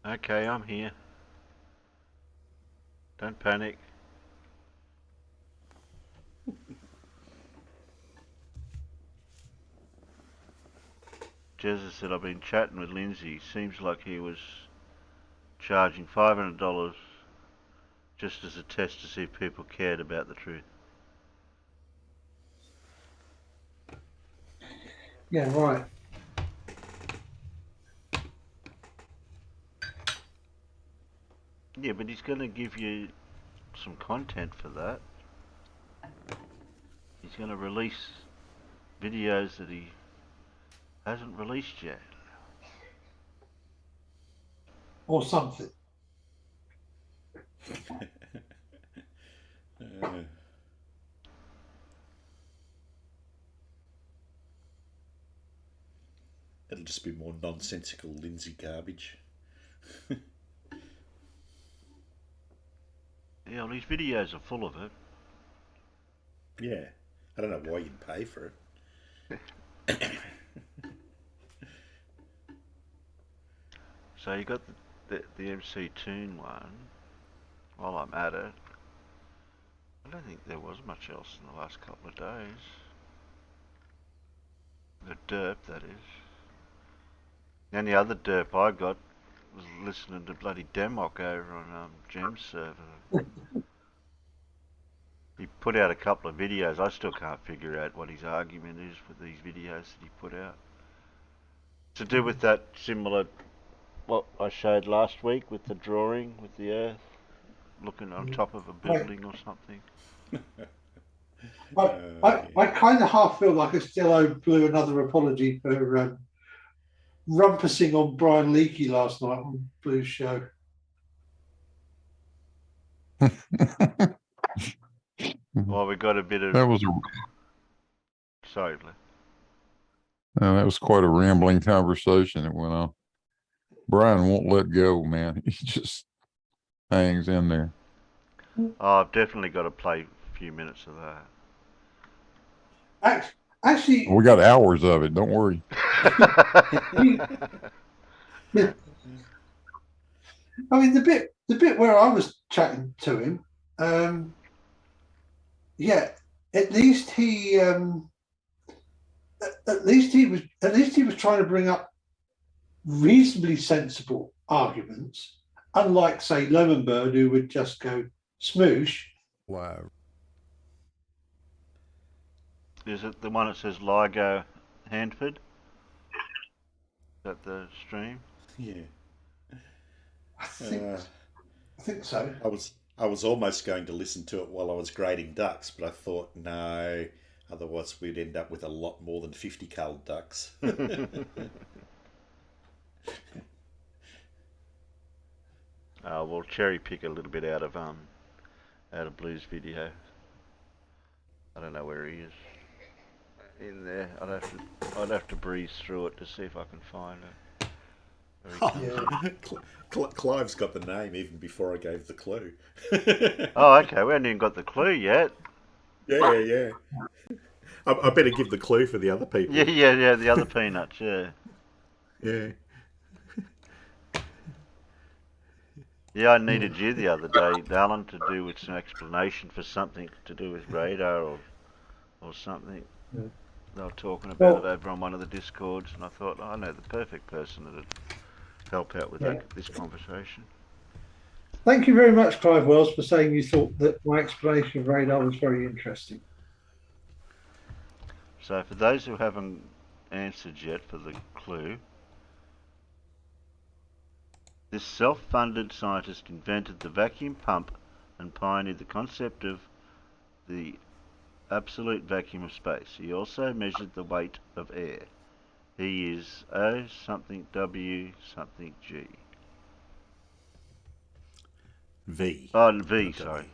Okay, I'm here. Don't panic. Jezza said I've been chatting with Lindsay. Seems like he was charging $500 just as a test to see if people cared about the truth. Yeah, right. Yeah, but he's going to give you some content for that. He's going to release videos that he hasn't released yet. Or something. It'll just be more nonsensical Lindsay garbage. Yeah, well, his videos are full of it. Yeah. I don't know why you'd pay for it. So you got the MC Toon one. While I'm at it, I don't think there was much else in the last couple of days. The derp, that is. The only other derp I got was listening to bloody Demok over on Gem's server. He put out a couple of videos. I still can't figure out what his argument is with these videos that he put out. To do with that similar, what I showed last week with the drawing with the Earth looking on top of a building or something. I kind of half feel like I still owe Blue another apology for rumpusing on Brian Leakey last night on Blue's show. Well, we got a bit of. That was Sorry, Blue. that was quite a rambling conversation that went on. Brian won't let go, man. He just hangs in there. Oh, I've definitely got to play a few minutes of that. Actually, We got hours of it. Don't worry. I mean, the bit where I was chatting to him, yeah, at least he was trying to bring up reasonably sensible arguments, unlike, say, Lemonbird, who would just go smoosh. Wow. Is it the one that says LIGO Handford? Is that the stream? Yeah. I think so. I was almost going to listen to it while I was grading ducks, but I thought no, otherwise we'd end up with a lot more than 50 culled ducks. We'll cherry pick a little bit out of Blue's video. I don't know where he is. In there, I'd have to breeze through it to see if I can find it. Clive's got the name even before I gave the clue. Oh, okay. We haven't even got the clue yet. Yeah. I better give the clue for the other people. Yeah. The other peanuts. Yeah. Yeah. Yeah, I needed you the other day, Alan, to do with some explanation for something to do with radar or something. Yeah. They were talking about it over on one of the Discords, and I thought, I know the perfect person that'd help out with this conversation. Thank you very much, Clive Wells, for saying you thought that my explanation of radar was very interesting. So for those who haven't answered yet for the clue, this self-funded scientist invented the vacuum pump and pioneered the concept of the absolute vacuum of space. He also measured the weight of air. He is O something W something G. V. Oh, V, sorry.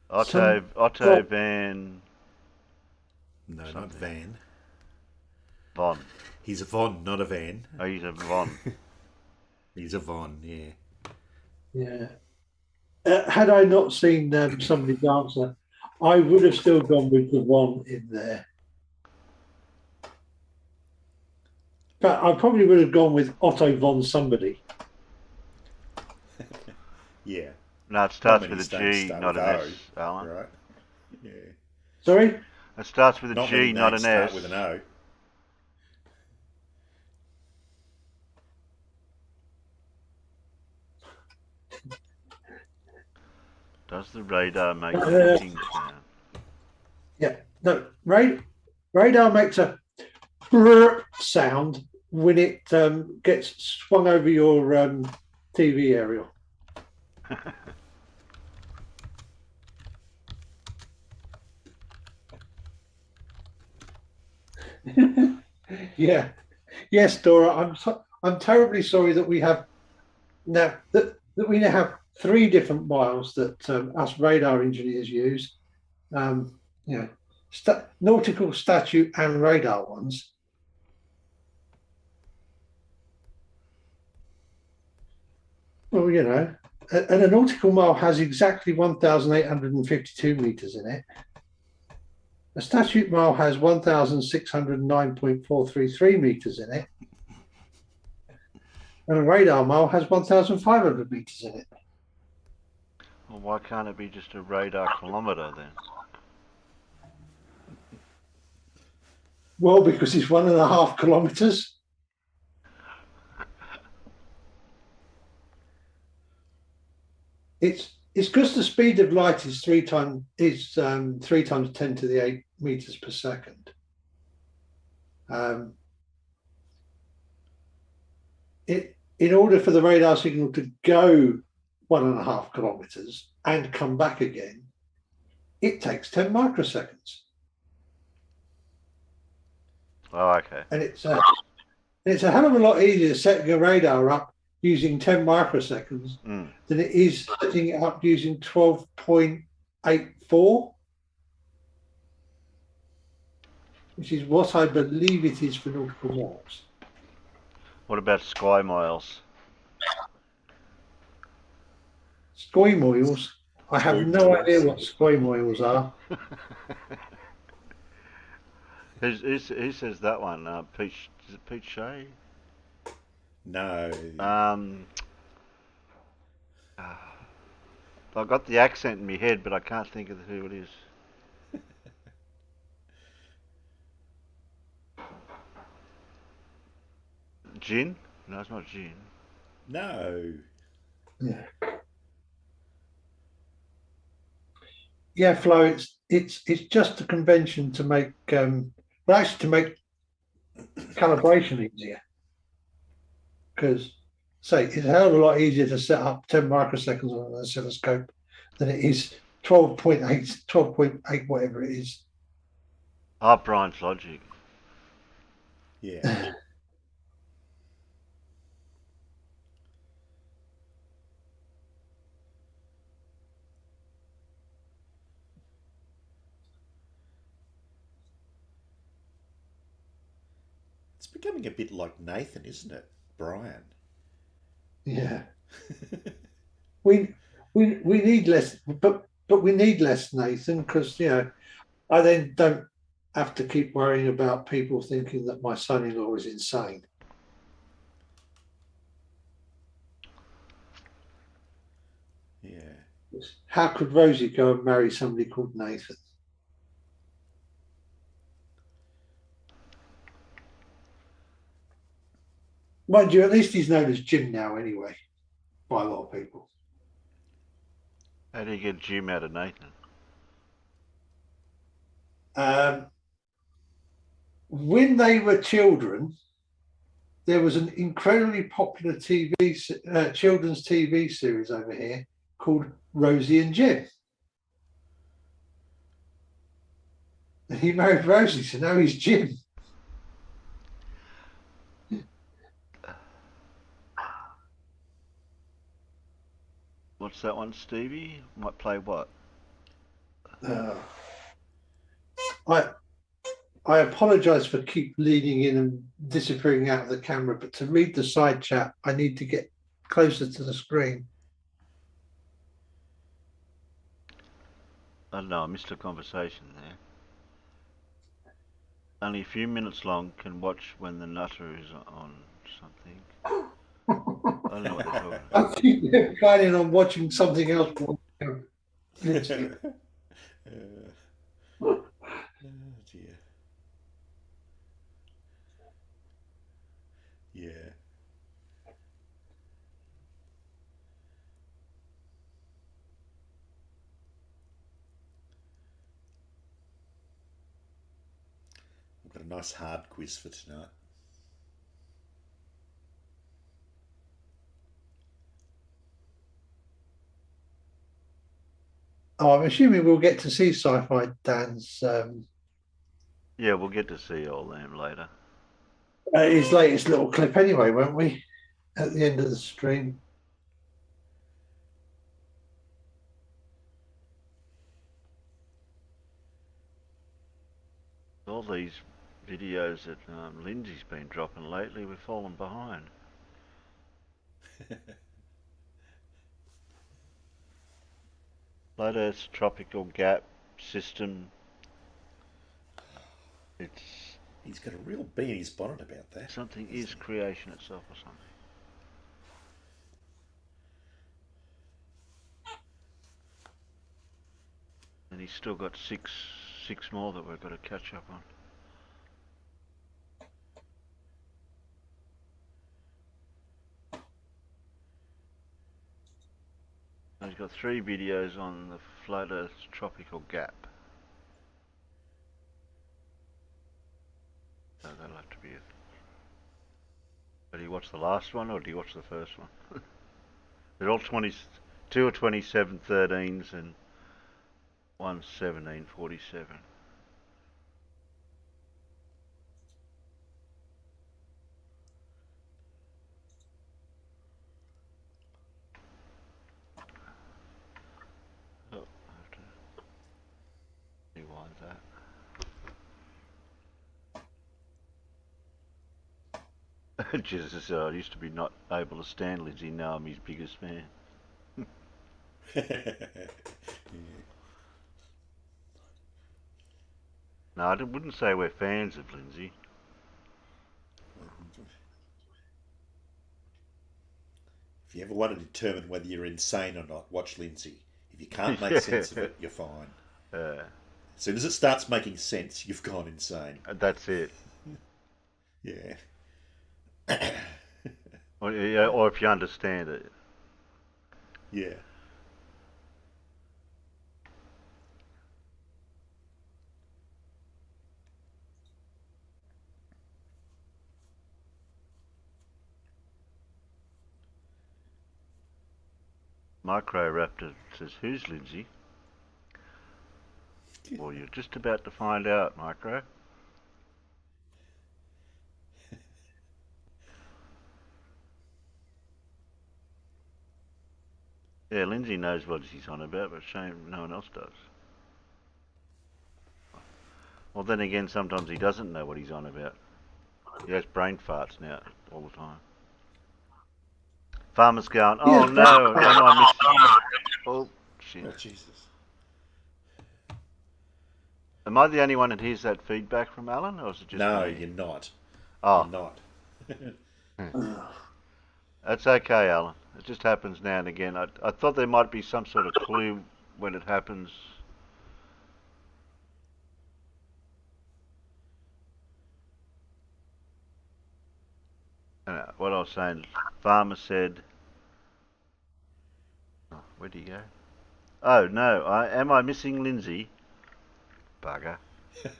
Otto Van... No, something. not Van. Von. He's a Von, not a Van. Oh, he's a Von. He's a Von, yeah. Yeah. Had I not seen somebody's answer, I would have still gone with the one in there. But I probably would have gone with Otto von somebody. Yeah. No, it Not starts many with a names G, start not with an O, S, Alan. right? Yeah. Sorry? It starts with a Not G, many not names an start S. with an O. Does the radar make a ping sound? Yeah. No, radar makes a brrr sound when it gets swung over your TV aerial. Yeah. Yes, Dora. I'm terribly sorry that we have now that we now have three different miles that us radar engineers use. You know, nautical statute and radar ones. Well, you know, and a nautical mile has exactly 1,852 meters in it. A statute mile has 1,609.433 meters in it. And a radar mile has 1,500 meters in it. Well, why can't it be just a radar kilometre then? Well, because it's 1.5 kilometers. It's because the speed of light is 3 times 10 to the 8 meters per second. In order for the radar signal to go 1.5 kilometers and come back again, it takes 10 microseconds. Oh, okay. And it's a hell of a lot easier setting a radar up using 10 microseconds than it is setting it up using 12.84, which is what I believe it is for nautical miles. What about sky miles? Sky miles. I have no idea what sky miles are. Who says that one? Pete, is it Pete Shea? No. I've got the accent in my head, but I can't think of who it is. Gin? No, it's not gin. No. Yeah. Yeah, Flo. It's just a convention to make actually to make calibration easier. Because say it's a hell of a lot easier to set up 10 microseconds on an oscilloscope than it is 12.8, whatever it is. Oh, Brian's logic. Yeah. It's becoming a bit like Nathan, isn't it, Brian? Yeah. we need less, but we need less, Nathan, because I then don't have to keep worrying about people thinking that my son-in-law is insane. Yeah. How could Rosie go and marry somebody called Nathan? Mind you, at least he's known as Jim now anyway, by a lot of people. How do you get Jim out of Nathan? When they were children, there was an incredibly popular children's TV series over here called Rosie and Jim. And he married Rosie, so now he's Jim. What's that one, Stevie? Might play what? I apologise for keep leaning in and disappearing out of the camera, but to read the side chat, I need to get closer to the screen. I don't know, I missed a conversation there. only a few minutes long, can watch when the nutter is on something. I don't know what they're talking about. I think they're planning on watching something else. Lindsay. Oh dear. Yeah. We've got a nice hard quiz for tonight. Oh, I'm assuming we'll get to see Sci-Fi Dan's Yeah, we'll get to see all them later. his latest little clip anyway, won't we? At the end of the stream. All these videos that Lindsay's been dropping lately, we've fallen behind. Flat Earth's tropical gap system. He's got a real bee in his bonnet about that. Something is creation itself or something. And he's still got six more that we've got to catch up on. And he's got 3 videos on the Flat Earth's tropical gap. So that'll have to be it. Did you watch the last one or did you watch the first one? They're all 2 are 27:13s and 1's 17:47. Oh, I have to rewind that. Jesus, I used to be not able to stand Lindsay, now I'm his biggest fan. No, I wouldn't say we're fans of Lindsay. If you ever want to determine whether you're insane or not, watch Lindsay. If you can't make sense of it, you're fine. As soon as it starts making sense, you've gone insane. That's it. Yeah. Or if you understand it. Yeah. Microraptor says, "Who's Lindsay?" Well, you're just about to find out, Micro. Yeah, Lindsay knows what he's on about, but shame no one else does. Well, then again, sometimes he doesn't know what he's on about. He has brain farts now all the time. Farmer's going, "Oh no, am I missing?" Oh, shit. Oh, Jesus. Am I the only one that hears that feedback from Alan, or is it just No, me? you're not. Oh, You're not. that's okay, Alan. It just happens now and again. I thought there might be some sort of clue when it happens. What I was saying, Farmer said, oh, where'd he go? Oh no, am I missing Lindsay? Bugger. I'm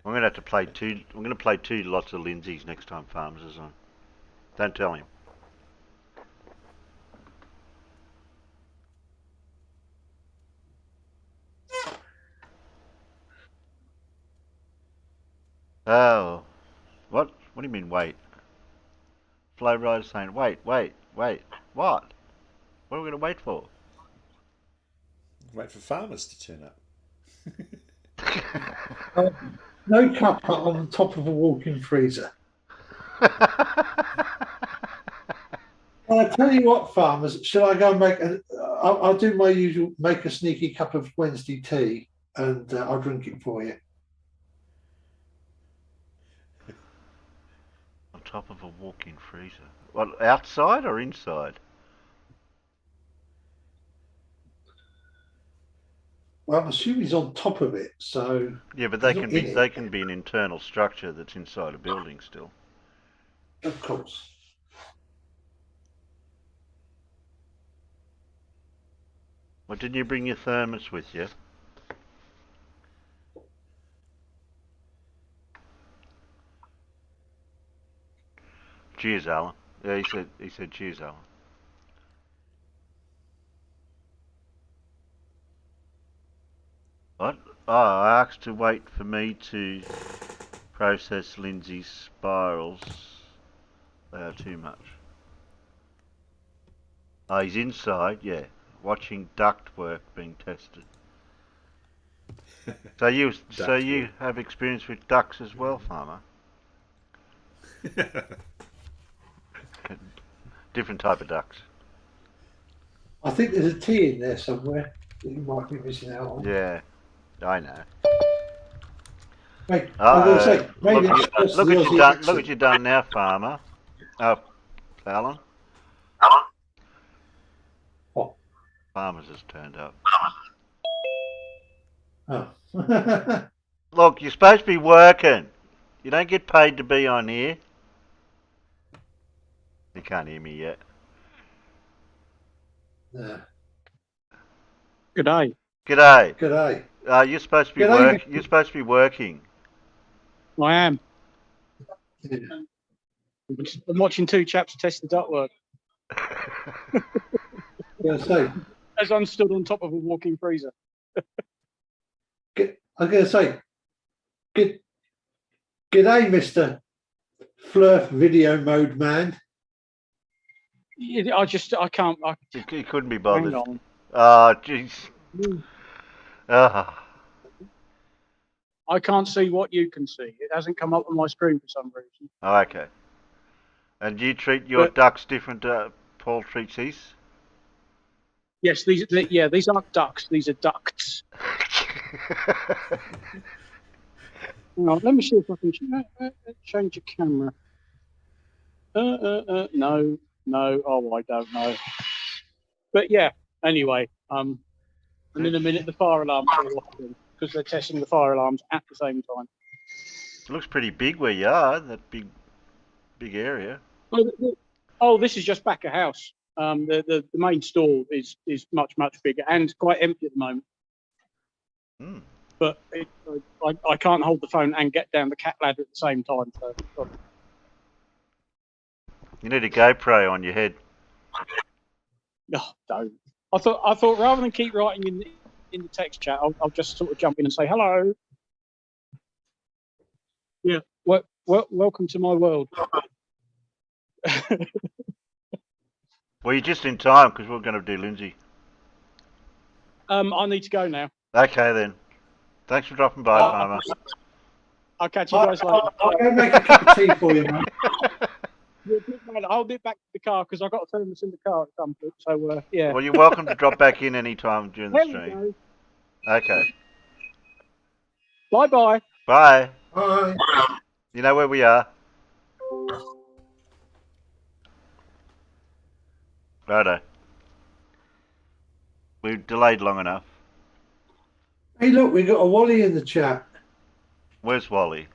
gonna have to play two. I'm gonna play 2 lots of Lindsays next time Farmers is on. Don't tell him. Oh, what? What do you mean wait? Flow Rider's saying wait. What? What are we gonna wait for? Wait for farmers to turn up. No cuppa on the top of a walk-in freezer. Well, I tell you what, farmers, shall I go and make a? I'll do my usual, make a sneaky cup of Wednesday tea, and I'll drink it for you. top of a walk-in freezer. What, outside or inside? Well, I'm assuming he's on top of it, so Yeah, but he's not in it. they can be an internal structure that's inside a building still. Of course. Well, didn't you bring your thermos with you? Cheers, Alan. Yeah, he said cheers, Alan. What? Oh, I asked to wait for me to process Lindsay's spirals. They are too much. Oh, he's inside, yeah, watching duct work being tested. So you have experience with ducks as well, Farmer? Different type of ducks. I think there's a T in there somewhere that you might be missing out on. Yeah, I know. Wait, I'm going to say, maybe look what you've done now, Farmer. Oh, Alan. What? Farmer's just turned up. Oh. Look, you're supposed to be working. You don't get paid to be on here. You can't hear me yet. No. Good day. G'day. G'day. You're supposed to be G'day. You're supposed to be working. I am. Yeah. I'm watching two chaps test the ductwork I'm going to say, as I'm stood on top of a walk-in freezer. I'm going to say, g'day, Mr. Flurf video mode man. I can't. He couldn't be Hang bothered. on. Oh, jeez. I can't see what you can see. It hasn't come up on my screen for some reason. Oh, okay. And do you treat your ducks different to Paul treats his? Yes, these aren't ducks. These are ducts. Hang on, let me see if I can change your camera. No. Oh, I don't know. But yeah. Anyway, and in a minute the fire alarms will off because they're testing the fire alarms at the same time. It looks pretty big where you are, that big area. Oh, this is just back of house. The main store is much bigger and quite empty at the moment. But I can't hold the phone and get down the cat ladder at the same time. So You need a GoPro on your head. no, don't. I thought rather than keep writing in the text chat, I'll just sort of jump in and say hello. Yeah. Welcome to my world. Well, you're just in time because we're going to do Lindsay. I need to go now. Okay then. Thanks for dropping by, Farmer. I'll catch you guys later. I'll go make a cup of tea for you, mate. I'll nip back to the car because I've got to turn this in the car at some point. So yeah. Well, you're welcome to drop back in any time during the There we stream. go. Okay. Bye bye. Bye. Bye. You know where we are? Righto. We've delayed long enough. Hey, look, we got a Wally in the chat. Where's Wally?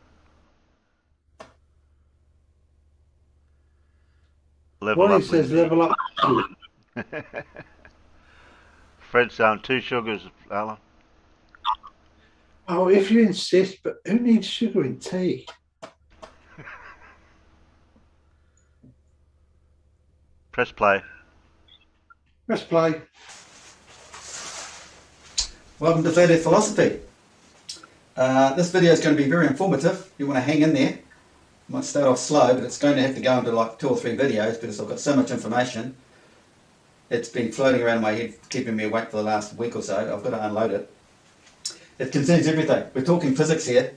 Level Wally up. says Lindsay. level up. Fred's saying 2 sugars, Alan. Oh, if you insist, but who needs sugar in tea? Press play. Press play. Welcome to Flat Earth Philosophy. This video is going to be very informative. You want to hang in there. Might start off slow, but it's going to have to go into like 2 or 3 videos because I've got so much information. It's been floating around my head, keeping me awake for the last week or so. I've got to unload it. It concerns everything. We're talking physics here.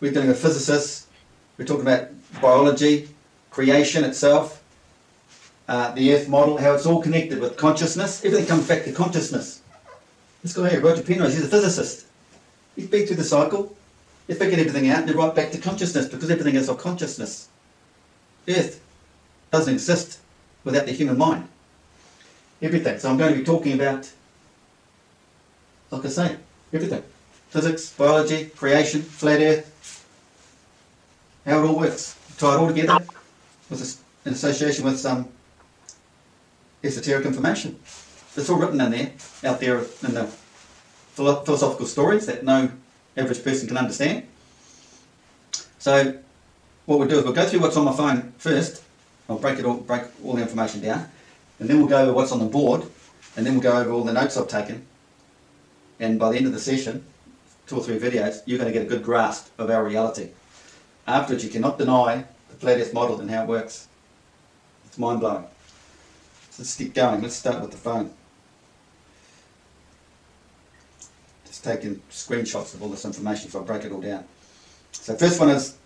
We're dealing with physicists. We're talking about biology, creation itself, the Earth model, how it's all connected with consciousness. Everything comes back to consciousness. This guy here, Roger Penrose, he's a physicist. He's been through the cycle. They figured everything out and they're right back to consciousness because everything is of consciousness. Earth doesn't exist without the human mind. Everything. So I'm going to be talking about, like I say, everything. Physics, biology, creation, flat Earth, how it all works. Tie it all together with in association with some esoteric information. It's all written in there, out there in the philosophical stories that no average person can understand. So what we'll do is we'll go through what's on my phone first. I'll break all the information down, and then we'll go over what's on the board, and then we'll go over all the notes I've taken. And by the end of the session, 2 or 3 videos, you're going to get a good grasp of our reality. Afterwards, you cannot deny the flat Earth model and how it works. It's mind-blowing. So let's keep going. Let's start with the phone. Just taking screenshots of all this information, so I'll break it all down. So first one is,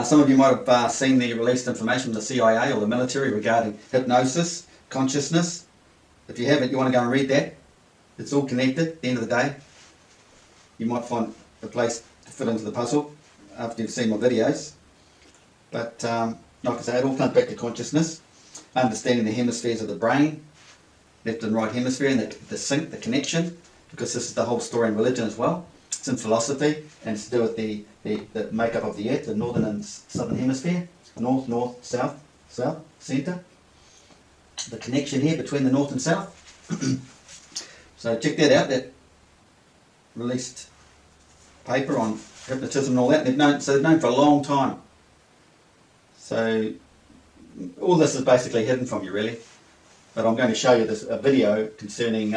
some of you might have seen the released information from the CIA or the military regarding hypnosis, consciousness. If you haven't, you want to go and read that. It's all connected. At the end of the day, you might find a place to fit into the puzzle after you've seen my videos. But like I say, it all comes back to consciousness, understanding the hemispheres of the brain, left and right hemisphere, and the sync, the connection, because this is the whole story in religion as well. It's in philosophy, and it's to do with the makeup of the earth, the northern and southern hemisphere, north, south, centre. The connection here between the north and south. So check that out, that released paper on hypnotism and all that. They've known for a long time. So all this is basically hidden from you, really. But I'm going to show you a video concerning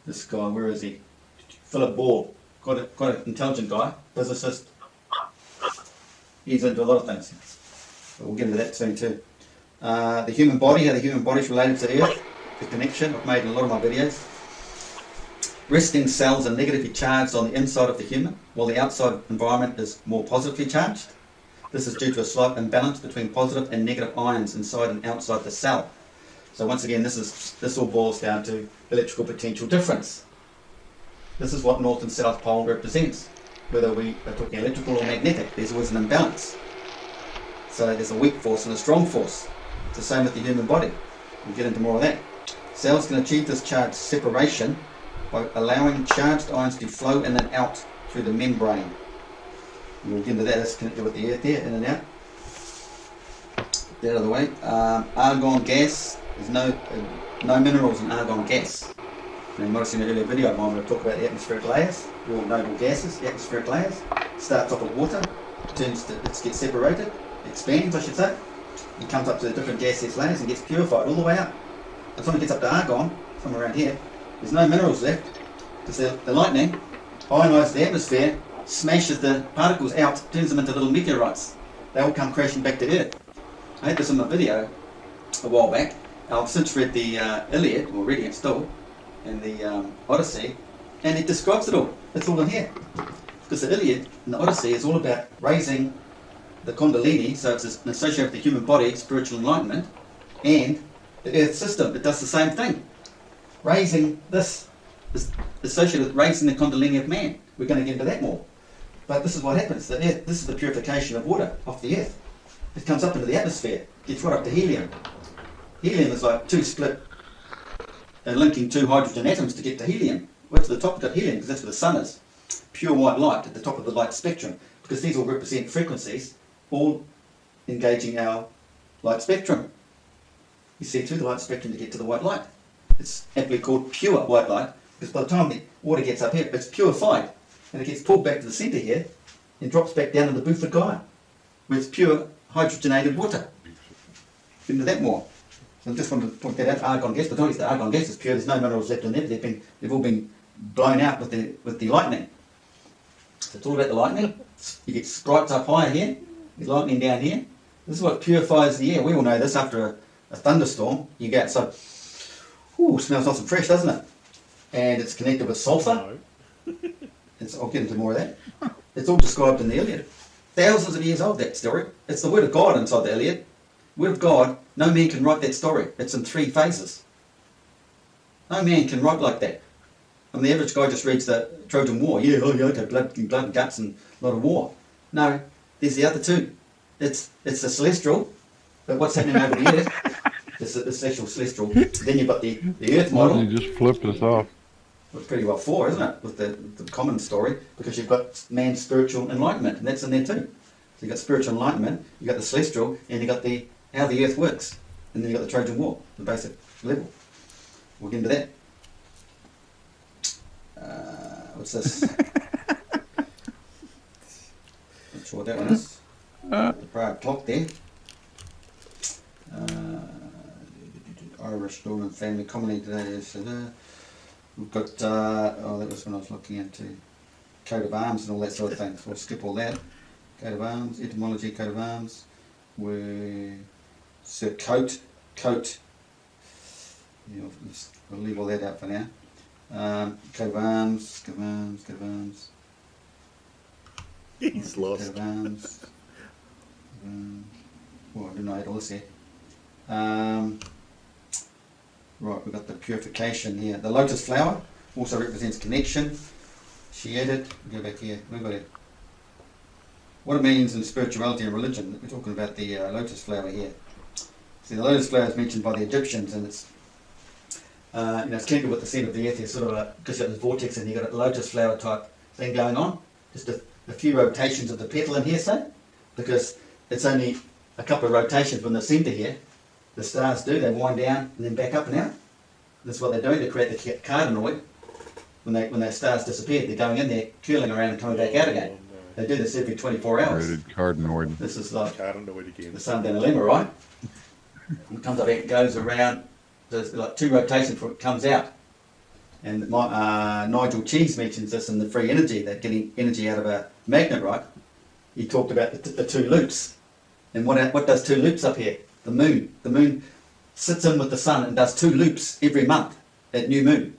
this guy. Where is he? Philip Ball. Quite an intelligent guy, physicist. He's into a lot of things. But we'll get into that soon too. The human body, how the human body is related to Earth, the connection I've made in a lot of my videos. Resting cells are negatively charged on the inside of the human, while the outside environment is more positively charged. This is due to a slight imbalance between positive and negative ions inside and outside the cell. So once again, this all boils down to electrical potential difference. This is what north and south pole represents. Whether we are talking electrical or magnetic, there's always an imbalance. So there's a weak force and a strong force. It's the same with the human body. We'll get into more of that. Cells can achieve this charge separation by allowing charged ions to flow in and out through the membrane. We'll get into that. That's connected with the earth there, in and out. Get out of the way. Argon gas. There's no minerals in argon gas. Now, you might have seen an earlier video of mine where I talk about the atmospheric layers, all noble gases, the atmospheric layers. It starts off with water, it gets separated, expands, I should say. It comes up to the different gaseous layers and gets purified all the way up. By the time it gets up to argon, somewhere around here, there's no minerals left, because the lightning ionises the atmosphere, smashes the particles out, turns them into little meteorites. They all come crashing back to Earth. I had this in my video a while back. I've since read the Iliad, or reading it still, and the Odyssey, and it describes it all. It's all in here. Because the Iliad and the Odyssey is all about raising the Kundalini, so it's associated with the human body, spiritual enlightenment, and the Earth system. It does the same thing. Raising this is associated with raising the Kundalini of man. We're going to get into that more. But this is what happens. The Earth, this is the purification of water off the Earth. It comes up into the atmosphere, gets right up to helium. Helium is like two split, linking 2 hydrogen atoms to get to helium. Right to the top of helium, because that's where the sun is. Pure white light at the top of the light spectrum, because these all represent frequencies, all engaging our light spectrum. You see through the light spectrum to get to the white light. It's aptly called pure white light, because by the time the water gets up here, it's purified, and it gets pulled back to the centre here, and drops back down in the Beaufort Gaia, where it's pure hydrogenated water. Get into that more. So I just wanted to point that out. Argon gas, but not the argon gas is pure. There's no minerals left in there. They've all been blown out with the lightning. So it's all about the lightning. You get stripes up higher here. There's lightning down here. This is what purifies the air. We all know this. After a thunderstorm, you get so. Ooh, smells nice and fresh, doesn't it? And it's connected with sulphur. I'll get into more of that. It's all described in the Iliad. Thousands of years old, that story. It's the word of God inside the Iliad. Word of God, no man can write that story. It's in 3 phases. No man can write like that. I mean, the average guy just reads the Trojan War. Yeah, okay, blood and guts and a lot of war. No, there's the other 2. it's the celestial, but what's happening over the earth? It's the celestial celestial. Then you've got the earth model. You just flipped us off. Well, pretty well for, isn't it? With the common story, because you've got man's spiritual enlightenment, and that's in there too. So you've got spiritual enlightenment, you've got the celestial, and you've got the how the earth works. And then you've got the Trojan War, the basic level. We'll get into that. What's this? Not sure what that one is. The Prague clock there. Irish Northern family comedy today. We've got, oh, that was when I was looking into coat of arms and all that sort of thing. So we'll skip all that. Coat of arms, etymology, coat of arms. So coat. Yeah, we'll leave all that out for now. Coat of arms. He's Coat lost. of arms. Well, I didn't know I had all this here. Right, we've got the purification here. The lotus flower also represents connection. She added, go back here, we've got it. What it means in spirituality and religion. We're talking about the lotus flower here. See, the lotus flower is mentioned by the Egyptians, and it's it's connected with the centre of the earth here, sort of because you've got this vortex and you've got a lotus flower type thing going on. Just a few rotations of the petal in here, say, because it's only a couple of rotations from the centre here. The stars do, they wind down and then back up and out. That's what they're doing to create the cardanoid. When those stars disappear, they're going in there, curling around and coming back out again. They do this every 24 hours. Created cardanoid. This is like Cardanoid again. the sun down the lemma, right? It comes up, it goes around, there's like 2 rotations before it comes out. And Nigel Cheese mentions this in the free energy, that getting energy out of a magnet, right? He talked about the 2 loops. And what does 2 loops up here? The moon. The moon sits in with the sun and does 2 loops every month at new moon.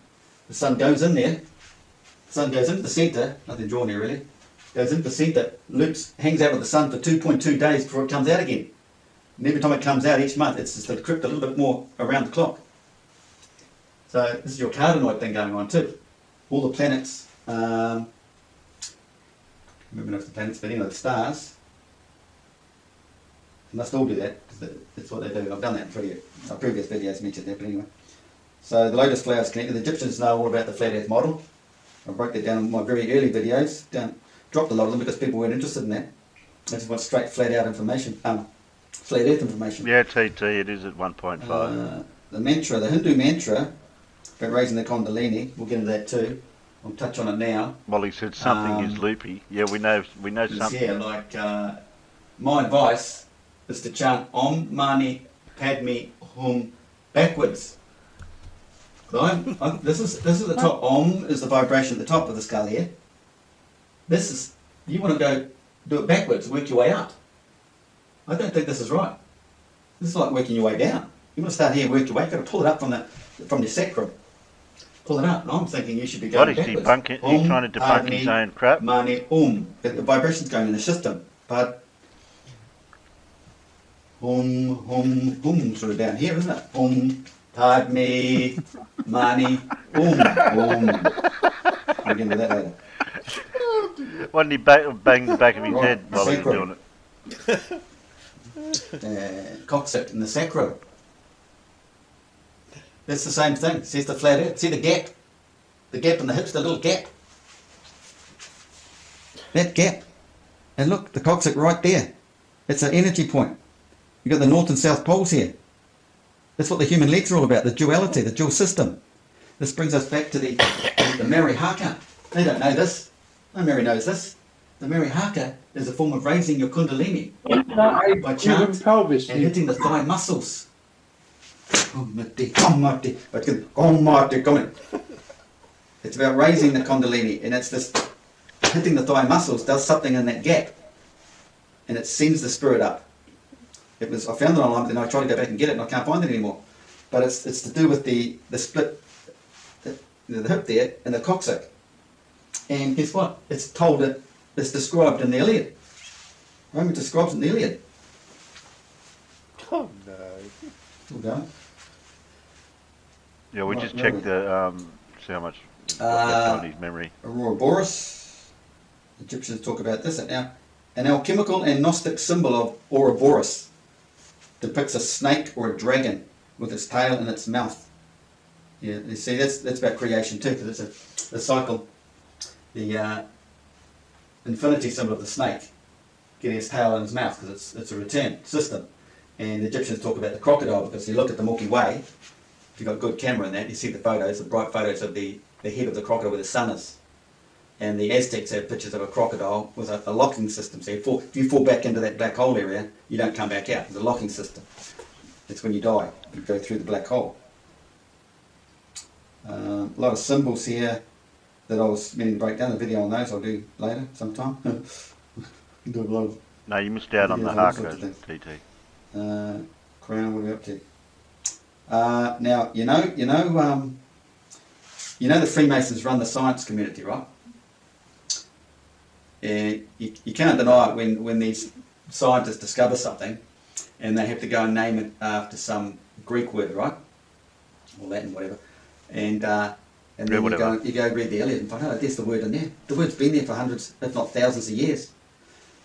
The sun goes in there, the sun goes into the centre, nothing drawn here really, goes into the centre, loops, hangs out with the sun for 2.2 days before it comes out again. And every time it comes out each month, it's just to crypt a little bit more around the clock. So this is your cardanoid thing going on too. All the planets, remember if the planets, but anyway, the stars, must all do that, because that's what they do. I've done that in previous videos, mentioned that, but anyway. So the lotus flower is connected. The Egyptians know all about the flat earth model. I broke that down in my very early videos. Dropped a lot of them because people weren't interested in that. They just want straight flat out information, flat earth information. Yeah, TT, it is at 1.5. The mantra, the Hindu mantra, about raising the Kundalini, we'll get into that too. I'll touch on it now. Well, he said something is loopy. Yeah, we know something. Yeah, like my advice is to chant Om Mani Padme Hum backwards. This is the top. Om is the vibration at the top of the skull here. You want to go do it backwards, work your way up. I don't think this is right. This is like working your way down. You want to start here, work your way. You've got to pull it up from your sacrum. Pull it up. And I'm thinking you should be going backwards. What is he trying to debunk his own crap? Mani The vibration's going in the system. But sort of down here, isn't it? Padme, Mani, I'll get into that later. Why didn't he bang the back of his head while he was doing it? Coccyx in the sacrum. That's the same thing. See the flat earth. See the gap? The gap in the hips, the little gap. That gap. And look, the coccyx right there. It's an energy point. You've got the north and south poles here. That's what the human legs are all about, the duality, the dual system. This brings us back to the Mary Haka. They don't know this. No Mary knows this. The Mary Haka is a form of raising your Kundalini by chant pelvis and hitting the thigh muscles. It's about raising the Kundalini, and it's this hitting the thigh muscles does something in that gap, and it sends the spirit up. I found it online, but then I tried to go back and get it, and I can't find it anymore. But it's to do with the split, the hip there, and the coccyx. And guess what? It's described in the Iliad. Homer describes it in the Iliad. Oh no. Still going. Yeah, we Right, just checked see how much left on his memory. Aurora Boreas. Egyptians talk about this. Now, An alchemical and Gnostic symbol of Ouroboros depicts a snake or a dragon with its tail in its mouth. Yeah, you see, that's about creation too, because it's a cycle. The infinity symbol of the snake getting its tail in its mouth, because it's a return system. And the Egyptians talk about the crocodile, because you look at the Milky Way, if you've got a good camera in that, you see the photos, the bright photos of the head of the crocodile where the sun is. And the Aztecs have pictures of a crocodile with a locking system. So if you fall back into that black hole area, you don't come back out. There's a locking system. It's when you die, you go through the black hole. A lot of symbols here that I was meaning to break down. The video on those I'll do later sometime. Do a lot of No, you missed out on the Harco, TT. Crown, what are we up to? Now you know the Freemasons run the science community, right? And you can't deny it when these scientists discover something, and they have to go and name it after some Greek word, right, or Latin, whatever. And then you go read the Iliad and find, oh, there's the word in there. The word's been there for hundreds, if not thousands of years.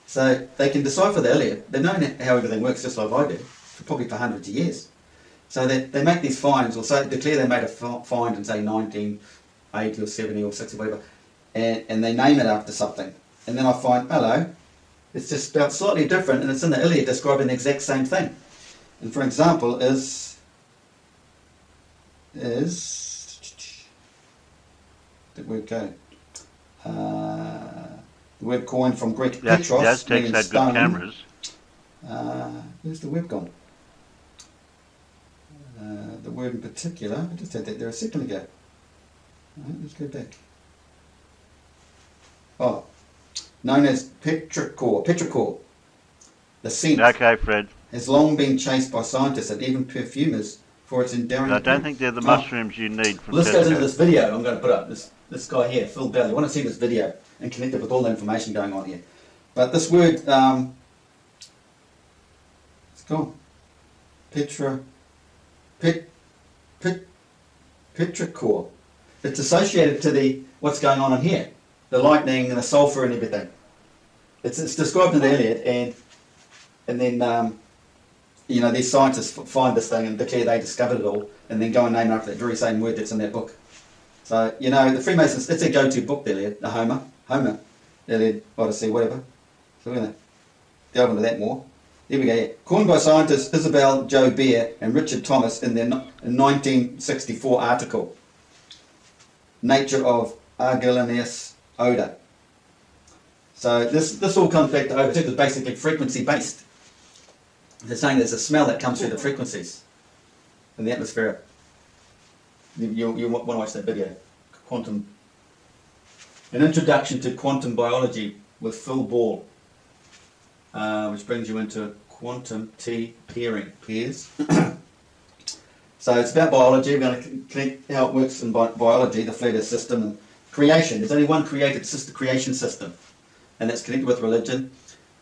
So they can decipher the Iliad. They've known how everything works just like I do, probably for hundreds of years. So they make these finds, or say, declare they made a find in, say, 1980 or 70 or 60, whatever, and they name it after something. And then I find, hello, it's just spelled slightly different, and it's in the Iliad describing the exact same thing. And for example, is the word go? The word coined from Greek Petros, The Aztecs had stone. good cameras. Where's the word gone? The word in particular, I just had that there a second ago. Right, let's go back. Oh, known as petrichor. The scent Okay, Fred. has long been chased by scientists and even perfumers for its enduring. I don't think they're the mushrooms you need from Well, this goes Tesco. into this video I'm going to put up. This guy here, Phil Bell. You want to see this video and connect it with all the information going on here. But this word, it's gone. Petrichor. It's associated to what's going on in here, the lightning and the sulfur and everything. It's described in the Iliad, and then these scientists find this thing and declare they discovered it all, and then go and name it after that very same word that's in that book. So the Freemasons, it's their go-to book, the Iliad, the Homer, Iliad, Odyssey, whatever. So we're going to delve into that more. Here we go. Yeah. Coined by scientists Isabel Joe Beer and Richard Thomas in their 1964 article, Nature of Argillaneous Odour. So this all comes back to O2, because basically frequency based. They're saying there's a smell that comes through the frequencies in the atmosphere. You want to watch that video. An introduction to quantum biology with Phil Ball, which brings you into quantum pairs. So it's about biology. We're going to connect how it works in biology, the flat Earth system, and creation. There's only one creation system, and that's connected with religion,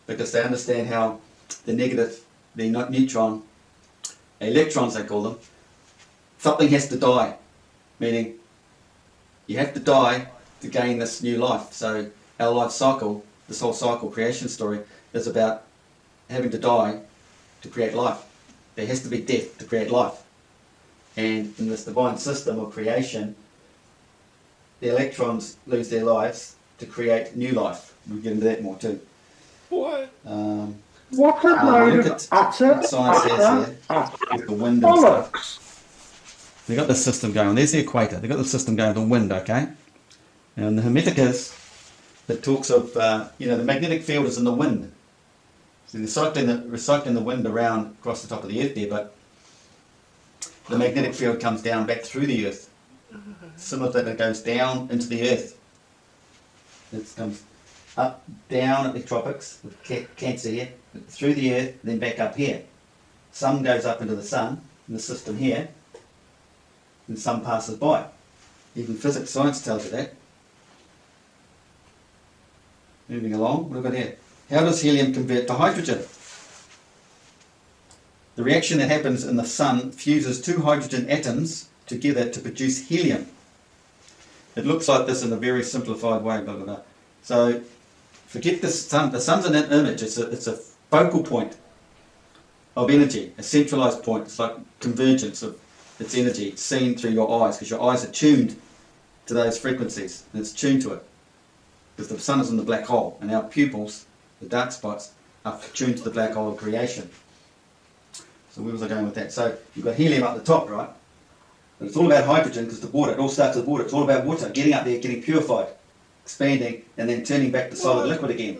because they understand how the neutron, electrons they call them, something has to die, meaning you have to die to gain this new life. So our life cycle, this whole cycle creation story, is about having to die to create life. There has to be death to create life. And in this divine system of creation, the electrons lose their lives to create new life. We'll get into that more too. What a load of utter science has here with the wind and stuff. They've got this system going. There's the equator. They've got the system going with the wind, okay? And the Hermeticus, that talks of, the magnetic field is in the wind. So they're recycling the wind around across the top of the earth there, but the magnetic field comes down back through the earth. Similar to that, it goes down into the earth. It comes up, down at the tropics, with Cancer here, through the earth, then back up here. Some goes up into the sun, in the system here, and some passes by. Even physics, science tells you that. Moving along, what have we got here? How does helium convert to hydrogen? The reaction that happens in the sun fuses two hydrogen atoms together to produce helium. It looks like this in a very simplified way, blah, blah, blah. So Forget the sun. The sun's an image. It's a focal point of energy, a centralized point. It's like convergence of its energy seen through your eyes, because your eyes are tuned to those frequencies, and it's tuned to it. Because the sun is in the black hole, and our pupils, the dark spots, are tuned to the black hole of creation. So where was I going with that? So you've got helium up the top, right? But it's all about hydrogen, because the water, it all starts with water. It's all about water, getting up there, getting purified, expanding, and then turning back to solid liquid again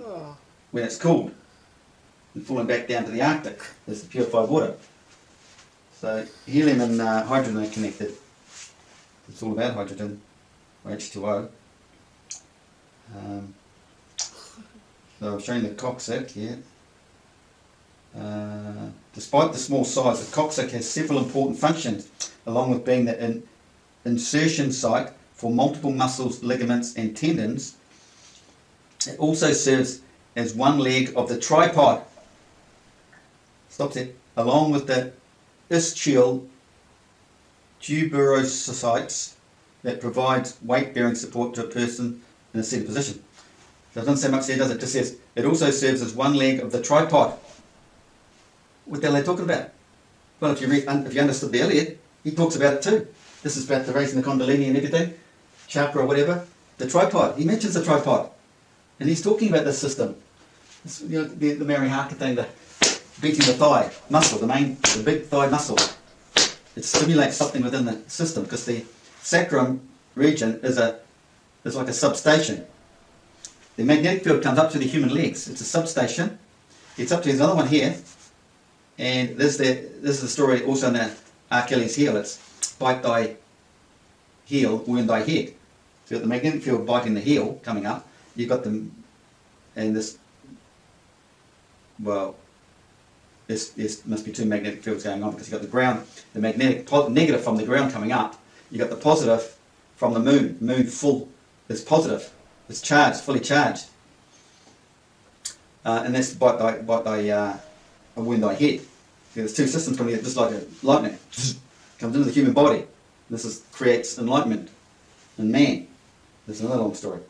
when it's cooled, and falling back down to the Arctic. There's the purified water. So helium and hydrogen are connected. It's all about hydrogen, H2O. So I've shown the coccyx here. Despite the small size, the coccyx has several important functions, along with being the insertion site for multiple muscles, ligaments and tendons. It also serves as one leg of the tripod. Stops it. Along with the ischial tuberocytes that provides weight-bearing support to a person in a seated position. So it doesn't say much there, does it? It just says it also serves as one leg of the tripod. What the hell are they talking about? Well, if you understood the Iliad, he talks about it too. This is about the raising the Kundalini and everything, chakra or whatever. The tripod. He mentions the tripod, and he's talking about this system. This, you know, the Mary Harker thing, the beating the thigh muscle, the big thigh muscle. It stimulates something within the system, because the sacrum region is like a substation. The magnetic field comes up to the human legs. It's a substation. It's up to another one here, and this is the story also in the Achilles heel. It's bite thy heel, wound thy head. So you've got the magnetic field biting the heel coming up. You've got them, and this. Well, this must be two magnetic fields going on, because you've got the ground, the magnetic negative from the ground coming up. You've got the positive from the moon. The moon full is positive. It's charged, fully charged. And that's bite thy wound thy head. So there's two systems coming in, just like a lightning. Comes into the human body. This creates enlightenment in man. There's another long story.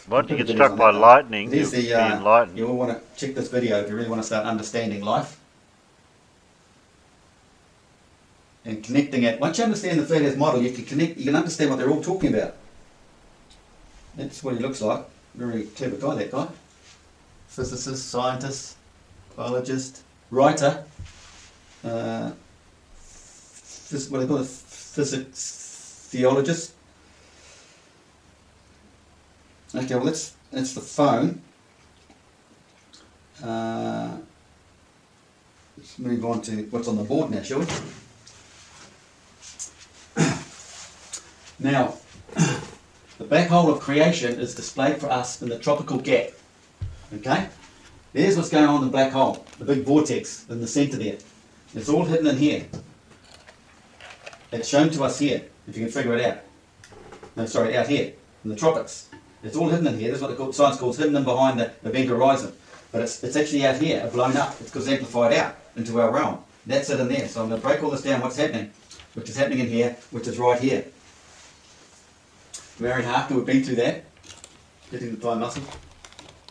Once you get struck by lightning, Here's you'll be enlightened. You all want to check this video if you really want to start understanding life. And connecting it. Once you understand the flat earth model, you can understand what they're all talking about. That's what he looks like. Very clever guy, that guy. Physicist, scientist, biologist, writer, what do they call it? Physics theologist. Okay, well that's the phone. Let's move on to what's on the board now, shall we? Now, the black hole of creation is displayed for us in the tropical gap. Okay? There's what's going on in the black hole, the big vortex in the centre there. It's all hidden in here. It's shown to us here, if you can figure it out. No, sorry, out here, in the tropics. It's all hidden in here. That's what science calls hidden in behind the event horizon. But it's actually out here, blown up. It's because amplified out into our realm. That's it in there. So I'm going to break all this down, what's happening, which is happening in here, which is right here. Mary Harker, we've been through that, getting the thigh muscle.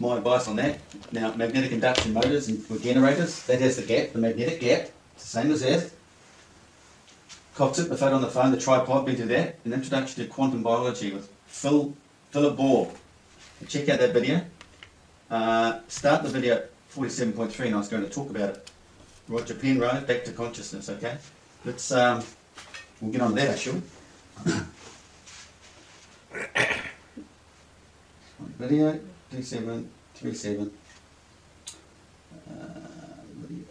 My advice on that. Now, magnetic induction motors and with generators, that has the gap, the magnetic gap. It's the same as Earth. Coccyx, the photo on the phone, the tripod, been through that. An introduction to quantum biology with Philip Ball. Check out that video. Start the video at 47.3 and I was going to talk about it. Roger Penrose, back to consciousness, okay? Let's, we'll get on to that, shall we? Video 2737. Video.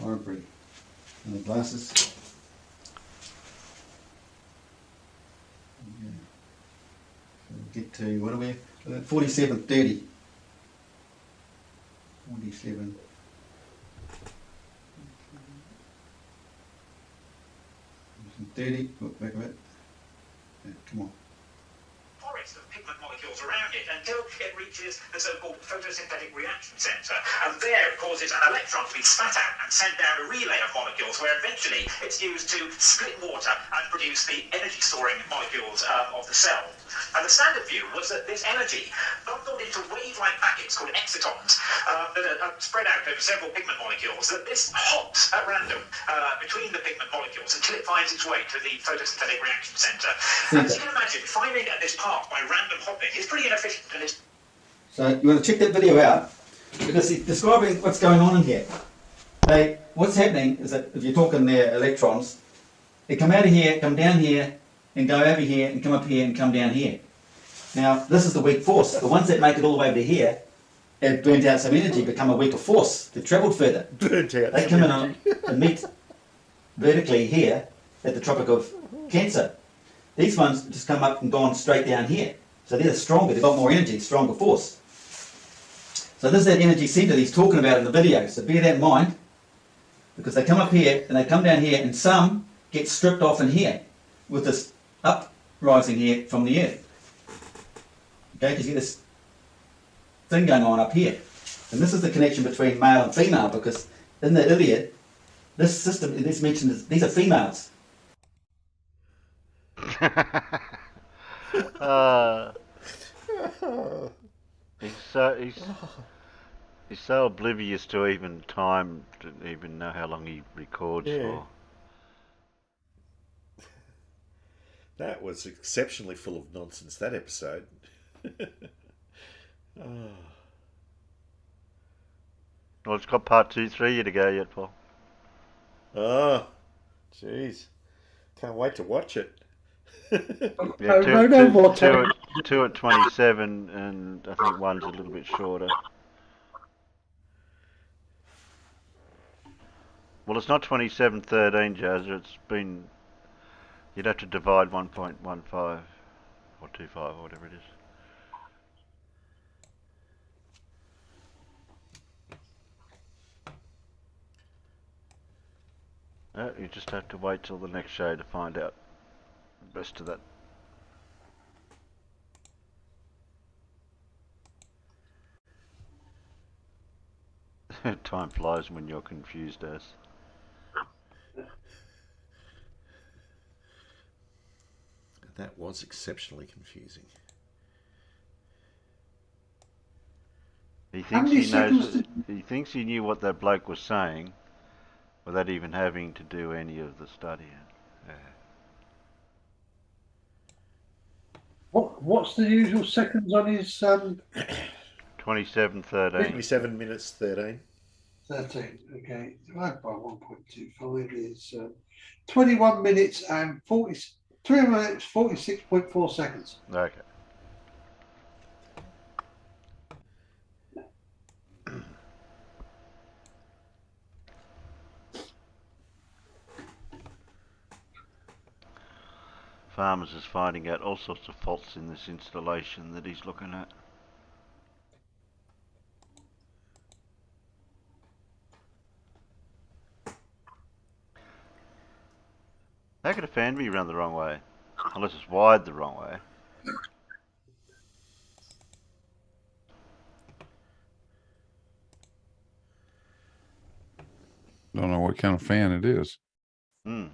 Horribly. And the glasses. Yeah. So we'll get to, what are we? 47:30. 47. Dirty. Oh, back a bit. Yeah, come on. Forest of pigment molecules around it until it reaches the so-called photosynthetic reaction center, and there it causes an electron to be spat out and sent down a relay of molecules where eventually it's used to split water and produce the energy storing molecules of the cell. And the standard view was that this energy bundled into wave-like packets called excitons that are spread out over several pigment molecules, that this hops at random between the pigment molecules until it finds its way to the photosynthetic reaction center. As you can imagine, finding this path by random hopping is pretty inefficient. And it's... So you want to check that video out, because he's describing what's going on in here. What's happening is that if you're talking their electrons, they come out of here, come down here, and go over here, and come up here, and come down here. Now, this is the weak force. The ones that make it all the way over to here have burnt out some energy, become a weaker force. They've travelled further. Burnt out. They come in and meet vertically here at the Tropic of Cancer. These ones just come up and gone straight down here. So they're stronger, they've got more energy, stronger force. So this is that energy centre that he's talking about in the video. So bear that in mind, because they come up here and they come down here, and some get stripped off in here with this uprising here from the earth. Okay, because you get this thing going on up here. And this is the connection between male and female, because in the Iliad, this system, this mentioned, these are females. He's so oblivious to even time, to even know how long he records for. That was exceptionally full of nonsense, that episode. Well, it's got part 2, 3 to go yet, Paul. Oh, jeez. Can't wait to watch it. Yeah, no more time. two at 27, and I think one's a little bit shorter. Well, it's not 27:13, Jazz. It's been. You'd have to divide 1.15 or 25 or whatever it is. You just have to wait till the next show to find out the rest of that. Time flies when you're confused, as. That was exceptionally confusing. He thinks he knows. He thinks he knew what that bloke was saying, without even having to do any of the studying. Yeah. What's the usual seconds on his 27:13. 27 minutes 13. 13? Okay, divided by 1.25 is 21 minutes and 46.4 seconds. Okay. Farmers is finding out all sorts of faults in this installation that he's looking at. How could a fan be run the wrong way? Unless it's wired the wrong way. Don't know what kind of fan it is. Or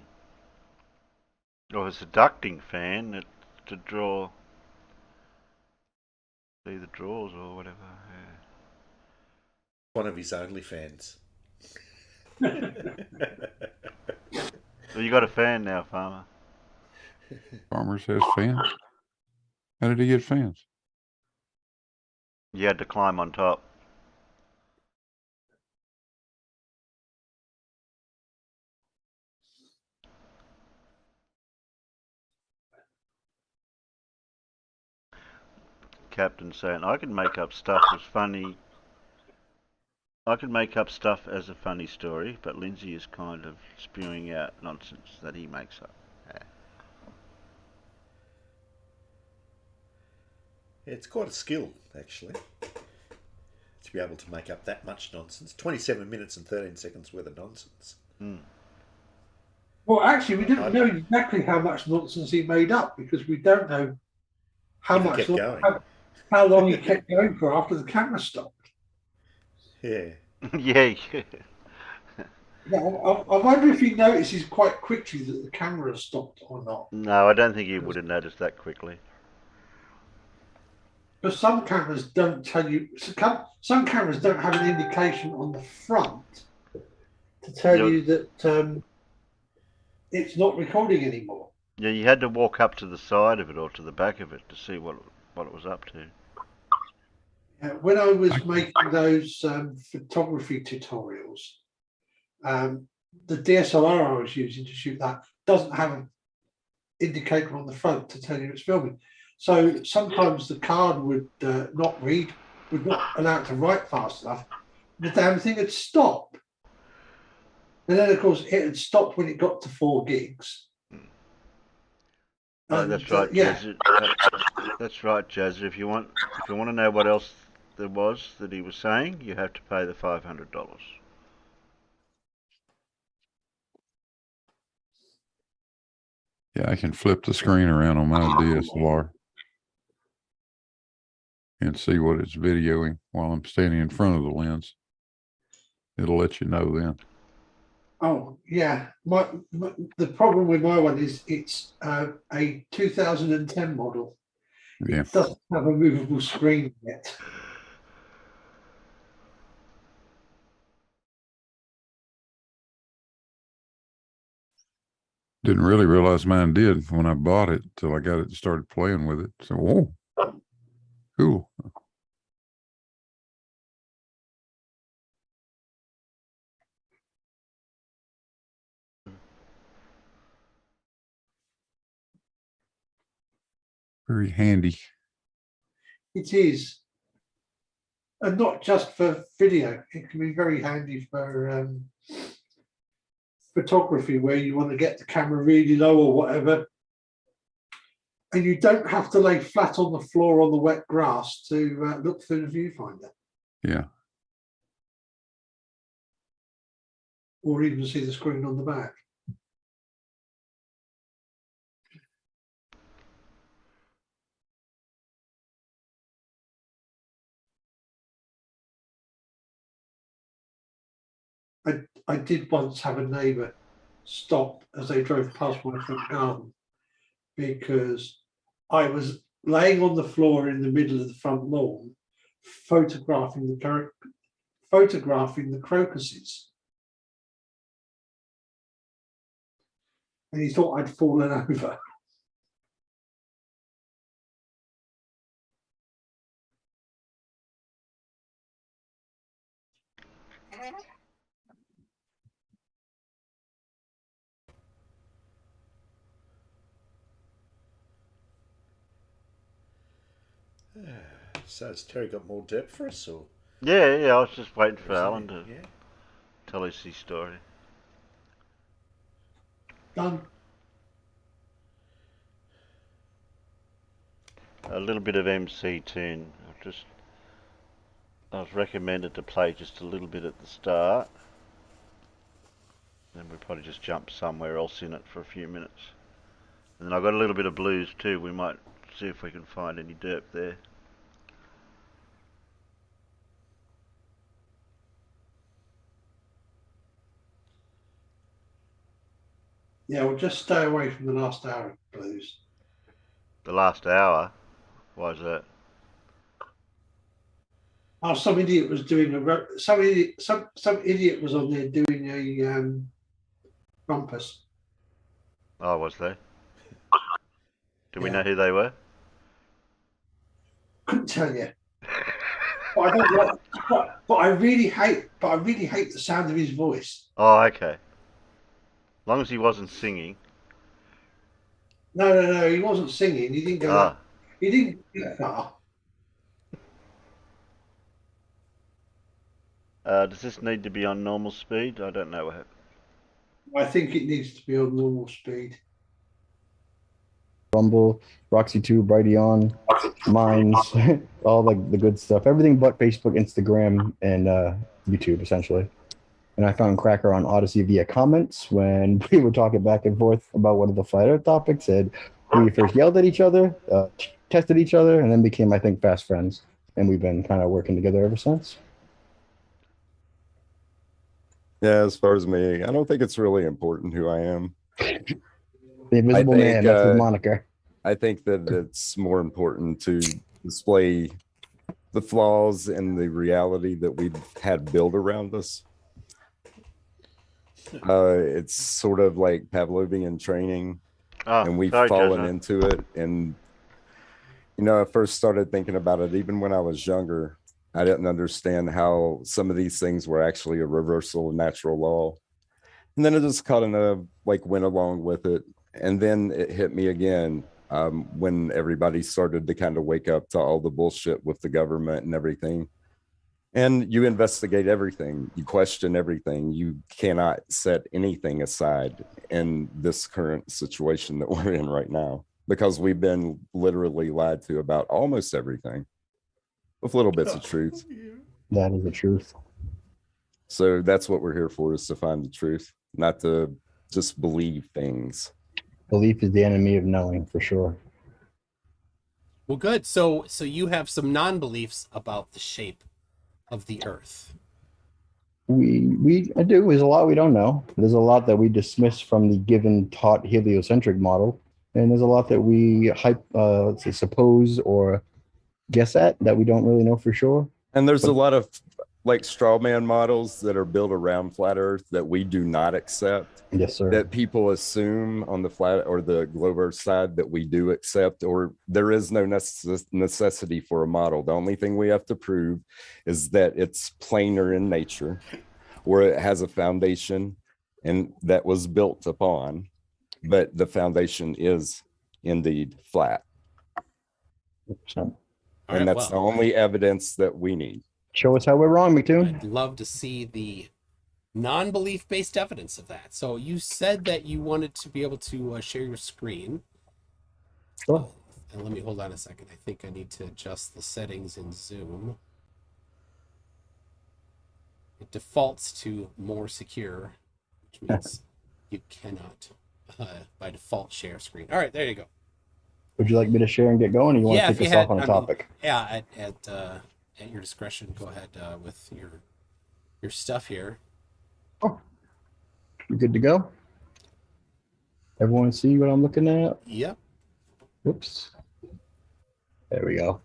it's a ducting fan to draw, see the draws or whatever. Yeah. One of his only fans. Well, you got a fan now, Farmer. Farmers has fans. How did he get fans? You had to climb on top. Captain saying, I can make up stuff as funny. I can make up stuff as a funny story, but Lindsay is kind of spewing out nonsense that he makes up. Yeah. It's quite a skill, actually, to be able to make up that much nonsense. 27 minutes and 13 seconds worth of nonsense. Well, actually, we didn't know exactly how much nonsense he made up, because we don't know how long he kept going for after the camera stopped. Yeah. Yeah. Yeah, I wonder if he notices quite quickly that the camera has stopped or not. No, I don't think he would have noticed that quickly. But some cameras don't tell you. Some cameras don't have an indication on the front to tell Yeah, you that it's not recording anymore. yeah, you had to walk up to the side of it or to the back of it to see what it was up to. When I was making those photography tutorials, the DSLR I was using to shoot that doesn't have an indicator on the front to tell you it's filming. So sometimes the card would not read, would not allow it to write fast enough. The damn thing had stopped. And then, of course, it had stopped when it got to 4 gigs. Oh, And, that's right, yeah. Jazz. That's right, Jazz. If you want to know what else there was that he was saying, you have to pay the $500. Yeah, I can flip the screen around on my DSLR and see what it's videoing while I'm standing in front of the lens. It'll let you know then. Oh, yeah. The problem with my one is it's a 2010 model. Yeah. It doesn't have a movable screen yet. Didn't really realize mine did when I bought it until I got it and started playing with it. So, oh, cool. Very handy. It is. And not just for video. It can be very handy for photography where you want to get the camera really low or whatever. And you don't have to lay flat on the floor on the wet grass to look through the viewfinder. Yeah. Or even see the screen on the back. I did once have a neighbour stop as they drove past my front garden because I was laying on the floor in the middle of the front lawn photographing the crocuses. And he thought I'd fallen over. So has Terry got more depth for us, or? Yeah, I was just waiting for Alan to Yeah. tell us his story. Done. A little bit of MC tune. I was recommended to play just a little bit at the start. Then we'll probably just jump somewhere else in it for a few minutes. And then I've got a little bit of blues too. We might see if we can find any derp there. Yeah, well, just stay away from the last hour of blues. The last hour? Why is that? Oh, some idiot was doing some idiot was on there doing a rumpus. Oh, was they? Do we Yeah. know who they were? Couldn't tell you. But I don't like. But I really hate. But I really hate the sound of his voice. Oh, okay. As long as he wasn't singing. No. He wasn't singing. He didn't go. Ah. He didn't get far. Does this need to be on normal speed? I don't know what happened. I think it needs to be on normal speed. Rumble, RoxyTube, Brighteon, Minds, all like the good stuff. Everything but Facebook, Instagram, and YouTube, essentially. And I found Cracker on Odyssey via comments when we were talking back and forth about one of the flat earth topics. And we first yelled at each other, tested each other, and then became, I think, fast friends. And we've been kind of working together ever since. Yeah, as far as me, I don't think it's really important who I am. The Invisible Man, that's his moniker. I think that it's more important to display the flaws and the reality that we've had built around us. It's sort of like Pavlovian training, and we've fallen into it. And, you know, I first started thinking about it even when I was younger. I didn't understand how some of these things were actually a reversal of natural law. And then I just kind of like went along with it. And then it hit me again when everybody started to kind of wake up to all the bullshit with the government and everything. And you investigate everything, you question everything. You cannot set anything aside in this current situation that we're in right now, because we've been literally lied to about almost everything, with little bits of truth. That is the truth. So that's what we're here for, is to find the truth, not to just believe things. Belief is the enemy of knowing, for sure. Well, good. So you have some non-beliefs about the shape of the Earth. I do. There's a lot we don't know. There's a lot that we dismiss from the given taught heliocentric model, and there's a lot that we suppose or guess at that we don't really know for sure. And there's a lot of like straw man models that are built around flat Earth that we do not accept. Yes, sir. That people assume on the flat or the globe Earth side that we do accept, or there is no necessity for a model. The only thing we have to prove is that it's planar in nature, or it has a foundation and that was built upon, but the foundation is indeed flat. 100%. And that's the only evidence that we need. Show us how we're wrong, McToon. I'd love to see the non-belief based evidence of that. So you said that you wanted to be able to share your screen. Sure. And let me hold on a second. I think I need to adjust the settings in Zoom. It defaults to more secure, which means you cannot by default share screen. All right, there you go. Would you like me to share and get going, or you want to take us off on a topic? Yeah, at your discretion, go ahead with your stuff here. Oh, you good to go? Everyone see what I'm looking at? Yep. Whoops. There we go.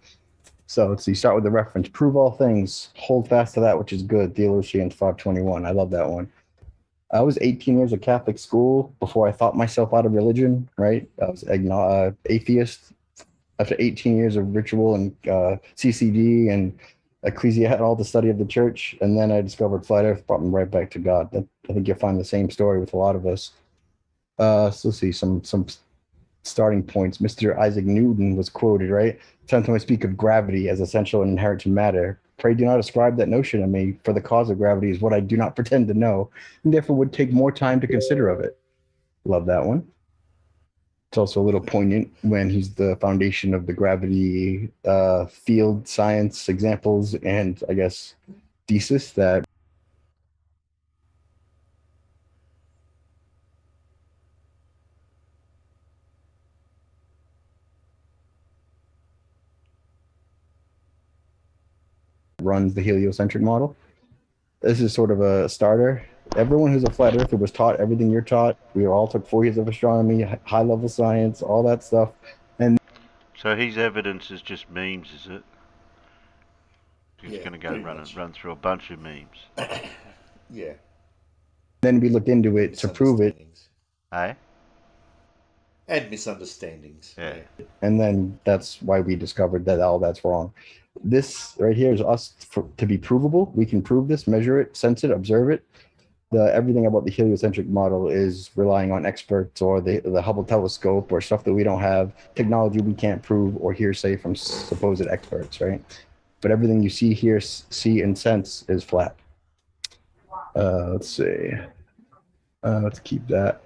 So let's see. Start with the reference. Prove all things. Hold fast to that which is good. Theologians 5:21. I love that one. I was 18 years of Catholic school before I thought myself out of religion, right? I was atheist. After 18 years of ritual and CCD and ecclesia and all the study of the church, and then I discovered flat Earth, brought me right back to God. I think you'll find the same story with a lot of us. So let's see some starting points. Mr. Isaac Newton was quoted, right? Sometimes I speak of gravity as essential and inherent to matter. Pray do not ascribe that notion to me, for the cause of gravity is what I do not pretend to know, and therefore would take more time to consider of it. Love that one. It's also a little poignant when he's the foundation of the gravity field science examples and, I guess, thesis that runs the heliocentric model. This is sort of a starter. Everyone who's a flat earther was taught everything you're taught. We all took 4 years of astronomy, high level science, all that stuff. And so his evidence is just memes, is it? He's going to go run through a bunch of memes. Yeah. Then we looked into it to prove it. Eh? And misunderstandings. Yeah. And then that's why we discovered that all that's wrong. This right here is us to be provable. We can prove this, measure it, sense it, observe it. Everything about the heliocentric model is relying on experts or the Hubble telescope or stuff that we don't have, technology we can't prove, or hearsay from supposed experts, right? But everything you see, hear, see, and sense is flat. Let's see. Let's keep that.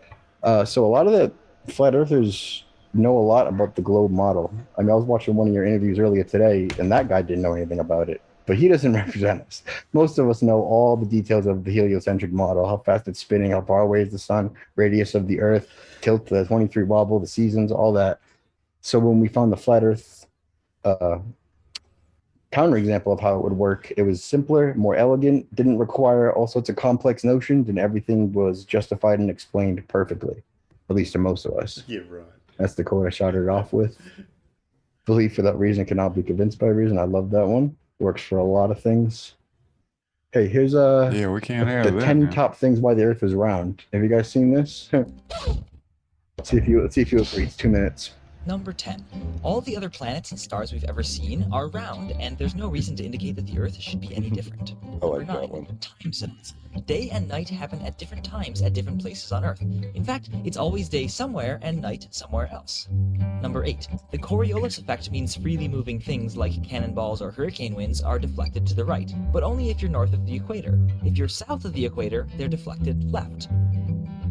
So a lot of the flat earthers know a lot about the globe model. I mean, I was watching one of your interviews earlier today, and that guy didn't know anything about it, but he doesn't represent us. Most of us know all the details of the heliocentric model, how fast it's spinning, how far away is the sun, radius of the earth, tilt, the 23 wobble, the seasons, all that. So when we found the flat earth counterexample of how it would work. It was simpler, more elegant, didn't require all sorts of complex notions, and everything was justified and explained perfectly, at least to most of us. Yeah, right. That's the quote I started off with. Belief for that reason cannot be convinced by reason. I love that one. Works for a lot of things. Hey, here's Yeah, we can't have the that. 10 man. top things why the Earth is round. Have you guys seen this? Let's see if you agree. It's 2 minutes. Number 10. All the other planets and stars we've ever seen are round, and there's no reason to indicate that the Earth should be any different. I like Number that 9. one. Time zones. Day and night happen at different times at different places on Earth. In fact, it's always day somewhere and night somewhere else. Number 8. The Coriolis effect means freely moving things like cannonballs or hurricane winds are deflected to the right, but only if you're north of the equator. If you're south of the equator, they're deflected left.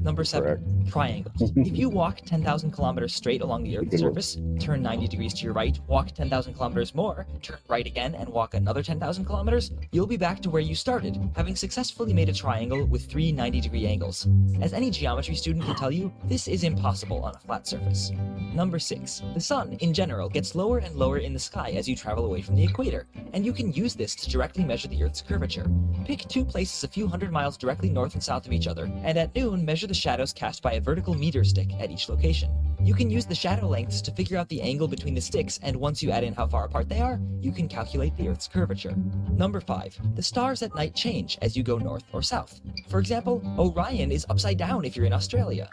Number 7. Triangles. If you walk 10,000 kilometers straight along the Earth's surface, turn 90 degrees to your right, walk 10,000 kilometers more, turn right again, and walk another 10,000 kilometers, you'll be back to where you started, having successfully made a triangle with 3 90-degree angles. As any geometry student can tell you, this is impossible on a flat surface. Number 6. The sun, in general, gets lower and lower in the sky as you travel away from the equator, and you can use this to directly measure the Earth's curvature. Pick 2 places a few hundred miles directly north and south of each other, and at noon measure the shadows cast by a vertical meter stick at each location. You can use the shadow lengths to figure out the angle between the sticks, and once you add in how far apart they are, you can calculate the Earth's curvature. Number 5. The stars at night change as you go north or south. For example, Orion is upside down if you're in Australia.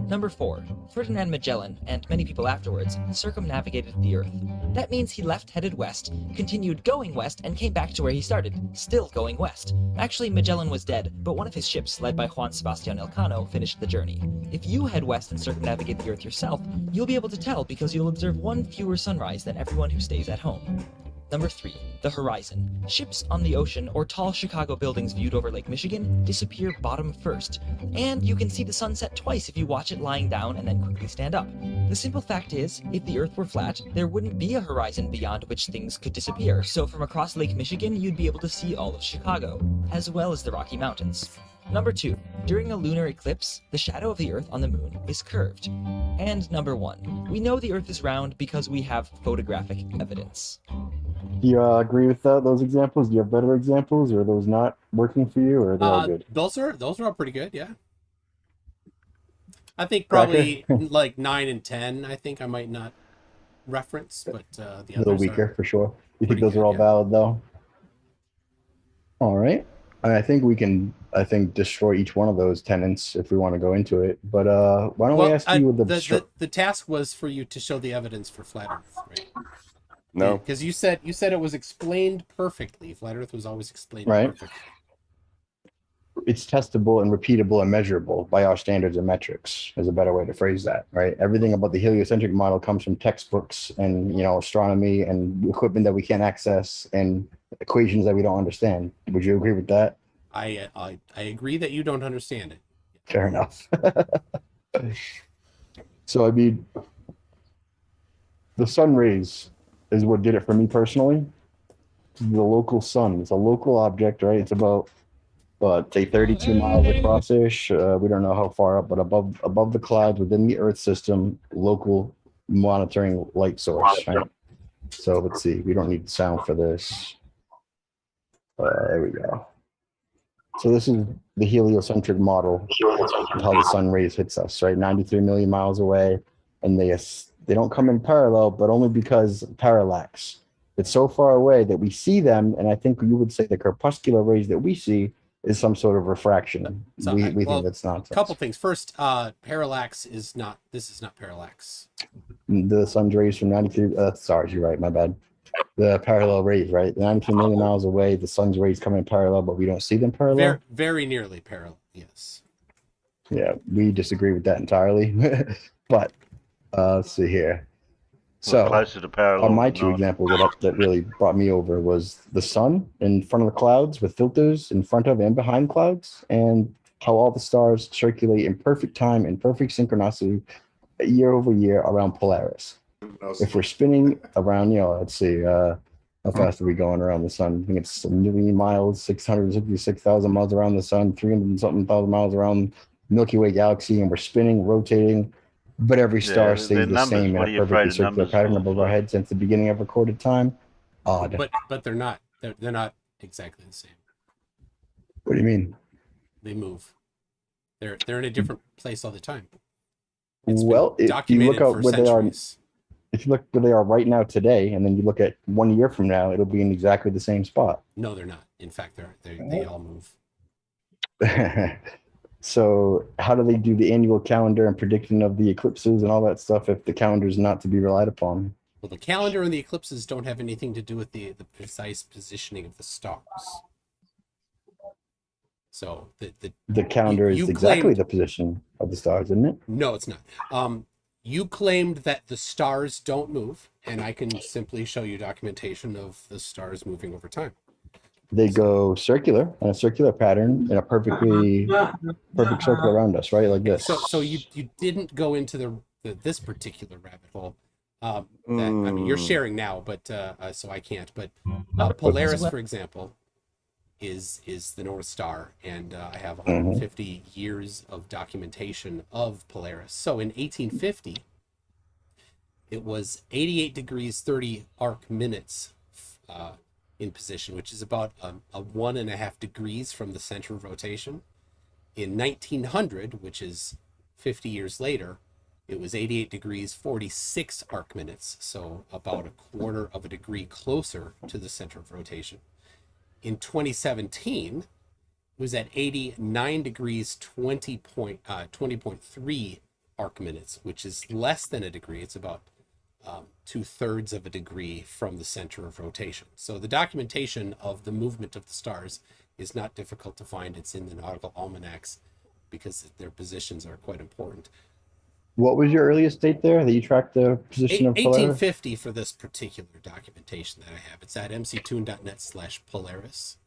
Number 4. Ferdinand Magellan, and many people afterwards, circumnavigated the Earth. That means he left headed west, continued going west, and came back to where he started, still going west. Actually, Magellan was dead, but one of his ships, led by Juan Sebastian Elcano, finished the journey. If you head west and circumnavigate the Earth yourself, you'll be able to tell because you'll observe one fewer sunrise than everyone who stays at home. Number 3. The horizon. Ships on the ocean or tall Chicago buildings viewed over Lake Michigan disappear bottom first. And you can see the sunset twice if you watch it lying down and then quickly stand up. The simple fact is, if the Earth were flat, there wouldn't be a horizon beyond which things could disappear, so from across Lake Michigan you'd be able to see all of Chicago, as well as the Rocky Mountains. Number 2. During a lunar eclipse, the shadow of the Earth on the moon is curved. And number 1. We know the Earth is round because we have photographic evidence. Do you agree with those examples? Do you have better examples, or are those not working for you, or are they all good? Those are all pretty good, yeah. I think probably like 9 and 10, I think I might not reference, but the others a little weaker for sure. You think those good, are all yeah. valid though? All right. I think we can, destroy each one of those tenets if we want to go into it. But why don't we ask you the task was for you to show the evidence for flat Earth, right? No, because you said it was explained perfectly. Flat Earth was always explained right. perfectly. It's testable and repeatable and measurable by our standards and metrics is a better way to phrase that, right? Everything about the heliocentric model comes from textbooks and, astronomy and equipment that we can't access and equations that we don't understand. Would you agree with that? I agree that you don't understand it. Fair enough. So, the sun rays is what did it for me personally. The local sun. It's a local object, right? It's about say 32 miles across-ish. We don't know how far up, but above the clouds within the Earth system, local monitoring light source, right? So let's see. We don't need sound for this. There we go. So this is the heliocentric model of how the sun rays hits us, right? 93 million miles away, and they don't come in parallel, but only because parallax. It's so far away that we see them, and I think you would say the corpuscular rays that we see is some sort of refraction. So we think that's nonsense. A couple things. First, parallax is not. This is not parallax. The sun's rays from 93. Sorry, you're right. My bad. The parallel rays, right? 93 million miles away, the sun's rays come in parallel, but we don't see them parallel. Very, very nearly parallel. Yes. Yeah, we disagree with that entirely. But let's see here. So closer to parallel my two examples that really brought me over was the sun in front of the clouds with filters in front of and behind clouds, and how all the stars circulate in perfect time and perfect synchronicity year over year around Polaris. If we're spinning around, let's see, how fast are we going around the sun? I think it's 1 million miles, 666,000 miles around the sun, 300 and something thousand miles around Milky Way galaxy, and we're spinning, rotating, but every star stays the same in a perfectly circular pattern above our heads since the beginning of recorded time. odd. But they're not. They're not exactly the same. What do you mean? They move. They're in a different place all the time. Well, if you look at where they are, if you look where they are right now today, and then you look at 1 year from now, it'll be in exactly the same spot. No, they're not. In fact, they all move. So how do they do the annual calendar and prediction of the eclipses and all that stuff if the calendar is not to be relied upon? Well, the calendar and the eclipses don't have anything to do with the precise positioning of the stars. So the calendar is exactly the position of the stars, isn't it? No, it's not. You claimed that the stars don't move, and I can simply show you documentation of the stars moving over time. They go circular in a circular pattern in a perfect circle around us, right? Like this. So you didn't go into this particular rabbit hole. I mean, you're sharing now, but so I can't. But Polaris, for example, is the North Star, and I have 150 years of documentation of Polaris. So in 1850, it was 88 degrees 30 arc minutes in position, which is about a 1.5 degrees from the center of rotation. In 1900, which is 50 years later, it was 88 degrees 46 arc minutes, so about 1/4 of a degree closer to the center of rotation. In 2017, it was at 89 degrees 20.3 arc minutes, which is less than a degree. It's about 2/3 of a degree from the center of rotation. So the documentation of the movement of the stars is not difficult to find. It's in the nautical almanacs because their positions are quite important. What was your earliest date there that you tracked the position of Polaris? 1850 for this particular documentation that I have. It's at mctoon.net/Polaris.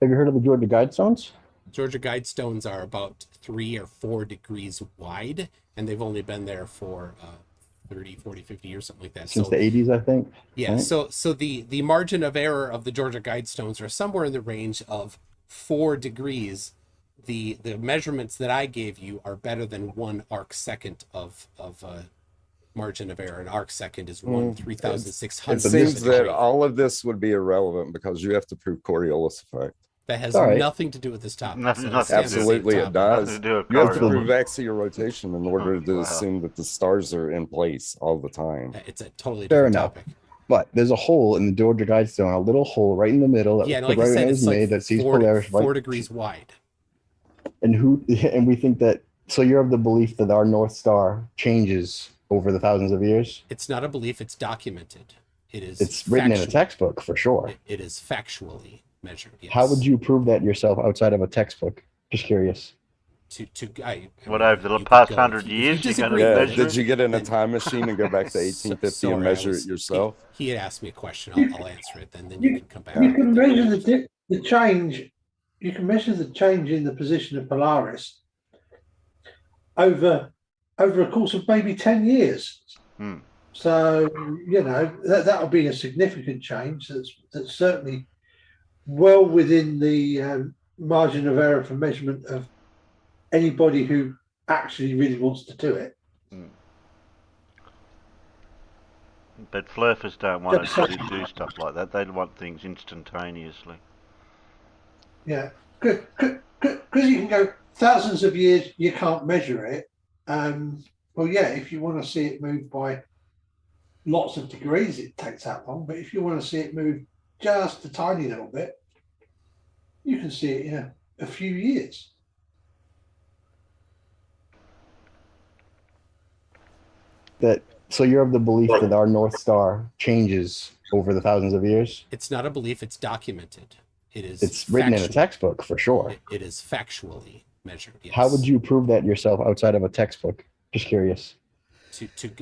Have you heard of the Georgia Guidestones? Georgia Guidestones are about 3 or 4 degrees wide, and they've only been there for 30, 40, 50 years, something like that. Since the 80s, I think. Yeah, right? So the margin of error of the Georgia Guidestones are somewhere in the range of 4 degrees. The measurements that I gave you are better than 1 arc second of margin of error. An arc second is 1/3600. It seems that all of this would be irrelevant because you have to prove Coriolis effect. That has nothing to do with this topic. Absolutely, it does. You have to prove axial rotation in order to assume that the stars are in place all the time. It's a totally different topic. But there's a hole in the Georgia Guidestone, a little hole right in the middle. Yeah, like I said, it's like that sees Polaris 4 degrees wide. And we think that, so you're of the belief that our North Star changes over the thousands of years? It's not a belief, it's documented. It's written in a textbook for sure. It is factually measured, yes. How would you prove that yourself outside of a textbook? Just curious. Over the past 100 years? Did you get in a time machine and go back to 1850 and measure it yourself? He had asked me a question. I'll answer it, then you can come back. You can measure the change. You can measure the change in the position of Polaris over a course of maybe 10 years. So, that'll be a significant change. That's certainly well within the margin of error for measurement of anybody who actually really wants to do it. But flurfers don't want to do stuff like that. They want things instantaneously. Yeah, because you can go thousands of years, you can't measure it. Well, yeah, if you want to see it move by lots of degrees, it takes that long. But if you want to see it move just a tiny little bit, you can see it in a few years. So you're of the belief that our North Star changes over the thousands of years? It's not a belief, it's documented. It's written in a textbook for sure. It is factually measured, yes. How would you prove that yourself outside of a textbook? Just curious.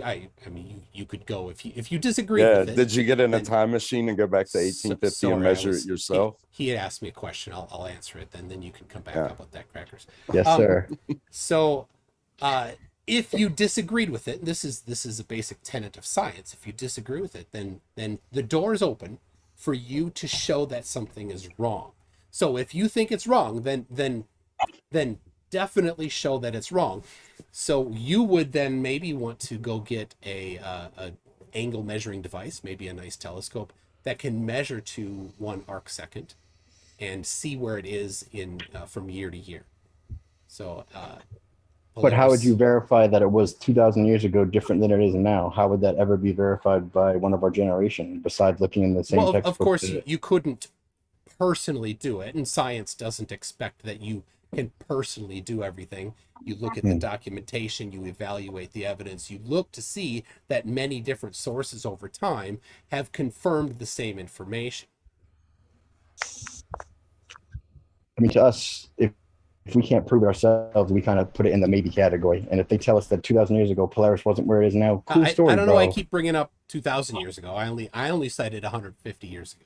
I mean, you could go if you disagree with it. Did you get in a time machine and go back to 1850 and measure it yourself? He had asked me a question. I'll answer it, then you can come back up with that, Crackers. Yes, sir. So, if you disagreed with it, this is a basic tenet of science. If you disagree with it, then the door is open for you to show that something is wrong. So if you think it's wrong, then definitely show that it's wrong. So you would then maybe want to go get a angle measuring device, maybe a nice telescope, that can measure to 1 arc second and see where it is in from year to year. So, but how would you verify that it was 2,000 years ago different than it is now? How would that ever be verified by one of our generation besides looking in the same textbook? Of course, you couldn't personally do it, and science doesn't expect that you can personally do everything. You look at the documentation, you evaluate the evidence, you look to see that many different sources over time have confirmed the same information. I mean, to us, if we can't prove it ourselves, we kind of put it in the maybe category. And if they tell us that 2,000 years ago Polaris wasn't where it is now, cool story, I don't know. bro. I keep bringing up 2,000 years ago. I only cited 150 years ago.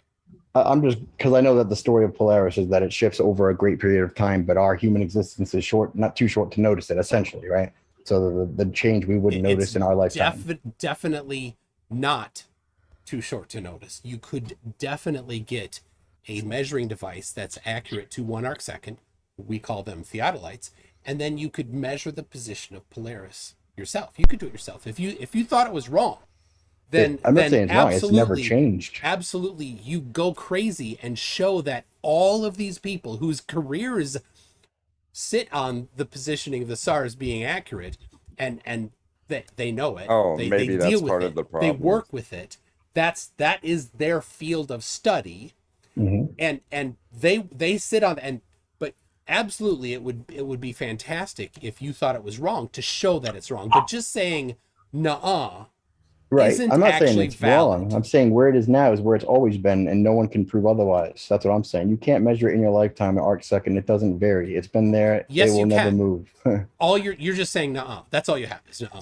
I'm just because I know that the story of Polaris is that it shifts over a great period of time, but our human existence is short, not too short to notice it, essentially, right? So the change we wouldn't notice in our lifetime. Definitely not too short to notice. You could definitely get a measuring device that's accurate to 1 arc second. We call them theodolites, and then you could measure the position of Polaris yourself. You could do it yourself if you thought it was wrong. Then I'm not saying it's wrong. It's never changed. Absolutely, you go crazy and show that all of these people whose careers sit on the positioning of the stars being accurate, and they know it. Oh, they maybe deal that's with part it. of the problem. They work with it. That is their field of study, and they sit on and. But absolutely, it would be fantastic if you thought it was wrong to show that it's wrong. But just saying, "Nuh-uh." Right. I'm not saying it's wrong. I'm saying where it is now is where it's always been, and no one can prove otherwise. That's what I'm saying. You can't measure it in your lifetime an arc second. It doesn't vary. It's been there. Yes, it will you never can. move. All you're just saying, nuh-uh. That's all you have is nuh-uh.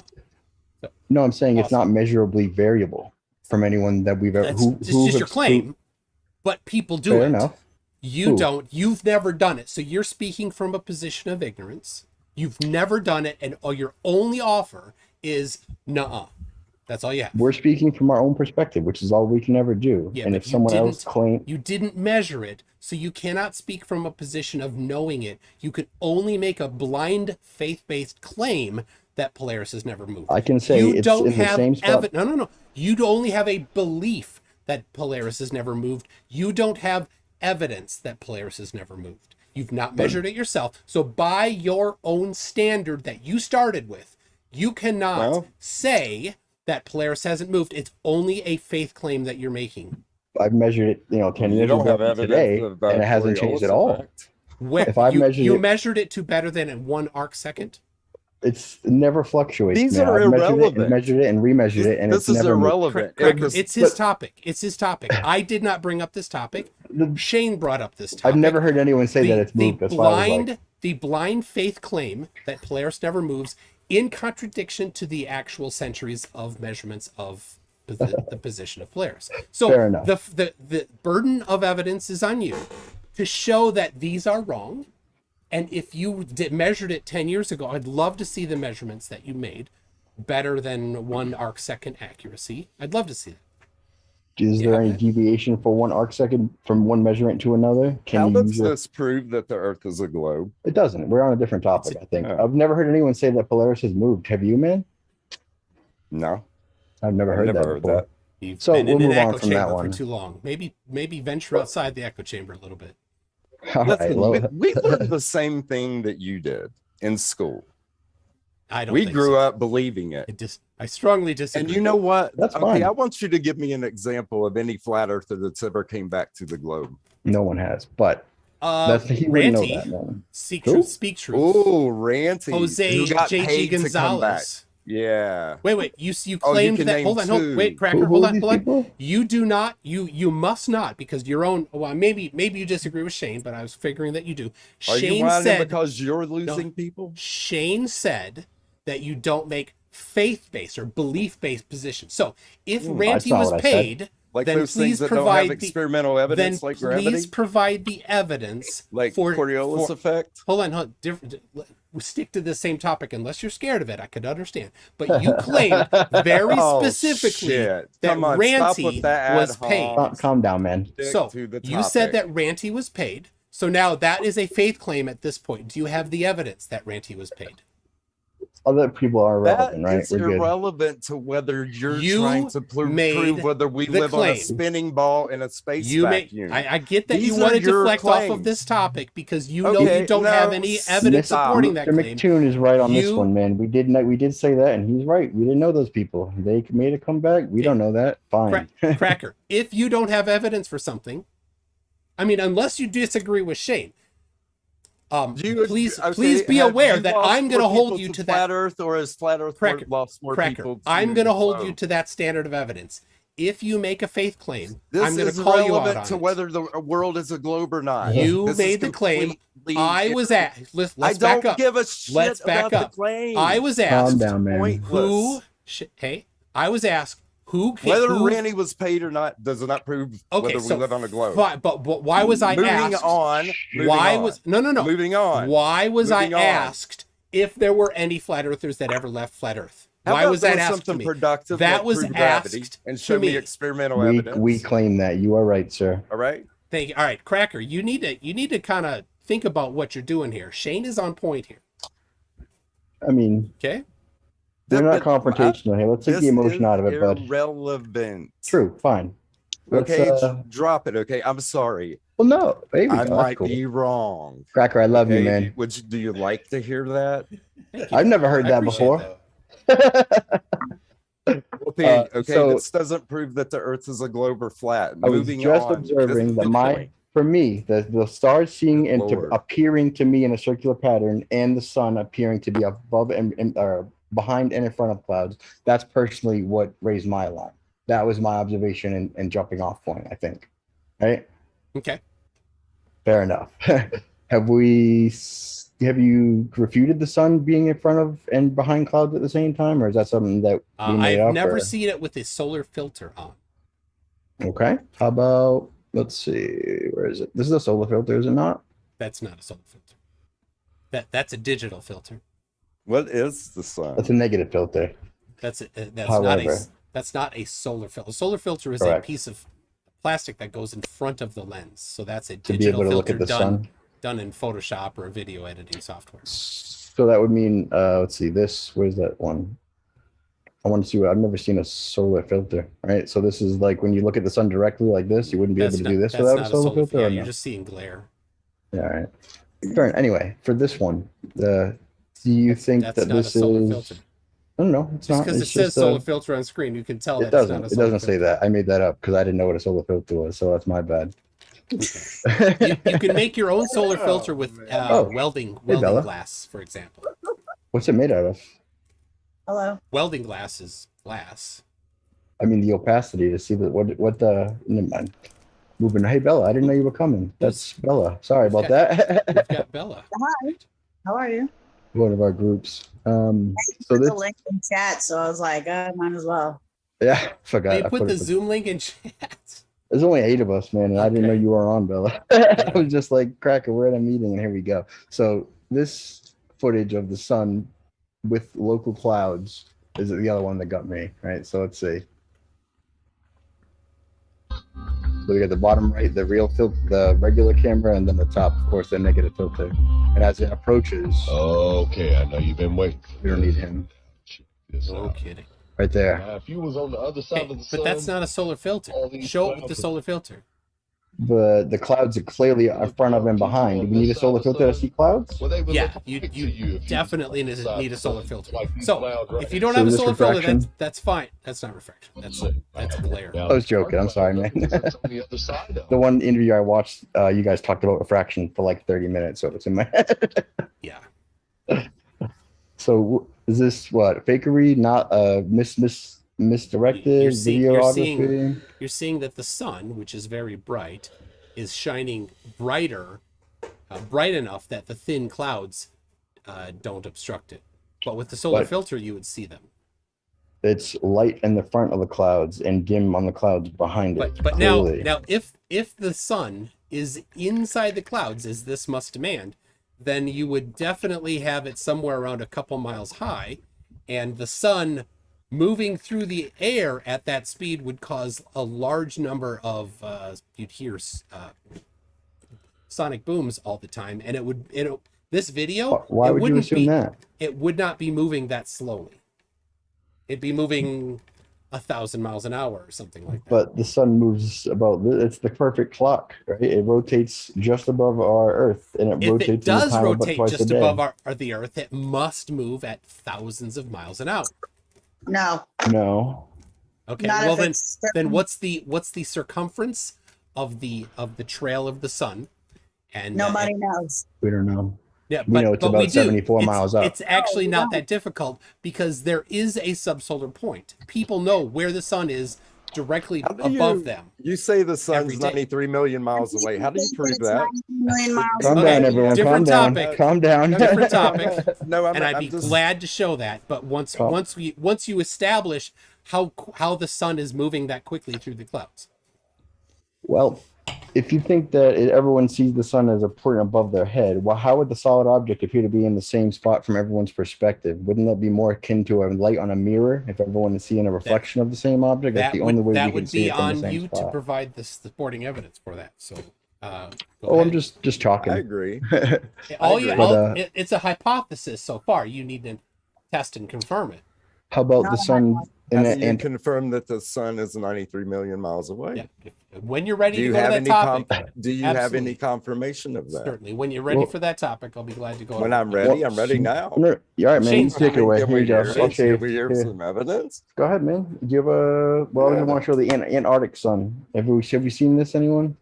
So, no, I'm saying it's not measurably variable from anyone that we've ever. It's just your claim, but people do it. Fair enough. You don't. You've never done it. So you're speaking from a position of ignorance. You've never done it, and your only offer is nuh-uh. That's all you have. We're speaking from our own perspective, which is all we can ever do. Yeah, and if someone else claims you didn't measure it, so you cannot speak from a position of knowing it. You can only make a blind faith-based claim that Polaris has never moved. I can say you it's don't in have the same spot. No. You'd only have a belief that Polaris has never moved. You don't have evidence that Polaris has never moved. You've not measured it yourself. So by your own standard that you started with, you cannot say that Polaris hasn't moved. It's only a faith claim that you're making. I've measured it, 10 years ago today, and it hasn't changed at all. If I measured it to better than in 1 arc second. It never fluctuates. These man. are I've irrelevant. Measured it and remeasured it, and this is irrelevant. It's his topic. It's his topic. I did not bring up this topic. Shane brought up this topic. I've never heard anyone say that it's moved. The blind faith claim that Polaris never moves, in contradiction to the actual centuries of measurements of the position of Polaris. So fair enough. The burden of evidence is on you to show that these are wrong. And if you measured it 10 years ago, I'd love to see the measurements that you made better than 1 arc second accuracy. I'd love to see that. Is there any deviation for 1 arc second from one measurement to another? How does this prove that the Earth is a globe? It doesn't. We're on a different topic, I think. I've never heard anyone say that Polaris has moved. Have you, man? No. I've never heard that. You've so been we'll in move an on echo from that chamber one. for too long. Maybe venture outside the echo chamber a little bit. Listen, we learned the same thing that you did in school. We grew up believing it. I strongly disagree. And you know what? That's fine. I want you to give me an example of any flat earther that's ever came back to the globe. No one has, but he wouldn't know that, man. Speak truth. Oh, Ranty. Jose who got J.G. paid to come back. Gonzalez. Yeah. Wait. You claimed that. Hold on. Wait, Cracker. Hold on. You do not. You must not, because your own. Well, maybe you disagree with Shane, but I was figuring that you do. Are Shane you whining said because you're losing people? Shane said that you don't make faith-based or belief-based positions. So if Ranty was paid, like then those things please that don't provide have experimental evidence, like gravity. Please provide the evidence, like Coriolis effect. Hold on. We stick to the same topic unless you're scared of it. I could understand, but you claimed very specifically that Ranty was paid. Calm down, man. So you said that Ranty was paid. So now that is a faith claim at this point. Do you have the evidence that Ranty was paid? other people are relevant, That right? is We're good. irrelevant to whether you're You trying to made prove whether we the live on a claim. spinning ball in a space You may, vacuum. I get that These you are want to your deflect off of claims. this topic because you know Okay, you don't no, have any evidence stop. supporting that Mr. claim. McToon is right on this You- one, man. We did say that, and he's right. We didn't know those people. They made a comeback. We don't know that. Fine. Cracker, if you don't have evidence for something, I mean, unless you disagree with Shane, please be aware that I'm going to hold you to that. Flat Earth, or is Flat Earth lost more people? I'm going to hold you to that standard of evidence. If you make a faith claim, This I'm going is to call you out irrelevant on to it. whether the world is a globe or not. You This made is the claim. completely I was at. Let's I back don't up. give a shit Let's back about up. the claim. I was asked. Calm down, man. Who? Hey, I was asked who. Whether Randy was paid or not does not prove whether we live on a globe. But why was I Moving asked? on. Why was no? Moving on. Why was Moving I on. asked if there were any flat earthers that ever left flat Earth? How Why about was that doing asked to something me? productive? That like was prove gravity asked and to show me me. experimental evidence. We claim that. You are right, sir. All right. Thank you. All right, Cracker, you need to kind of think about what you're doing here. Shane is on point here. I mean, okay. We're not confrontational here. Let's take the emotion out of it, bud. Irrelevant. True. Fine. Okay, drop it. Okay, I'm sorry. Well, no, baby, I that's might cool. be wrong. Cracker, I love you, man. Do you like to hear that? I've never heard that before. Okay, so- this doesn't prove that the Earth is a globe or flat. I was Moving just on. observing This is that the point. for me, the stars seeing and Lord. appearing to me in a circular pattern, and the sun appearing to be above and or behind and in front of clouds. That's personally what raised my alarm. That was my observation and jumping off point, I think. Right? Okay. Fair enough. Have you refuted the sun being in front of and behind clouds at the same time, or is that something that we made I've up? never or- seen it with a solar filter on. Okay. How about, let's see, where is it? This is a solar filter, is it not? That's not a solar filter. That's a digital filter. What is the sun? That's a negative filter. That's However. not a solar filter. A solar filter is Correct. a piece of plastic that goes in front of the lens. So that's a To be digital able to look filter at the sun. done in Photoshop or a video editing software. So that would mean, let's see, where's that one? I want to see I've never seen a solar filter, right? So this is like when you look at the sun directly like this, you wouldn't be able to do this That's without not a solar filter. Yeah, or you're no? just seeing glare. Yeah, all right. Fair. Anyway, for this one, do you think That's that not a this solar is? filter. No, it's Just not. because it It's says just solar filter on screen, you can tell It that it's not doesn't. a It solar doesn't say that. I made that up because I didn't know what a solar filter was, so that's my bad. You can make your own solar filter with welding Bella. glass, for example. What's it made out of? Hello. Welding glass is glass. I mean, the opacity to see what the. Never mind. Moving. Hey, Bella, I didn't know you were coming. That's Bella. Sorry about that. We've got Bella. Hi. How are you? One of our groups. So Put this. the link in chat, so I was like, might as well. Yeah, forgot. You I put the it- Zoom link in chat. There's only 8 of us, man, and I didn't know you were on, Bella. I was just like, Cracker, we're at a meeting, and here we go. So this footage of the sun with local clouds is the other one that got me, right? So let's see. So we got the bottom right, the real filter, the regular camera, and then the top, of course, the negative filter. And as it approaches, Okay, I know you've been waiting. we don't need him. No kidding. Right there. Now, if you was on the other side of the sun, But that's not a solar filter. Show it with the solar filter. But the clouds are clearly in front of and behind. Do we need a solar filter to see clouds? Yeah, you definitely need a solar filter. So if you don't So have a this solar filter, refraction? that's fine. That's not refraction. That's glare. I was joking. I'm sorry, man. The one interview I watched, you guys talked about refraction for like 30 minutes, so it's in my head. Yeah. So is this what fakery? Not misdirected videography? You're seeing that the sun, which is very bright, is shining bright enough that the thin clouds don't obstruct it. But with the solar But- filter, you would see them. It's light in the front of the clouds and dim on the clouds behind it. But now clearly. if the sun is inside the clouds, as this must demand, then you would definitely have it somewhere around a couple miles high, and the sun moving through the air at that speed would cause a large number of you'd hear sonic booms all the time, and This video, Why it would you wouldn't assume be, that? it would not be moving that slowly. It'd be moving 1,000 miles an hour or something like that. But the sun moves about, it's the perfect clock, right? It rotates just above our Earth, and it If rotates it in the does time about rotate twice a just day. above the Earth, it must move at thousands of miles an hour. No. No. Okay. Not Well, if then what's the circumference of the trail of the sun? And nobody knows. We don't know. Yeah, we know it's but about we do. 74 miles up. It's actually not that difficult because there is a subsolar point. People know where the sun is directly above them. You say the sun's every day. 93 million miles away. How do you prove that? Calm down, everyone. Different Calm topic. down. Calm down. Different topic. No, and I'd be glad to show that. But once you establish how the sun is moving that quickly through the clouds. Well, if you think that everyone sees the sun as a point above their head, well, how would the solid object appear to be in the same spot from everyone's perspective? Wouldn't that be more akin to a light on a mirror if everyone is seeing a reflection of the same object? That's the only way we can see it from the same spot. That would be on you to provide the supporting evidence for that. So, I'm just talking. I agree. It's a hypothesis so far. You need to test and confirm it. How about the sun? And confirm that the sun is 93 million miles away. Yeah. When you're ready to go to that topic, do you have any confirmation of that? Certainly. When you're ready for that topic, I'll be glad to go. When I'm ready, I'm ready now. All right, man. You take it away. Here you go. Okay. Can we hear some evidence? Go ahead, man. Do you have a? Well, I want to show the Antarctic sun. Have we seen this? Anyone?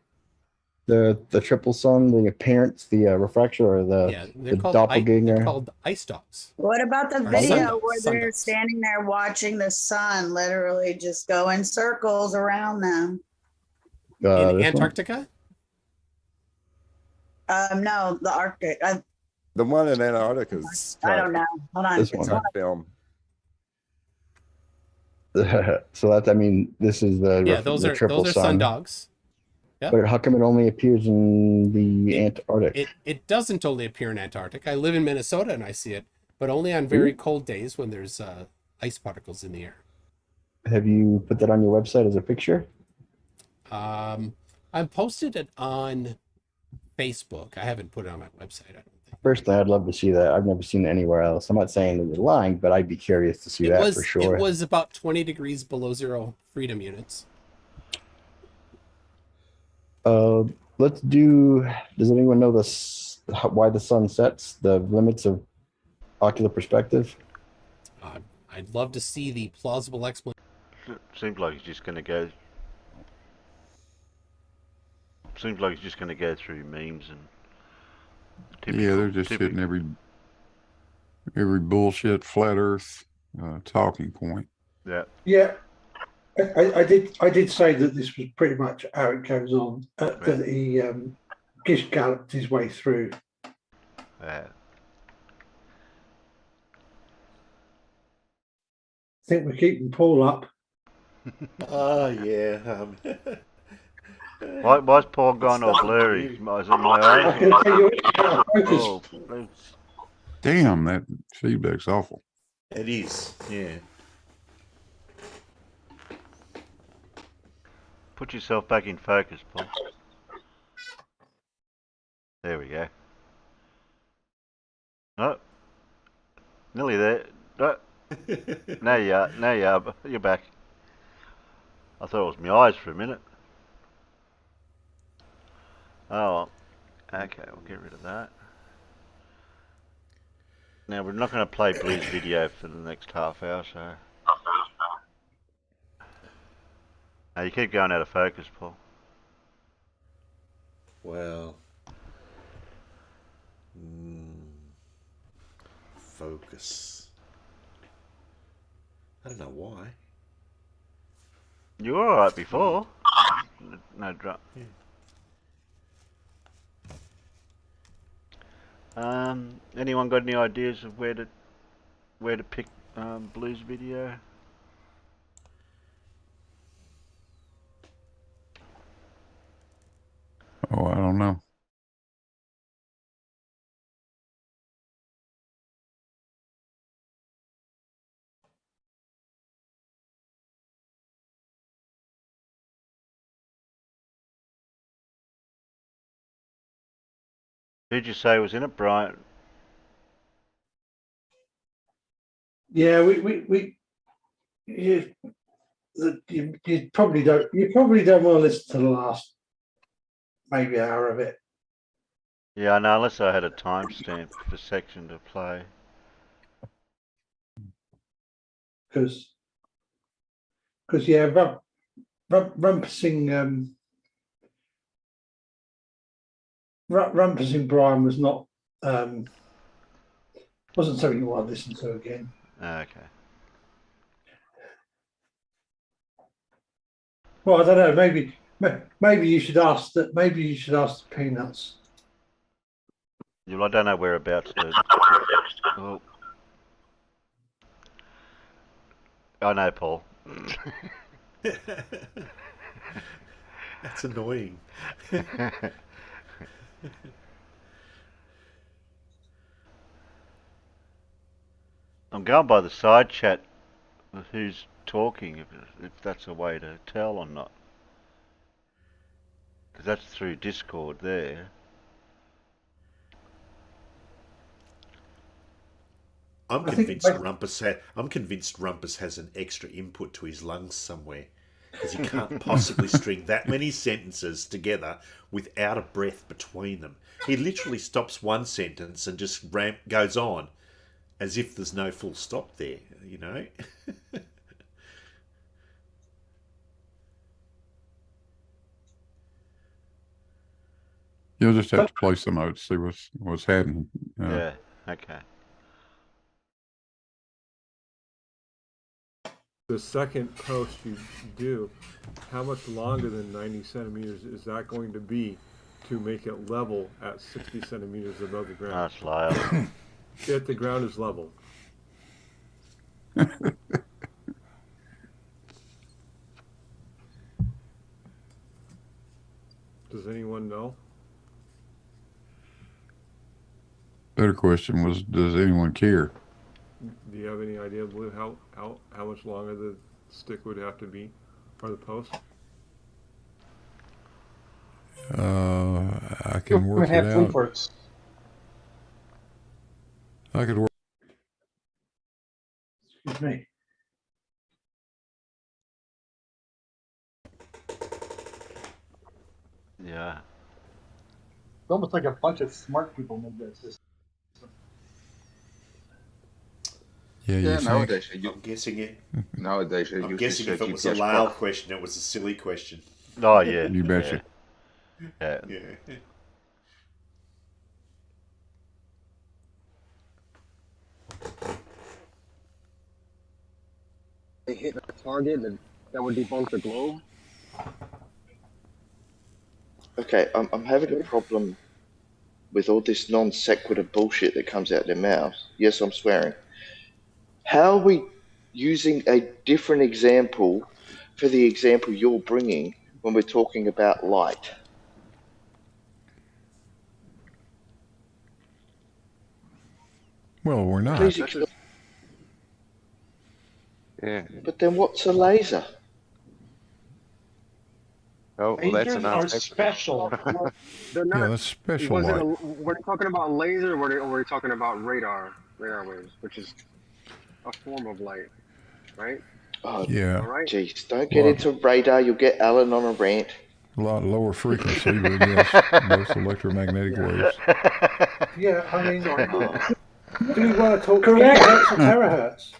The triple sun, the appearance, the refraction, or the doppelganger. They're called ice dogs. What about the video where they're standing there watching the sun literally just go in circles around them? In Antarctica? No, the Arctic. The one in Antarctica is. I don't know. Hold on. This one. It's on film. So that's. I mean, this is the those the are triple sun. sun dogs. Yep. But how come it only appears in the Antarctic? It doesn't only appear in Antarctic. I live in Minnesota and I see it, but only on very cold days when there's ice particles in the air. Have you put that on your website as a picture? I posted it on Facebook. I haven't put it on my website. I don't think. Personally, I'd love to see that. I've never seen it anywhere else. I'm not saying that you're lying, but I'd be curious to see that for sure. It was about 20 degrees below zero freedom units. Let's do. Does anyone know why the sun sets? The limits of ocular perspective. I'd love to see the plausible explanation. Seems like it's just going to go. Seems like it's just going to go through memes and. They're just hitting every bullshit flat Earth talking point. Yeah. Yeah. I did say that this was pretty much how it goes on. That he Gish galloped his way through. Yeah. I think we're keeping Paul up. Oh yeah. Why's Paul gone all blurry? Is it my eyes? Damn, that feedback's awful. It is. Yeah. Put yourself back in focus, Paul. There we go. Oh, nearly there. Oh. Now you are. Now you are. You're back. I thought it was my eyes for a minute. Oh, okay. We'll get rid of that. Now we're not going to play Blue's video for the next half hour, so. Now you keep going out of focus, Paul. Well. Focus. I don't know why. You were alright before. No drop. Yeah. Anyone got any ideas of where to pick Blue's video? Oh, I don't know. Who'd you say was in it, Brian? Yeah, you probably don't want to listen to the last maybe hour of it. Yeah, I know, unless I had a timestamp for section to play. Because yeah, Rumpusing Rumpusing Brian was not wasn't something you want to listen to again. Okay. Well, I don't know. Maybe you should ask that. Maybe you should ask the Peanuts. Yeah, well, I don't know whereabouts to. Oh. I know, Paul. That's annoying. I'm going by the side chat of who's talking, if that's a way to tell or not. Because that's through Discord there. I'm convinced Rumpus has an extra input to his lungs somewhere, because he can't possibly string that many sentences together without a breath between them. He literally stops one sentence and just goes on as if there's no full stop there, you know? You'll just have to play some out to see what's happening. Yeah, okay. The second post you do, how much longer than 90 centimeters is that going to be to make it level at 60 centimeters above the ground? That's loud. If the ground is level. Does anyone know? Better question was, does anyone care? Do you have any idea, Blue, how much longer the stick would have to be, or the post? I can work it out. I could work. Excuse me. Yeah. It's almost like a bunch of smart people made that system. Yeah, nowadays I'm guessing it. Nowadays, I'm guessing if it was a Lyle question, it was a silly question. Oh yeah, you betcha. Yeah. Yeah. They hit a target that would debunk the globe. Okay, I'm having a problem with all this non sequitur bullshit that comes out their mouths. Yes, I'm swearing. How are we using a different example for the example you're bringing when we're talking about light? Well, we're not. Please explain. Yeah. But then what's a laser? Oh, well, that's Lasers are special. They're not. Yeah, that's special light. We're talking about laser, or we're talking about radar waves, which is a form of light, right? Oh, yeah. All right. Jeez, don't get into radar. You'll get Alan on a rant. A lot lower frequency, but yes, both electromagnetic waves. Yeah, I mean, do we want to talk gigahertz or terahertz?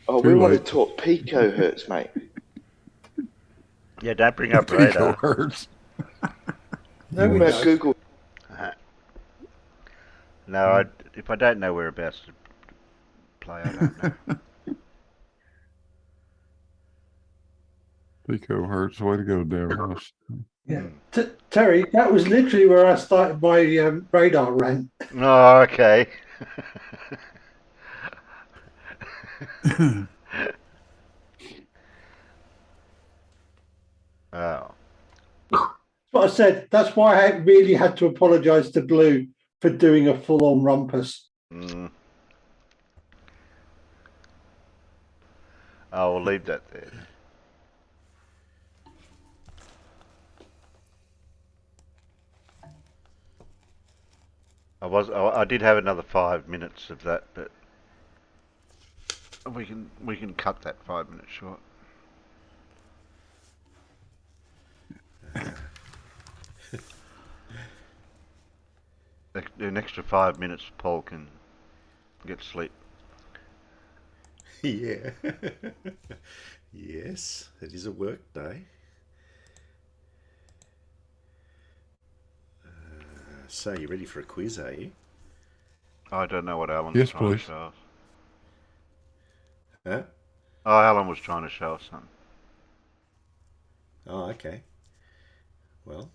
Oh, we want to talk picohertz, mate. Yeah, don't bring up radar. Picohertz. No, we don't. Google. No, if I don't know whereabouts to play, I don't know. Picohertz, way to go, Darren. Yeah, Terry, that was literally where I started my radar rant. Oh, okay. Oh. That's what I said. That's why I really had to apologise to Blue for doing a full-on rumpus. Mm. Oh, we'll leave that there. I did have another 5 minutes of that, but We can cut that 5 minutes short. An extra 5 minutes, Paul can get sleep. Yeah. Yes, it is a work day. So you ready for a quiz, are you? I don't know what Alan's Yes, trying please. to show us. Huh? Oh, Alan was trying to show us something. Oh, okay. Well,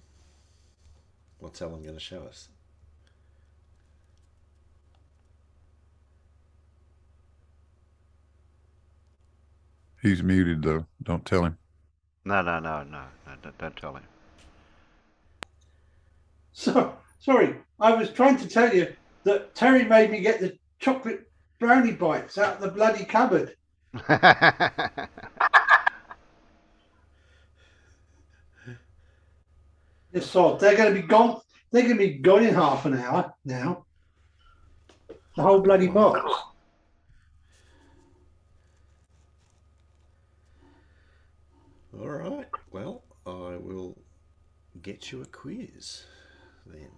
what's Alan going to show us? He's muted though. Don't tell him. No, don't tell him. So sorry, I was trying to tell you that Terry made me get the chocolate brownie bites out of the bloody cupboard. This sod, they're going to be gone. They're going to be gone in half an hour now. The whole bloody box. All right. Well, I will get you a quiz then.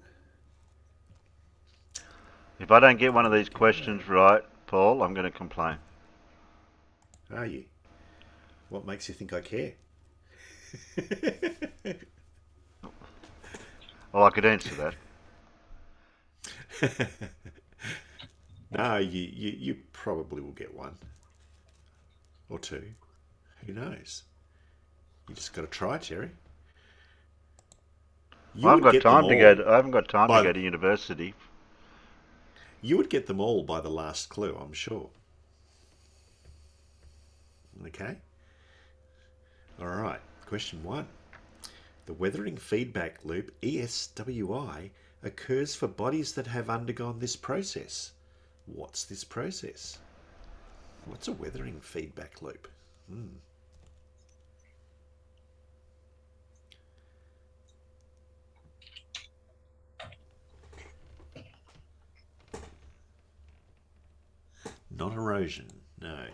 If I don't get one of these questions right, Paul, I'm going to complain. Are you? What makes you think I care? Well, I could answer that. No, you probably will get one or two. Who knows? You just got to try, Terry. I haven't got time to go to university. You would get them all by the last clue, I'm sure. Okay. All right. Question 1. The weathering feedback loop, ESWI, occurs for bodies that have undergone this process. What's this process? What's a weathering feedback loop? Not erosion, no.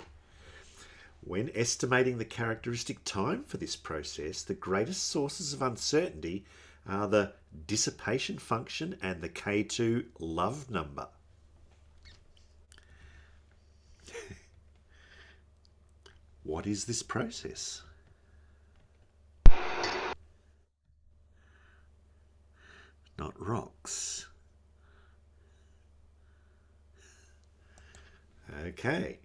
When estimating the characteristic time for this process, the greatest sources of uncertainty are the dissipation function and the K2 love number. What is this process? Not rocks. Okay.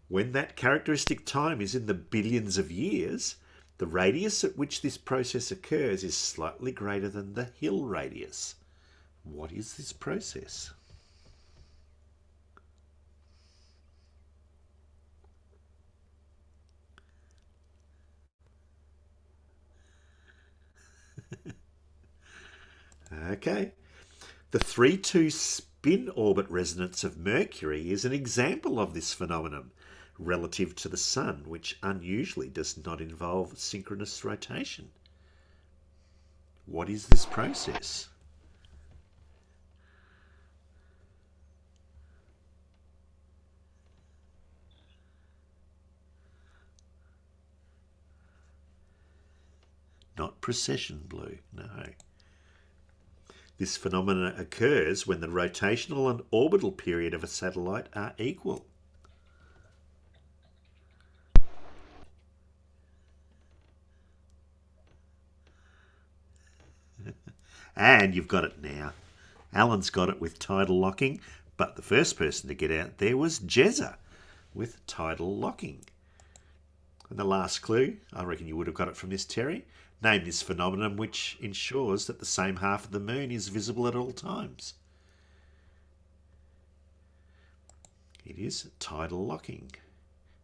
When that characteristic time is in the billions of years, the radius at which this process occurs is slightly greater than the Hill radius. What is this process? Okay. The 3-2 spin orbit resonance of Mercury is an example of this phenomenon relative to the Sun, which unusually does not involve synchronous rotation. What is this process? Not precession blue, no. This phenomenon occurs when the rotational and orbital period of a satellite are equal. And you've got it now. Alan's got it with tidal locking, but the first person to get out there was Jezza with tidal locking. And the last clue, I reckon you would have got it from this, Terry. Name this phenomenon which ensures that the same half of the moon is visible at all times. It is tidal locking.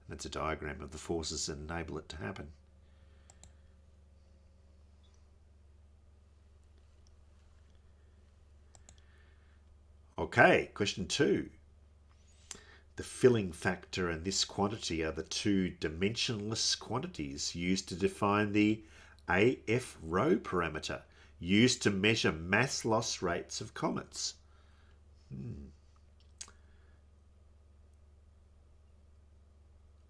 That's a diagram of the forces that enable it to happen. Okay, question 2. The filling factor and this quantity are the two dimensionless quantities used to define the AF rho parameter, used to measure mass loss rates of comets.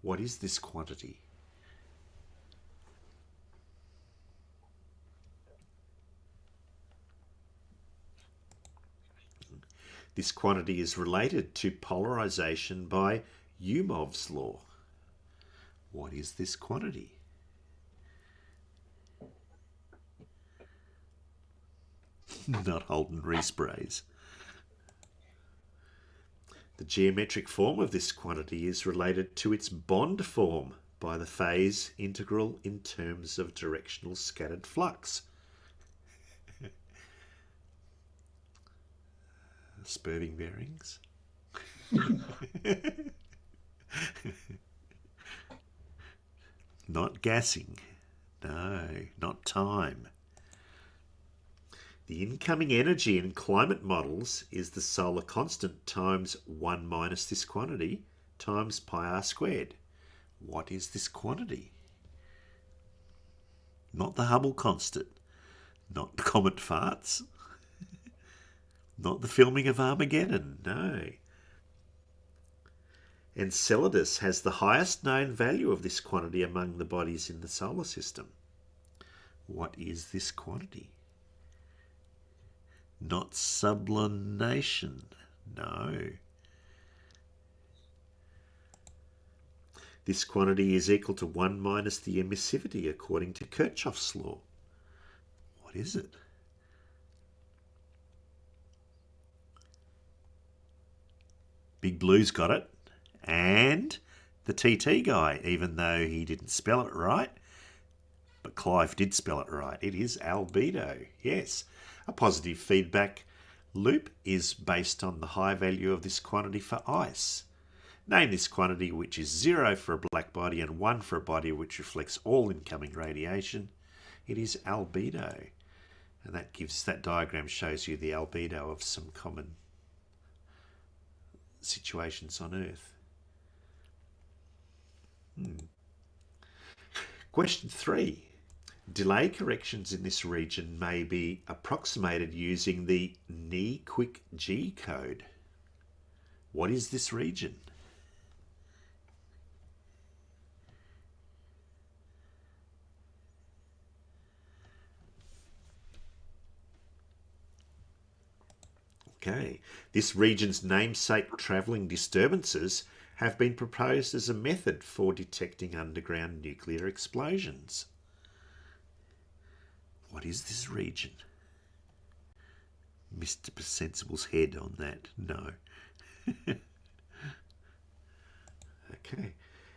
What is this quantity? This quantity is related to polarization by Yumov's law. What is this quantity? Not Holden resprays. The geometric form of this quantity is related to its bond form by the phase integral in terms of directional scattered flux. Spurving bearings. Not gassing. No, not time. The incoming energy in climate models is the solar constant times 1 minus this quantity times pi r squared. What is this quantity? Not the Hubble constant. Not comet farts. Not the filming of Armageddon, no. Enceladus has the highest known value of this quantity among the bodies in the solar system. What is this quantity? Not sublimation, no. This quantity is equal to 1 minus the emissivity according to Kirchhoff's law. What is it? Big Blue's got it. And the TT guy, even though he didn't spell it right. But Clive did spell it right. It is albedo. Yes. A positive feedback loop is based on the high value of this quantity for ice. Name this quantity, which is 0 for a black body and 1 for a body which reflects all incoming radiation. It is albedo. And that diagram shows you the albedo of some common situations on Earth. Question 3. Delay corrections in this region may be approximated using the Ni-Quick G code. What is this region? Okay, this region's namesake travelling disturbances have been proposed as a method for detecting underground nuclear explosions. What is this region? Mr. Sensible's head on that. No. Okay.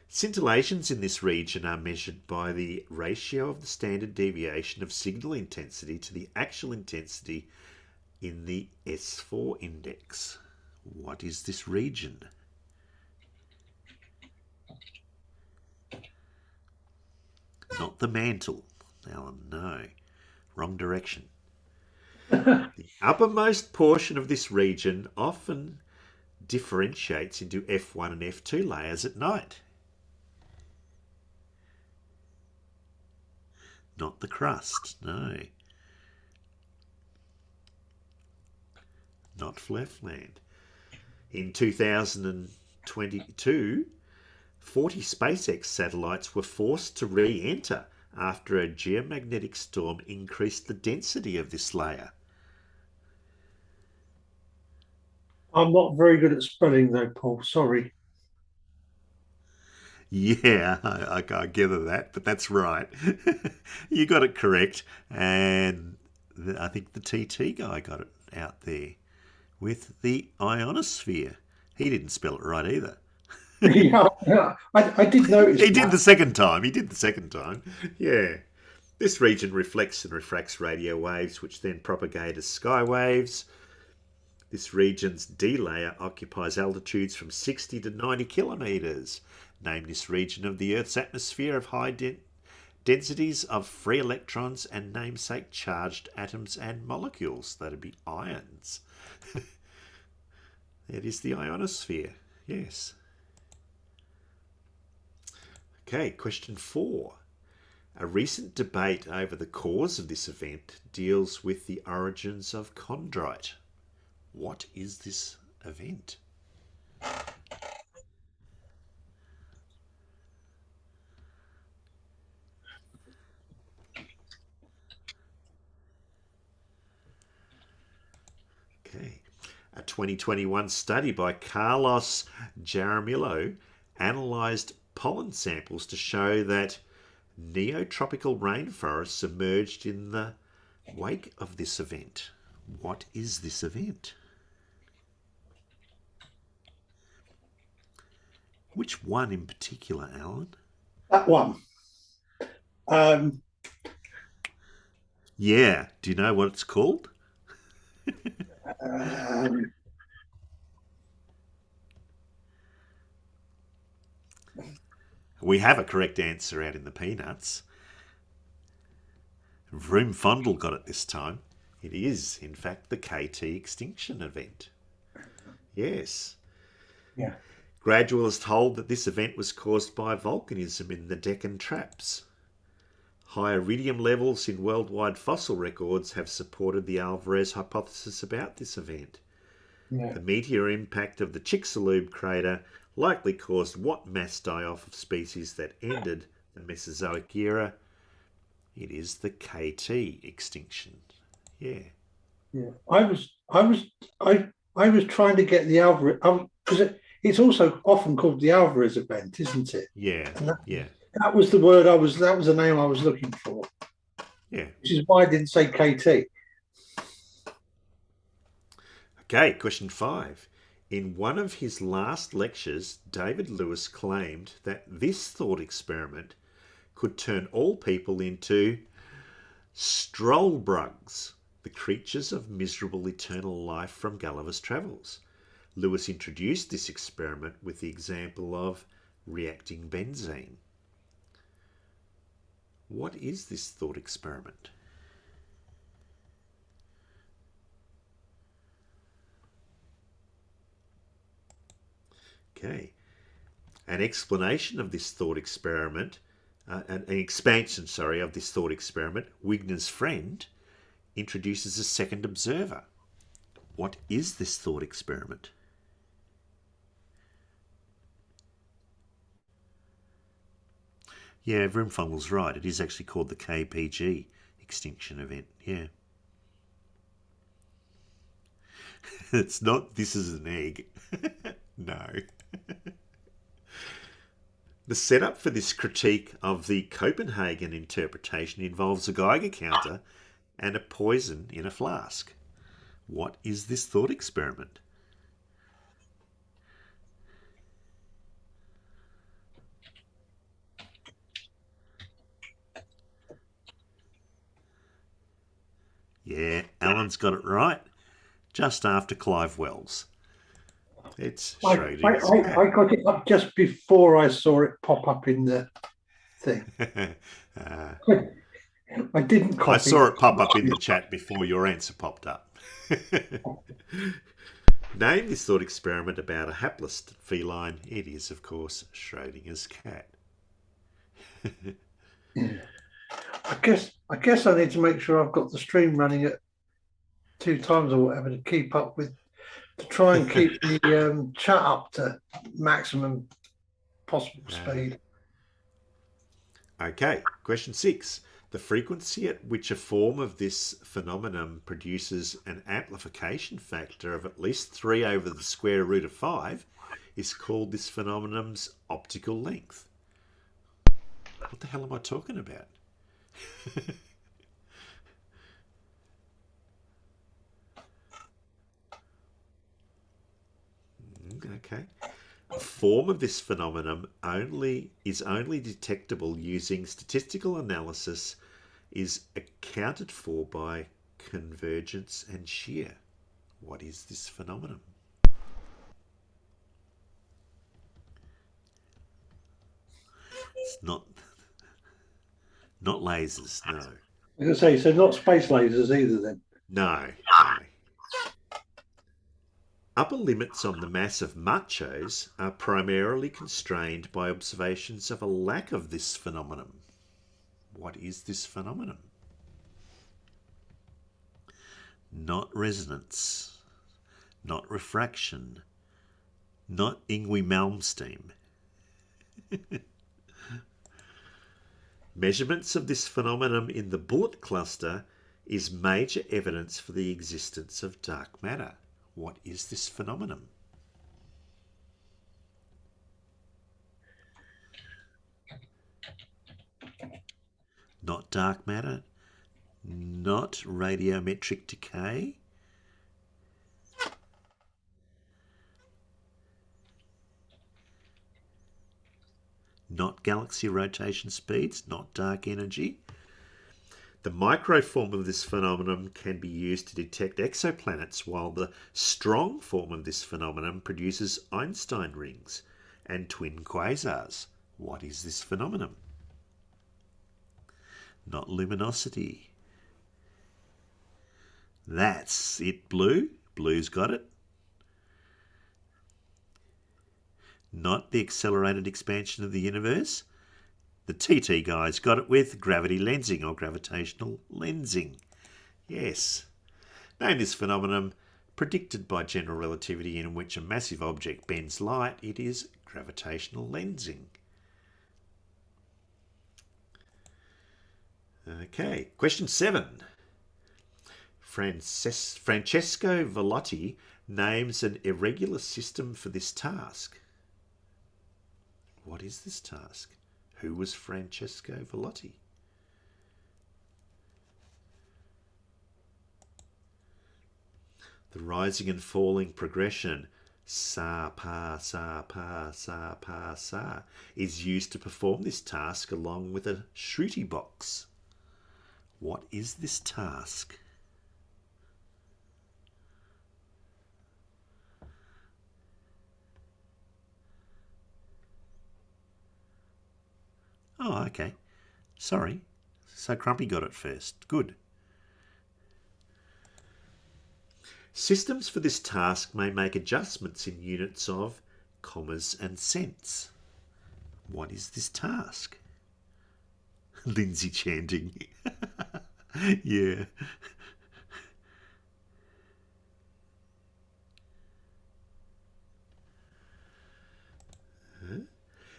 Scintillations in this region are measured by the ratio of the standard deviation of signal intensity to the actual intensity in the S4 index. What is this region? Not the mantle, Alan, no. Wrong direction. The uppermost portion of this region often differentiates into F1 and F2 layers at night. Not the crust, no. Not Fleftland. In 2022, 40 SpaceX satellites were forced to re-enter after a geomagnetic storm increased the density of this layer. I'm not very good at spelling though, Paul. Sorry. Yeah, I gather that, but that's right. You got it correct. And I think the TT guy got it out there with the ionosphere. He didn't spell it right either. Yeah, I did notice. He did the second time. Yeah. This region reflects and refracts radio waves, which then propagate as sky waves. This region's D layer occupies altitudes from 60 to 90 kilometres. Name this region of the Earth's atmosphere of high densities of free electrons and namesake charged atoms and molecules. That'd be ions. It is the ionosphere, yes. Okay, question 4. A recent debate over the cause of this event deals with the origins of chondrite. What is this event? Okay. A 2021 study by Carlos Jaramillo analysed pollen samples to show that neotropical rainforests emerged in the wake of this event. What is this event? Which one in particular, Alan? That one. Yeah. Do you know what it's called? We have a correct answer out in the peanuts. Vroom Fondle got it this time. It is, in fact, the KT extinction event. Yes. Yeah. Gradualists hold that this event was caused by volcanism in the Deccan Traps. High iridium levels in worldwide fossil records have supported the Alvarez hypothesis about this event. Yeah. The meteor impact of the Chicxulub crater likely caused what mass die-off of species that ended the Mesozoic era? It is the KT extinction. Yeah. Yeah. I was trying to get the Alvarez, because it's also often called the Alvarez event, isn't it? Yeah. Yeah. That was the word that was the name I was looking for. Yeah. Which is why I didn't say KT. Okay, question 5. In one of his last lectures, David Lewis claimed that this thought experiment could turn all people into Strollbrugs, the creatures of miserable eternal life from Gulliver's Travels. Lewis introduced this experiment with the example of reacting benzene. What is this thought experiment? Okay. An explanation of this thought experiment, an expansion, of this thought experiment, Wigner's friend, introduces a second observer. What is this thought experiment? Yeah, Vroomfungel's right. It is actually called the KPG extinction event. Yeah. It's not, this is an egg. No. The setup for this critique of the Copenhagen interpretation involves a Geiger counter and a poison in a flask. What is this thought experiment? Yeah, Alan's got it right. Just after Clive Wells. It's Schrodinger's cat. I got it up just before I saw it pop up in the thing. I didn't copy. I saw it pop up in the chat before your answer popped up. Name this thought experiment about a hapless feline. It is, of course, Schrodinger's cat. I guess I need to make sure I've got the stream running at 2 times or whatever to keep up with, to try and keep the chat up to maximum possible speed. Okay, question 6. The frequency at which a form of this phenomenon produces an amplification factor of at least 3 over the square root of 5 is called this phenomenon's optical length. What the hell am I talking about? Okay. A form of this phenomenon is only detectable using statistical analysis, is accounted for by convergence and shear. What is this phenomenon? It's not lasers, no. I was going to say, so not space lasers either then? No. Upper limits on the mass of machos are primarily constrained by observations of a lack of this phenomenon. What is this phenomenon? Not resonance, not refraction, not Ingwie-Malmsteen. Measurements of this phenomenon in the bullet cluster is major evidence for the existence of dark matter. What is this phenomenon? Not dark matter, not radiometric decay. Not galaxy rotation speeds, not dark energy. The micro form of this phenomenon can be used to detect exoplanets, while the strong form of this phenomenon produces Einstein rings and twin quasars. What is this phenomenon? Not luminosity. That's it, Blue. Blue's got it. Not the accelerated expansion of the universe. The TT guys got it with gravity lensing or gravitational lensing. Yes. Name this phenomenon predicted by general relativity in which a massive object bends light. It is gravitational lensing. Okay, question 7. Francesco Velotti names an irregular system for this task. What is this task? Who was Francesco Velotti? The rising and falling progression, sa, pa, sa, pa, sa, pa, sa, is used to perform this task along with a Shruti box. What is this task? Oh, okay. Sorry. So Crumpy got it first. Good. Systems for this task may make adjustments in units of commas and cents. What is this task? Lindsay chanting. Yeah.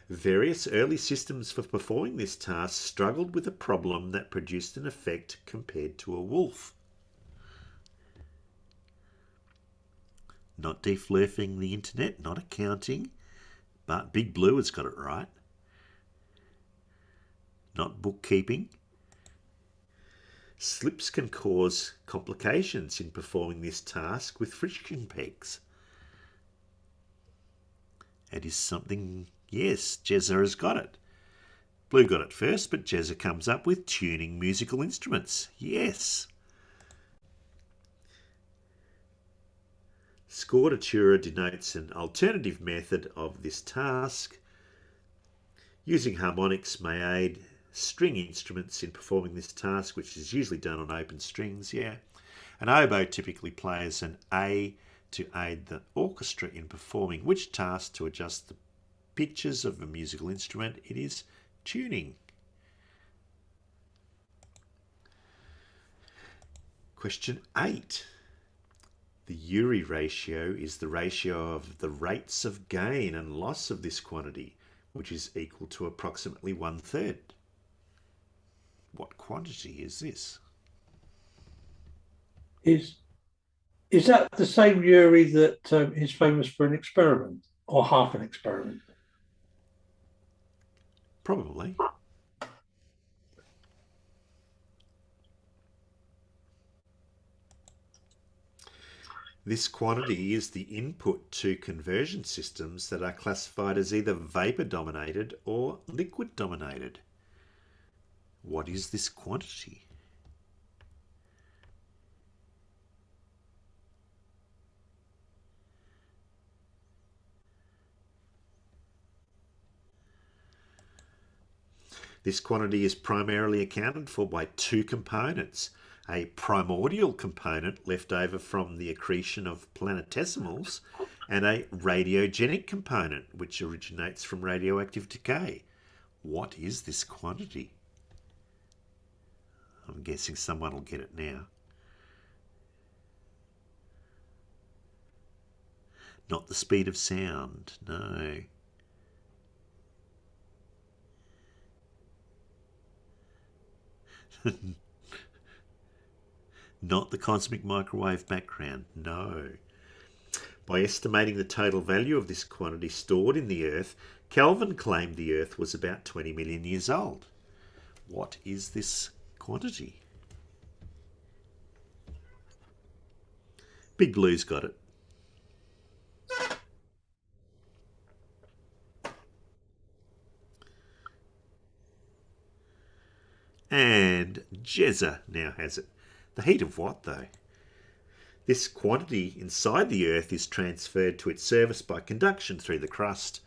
Various early systems for performing this task struggled with a problem that produced an effect compared to a wolf. Not deflurfing the internet, not accounting, but Big Blue has got it right. Not bookkeeping. Slips can cause complications in performing this task with friction pegs. It is something, yes, Jezza has got it. Blue got it first, but Jezza comes up with tuning musical instruments. Yes. Scordatura denotes an alternative method of this task. Using harmonics may aid string instruments in performing this task, which is usually done on open strings, yeah. An oboe typically plays an A to aid the orchestra in performing which task to adjust the pitches of a musical instrument. It is tuning. Question 8. The Urey ratio is the ratio of the rates of gain and loss of this quantity, which is equal to approximately 1/3. What quantity is this? Is that the same Urey that is famous for an experiment or half an experiment? Probably. This quantity is the input to conversion systems that are classified as either vapor-dominated or liquid-dominated. What is this quantity? This quantity is primarily accounted for by two components: a primordial component left over from the accretion of planetesimals, and a radiogenic component which originates from radioactive decay. What is this quantity? I'm guessing someone will get it now. Not the speed of sound, no. Not the cosmic microwave background, no. By estimating the total value of this quantity stored in the Earth, Kelvin claimed the Earth was about 20 million years old. What is this quantity? Big Blue's got it. And Jezza now has it. The heat of what, though? This quantity inside the Earth is transferred to its surface by conduction through the crust.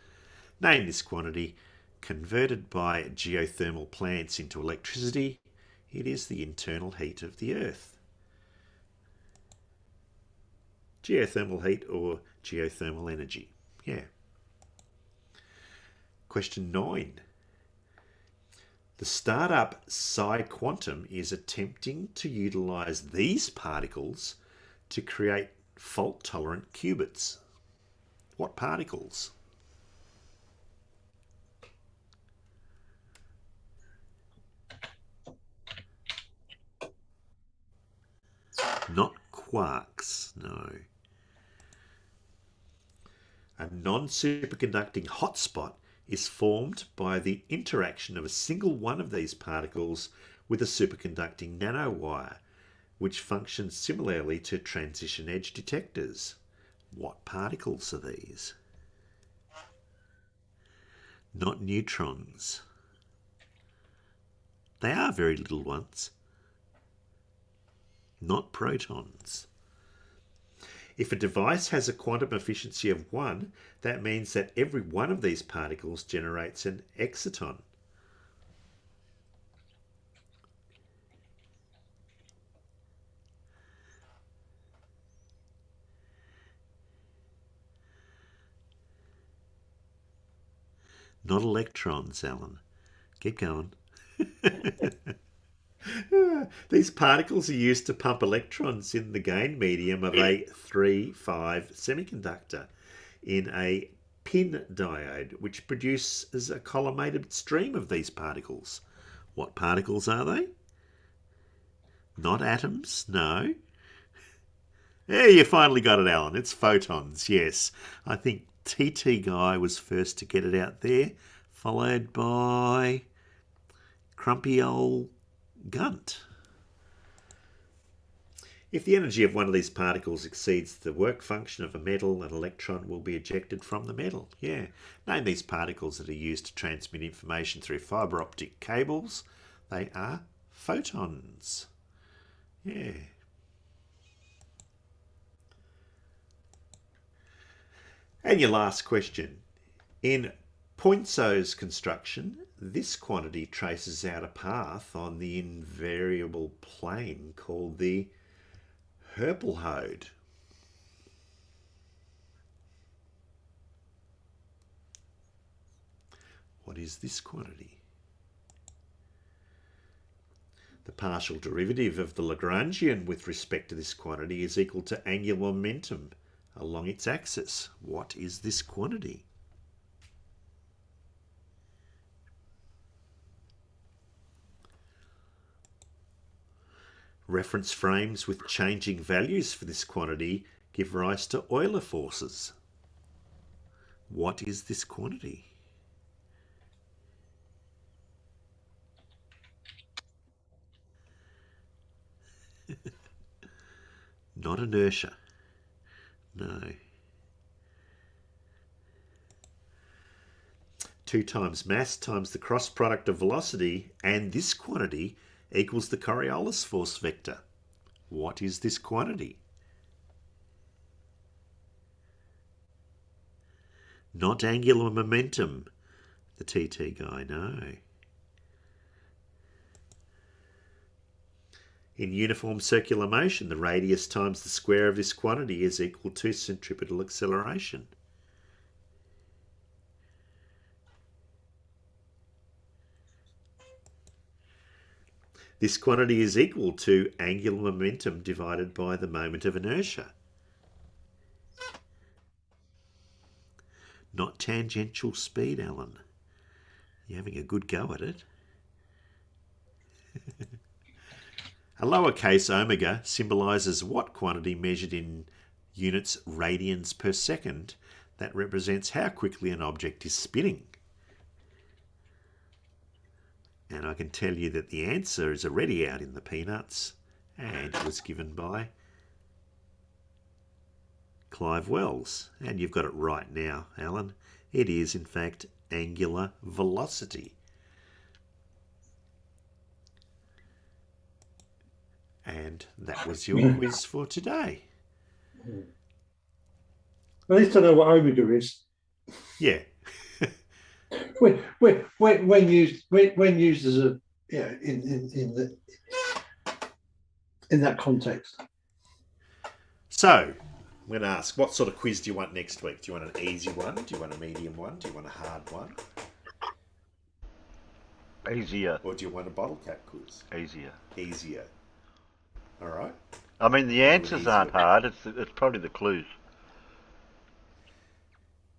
Name this quantity. Converted by geothermal plants into electricity, it is the internal heat of the Earth. Geothermal heat or geothermal energy. Yeah. Question 9. The startup PsiQuantum is attempting to utilize these particles to create fault-tolerant qubits. What particles? Not quarks, no. A non-superconducting hotspot is formed by the interaction of a single one of these particles with a superconducting nanowire, which functions similarly to transition edge detectors. What particles are these? Not neutrons. They are very little ones. Not protons. If a device has a quantum efficiency of 1, that means that every one of these particles generates an exciton. Not electrons, Alan. Keep going. These particles are used to pump electrons in the gain medium of a 3-5 semiconductor in a pin diode, which produces a collimated stream of these particles. What particles are they? Not atoms, no. Yeah, you finally got it, Alan. It's photons, yes. I think TT Guy was first to get it out there, followed by Crumpy Old Gunt. If the energy of one of these particles exceeds the work function of a metal, an electron will be ejected from the metal. Yeah. Name these particles that are used to transmit information through fibre optic cables. They are photons. Yeah. And your last question. In Poinsot's construction, this quantity traces out a path on the invariable plane called the Herpelhode. What is this quantity? The partial derivative of the Lagrangian with respect to this quantity is equal to angular momentum along its axis. What is this quantity? Reference frames with changing values for this quantity give rise to Euler forces. What is this quantity? Not inertia. No. 2 times mass times the cross product of velocity and this quantity equals the Coriolis force vector. What is this quantity? Not angular momentum. The TT Guy, no. In uniform circular motion, the radius times the square of this quantity is equal to centripetal acceleration. This quantity is equal to angular momentum divided by the moment of inertia. Not tangential speed, Alan. You're having a good go at it. A lowercase omega symbolises what quantity measured in units radians per second that represents how quickly an object is spinning. And I can tell you that the answer is already out in the peanuts, and it was given by Clive Wells. And you've got it right now, Alan. It is, in fact, angular velocity. And that was your quiz for today. At least I know what omega is. Yeah. when used as a in that context. So, I'm going to ask, what sort of quiz do you want next week? Do you want an easy one? Do you want a medium one? Do you want a hard one? Easier. Or do you want a bottle cap quiz? Easier. Easier. All right. I mean, the answers aren't hard. It's probably the clues.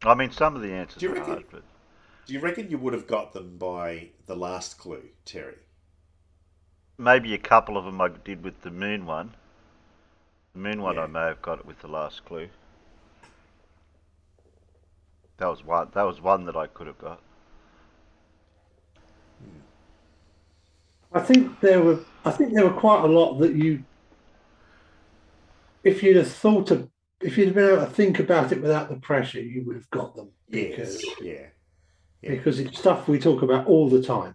I mean, some of the answers are hard, but... Do you reckon you would have got them by the last clue, Terry? Maybe a couple of them I did with the moon one. The moon one, I may have got it with the last clue. That was one. That was one that I could have got. I think there were quite a lot that you, if you'd have if you'd been able to think about it without the pressure, you would have got them. Because, because it's stuff we talk about all the time.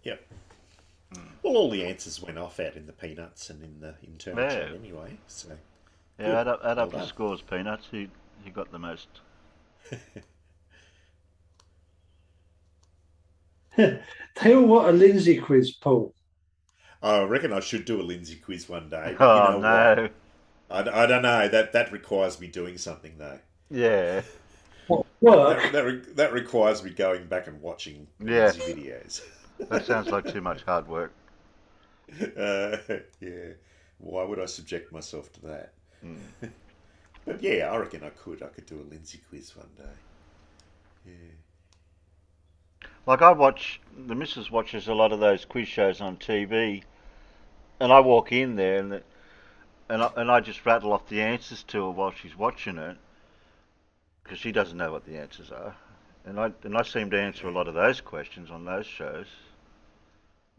Yep. Well, all the answers went off out in the peanuts and in the internal chat anyway. So yeah, add up the scores, peanuts. Who got the most? They all want a Lindsay quiz, Paul. I reckon I should do a Lindsay quiz one day. But you know no. What? I don't know. That requires me doing something though. Yeah. Work. That requires me going back and watching Lindsay videos. That sounds like too much hard work. Yeah. Why would I subject myself to that? But yeah, I reckon I could do a Lindsay quiz one day. Yeah. Like the missus watches a lot of those quiz shows on TV, and I walk in there and I just rattle off the answers to her while she's watching it, because she doesn't know what the answers are, and I seem to answer a lot of those questions on those shows.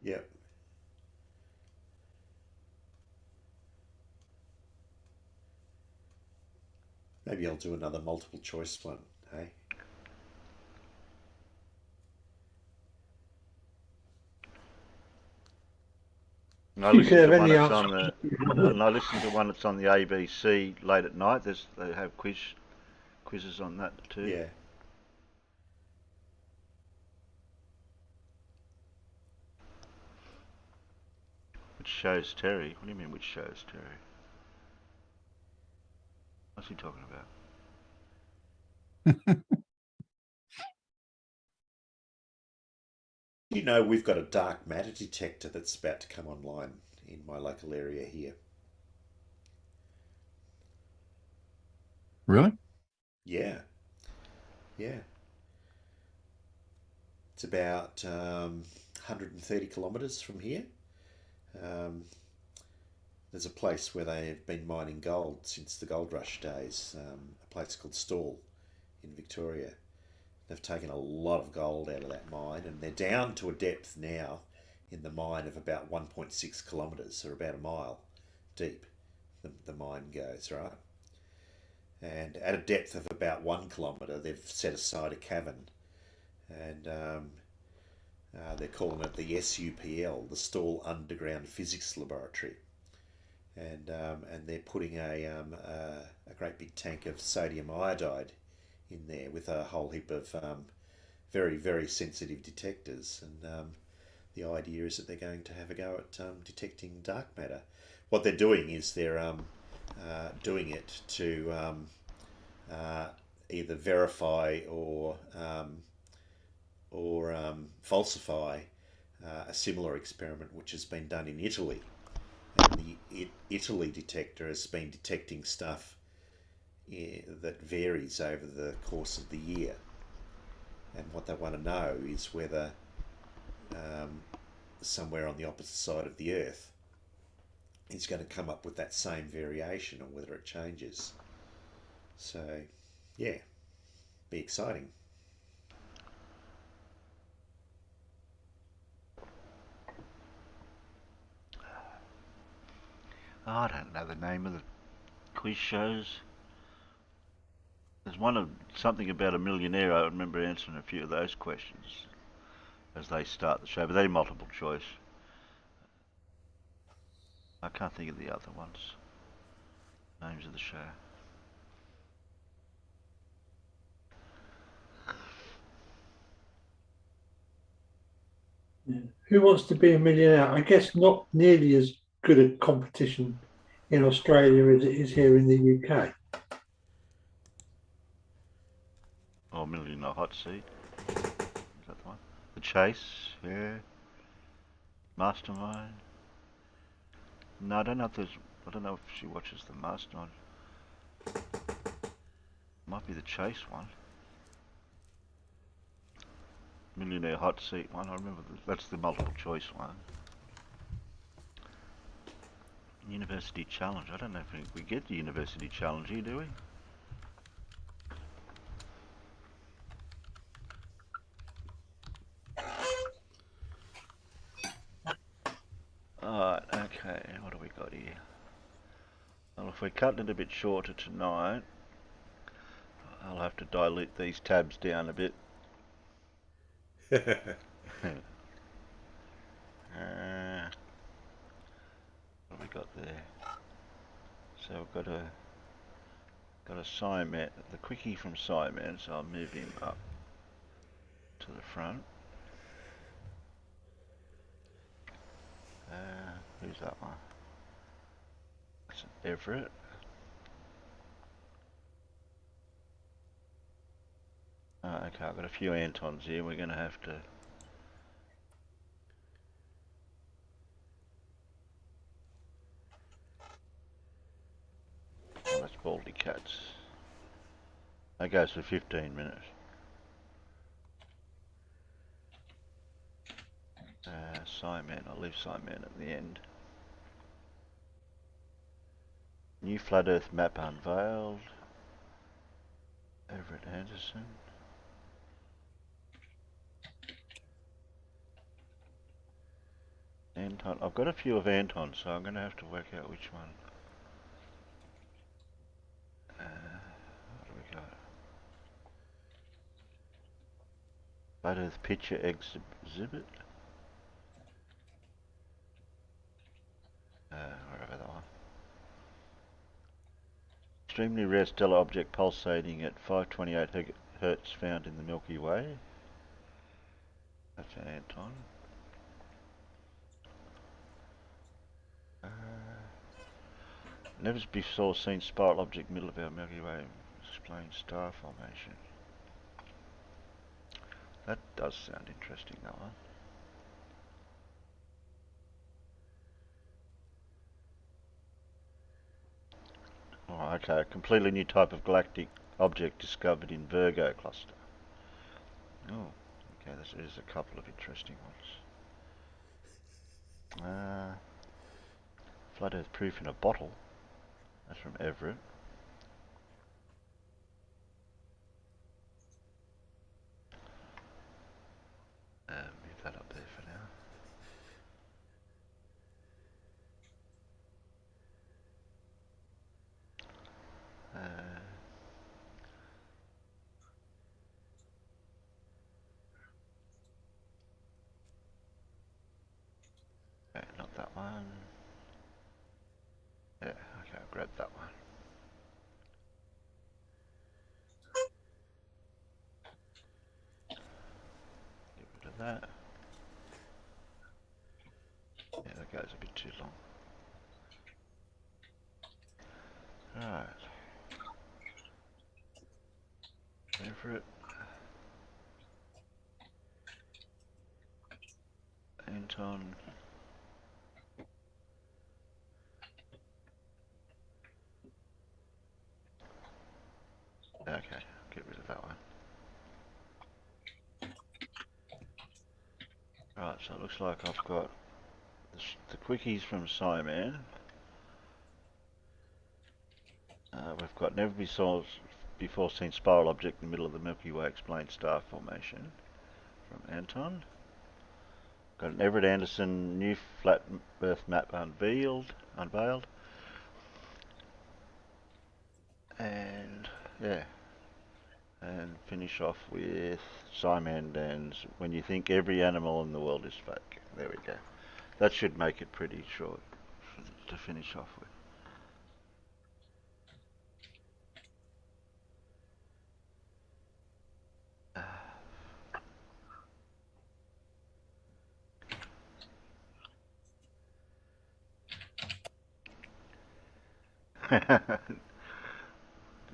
Yep. Maybe I'll do another multiple choice one, hey? And I listen to one that's on the ABC late at night. They have quizzes on that too. Yeah. Which shows Terry? What do you mean, which shows Terry? What's he talking about? You know, we've got a dark matter detector that's about to come online in my local area here. Really? Yeah. Yeah. It's about 130 kilometres from here. There's a place where they have been mining gold since the gold rush days, a place called Stawell in Victoria. They've taken a lot of gold out of that mine, and they're down to a depth now in the mine of about 1.6 kilometres, or about a mile deep the mine goes, right? And at a depth of about 1 kilometre, they've set aside a cavern, and they're calling it the SUPL, the Stawell Underground Physics Laboratory. And they're putting a great big tank of sodium iodide in there with a whole heap of very, very sensitive detectors. And the idea is that they're going to have a go at detecting dark matter. What they're doing is they're doing it to either verify or falsify a similar experiment which has been done in Italy. And the Italy detector has been detecting stuff that varies over the course of the year. And what they want to know is whether somewhere on the opposite side of the Earth, is going to come up with that same variation, or whether it changes. So, yeah, be exciting. Oh, I don't know the name of the quiz shows. There's one of something about a millionaire. I remember answering a few of those questions as they start the show, but they're multiple choice. I can't think of the other ones. Names of the show. Yeah. Who Wants to Be a Millionaire? I guess not nearly as good a competition in Australia as it is here in the UK. Oh, Millionaire Hot Seat. Is that the one? The Chase, yeah. Mastermind. No, I don't know if there's. I don't know if she watches the Mastermind. Might be the Chase one. Millionaire Hot Seat one. I remember that's the multiple choice one. University Challenge. I don't know if we get the University Challenge here, do we? Alright, okay, what do we got here? Well, if we're cutting it a bit shorter tonight, I'll have to dilute these tabs down a bit. What have we got there? So we've got a Sideman, the quickie from Sideman, so I'll move him up to the front. Who's that one? That's an Everett. Okay, I've got a few Antons here. We're going to have to... Oh, that's Baldy Cats. That goes for 15 minutes. Sideman, I'll leave Sideman at the end. New Flat Earth map unveiled. Everett Anderson. Anton. I've got a few of Anton, so I'm going to have to work out which one. What do we got? Flat Earth picture exhibit. Wherever that one. Extremely rare stellar object pulsating at 528 Hertz found in the Milky Way. That's an Anton. Never before seen spiral object middle of our Milky Way displaying star formation. That does sound interesting, that one. Oh, okay, a completely new type of galactic object discovered in Virgo cluster. Oh, okay, there's a couple of interesting ones. Flat Earth proof in a bottle. That's from Everett. Move that up there for now. Okay, not that one. Yeah, okay, I'll grab that one. Get rid of that. Yeah, that goes a bit too long. Alright. Everett. Anton. Okay, get rid of that one. Right, so it looks like I've got the quickies from Simon. We've got never before seen spiral object in the middle of the Milky Way explained star formation from Anton. Got an Everett Anderson new flat Earth map unveiled. And yeah. And finish off with Simondan's When You Think Every Animal in the World is Fake. There we go. That should make it pretty short to finish off with.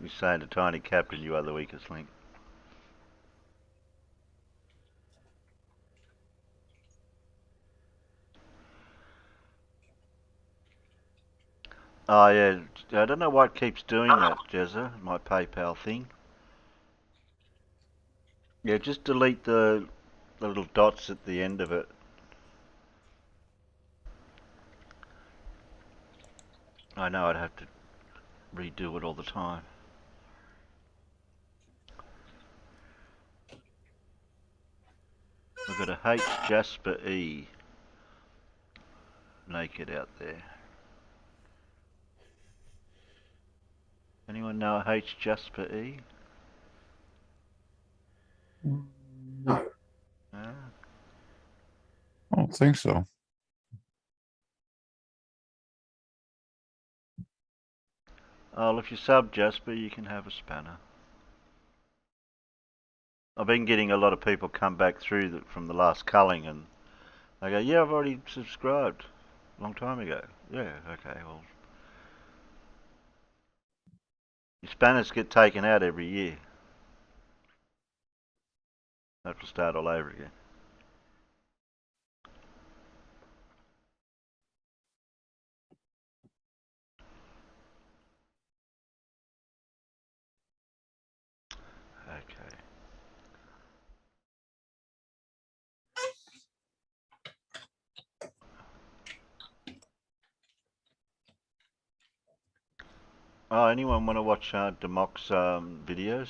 You saying to Tiny Captain you are the weakest link. Oh yeah, I don't know why it keeps doing that, Jezza, my PayPal thing. Yeah, just delete the little dots at the end of it. I know I'd have to redo it all the time. We've got a H Jasper E naked out there. Anyone know a H Jasper E? No. I don't think so. Oh, if you sub Jasper, you can have a spanner. I've been getting a lot of people come back through from the last culling and they go, yeah, I've already subscribed a long time ago. Yeah, okay, well. Your spanners get taken out every year. Have to start all over again. Okay. Oh, anyone want to watch Democ's videos?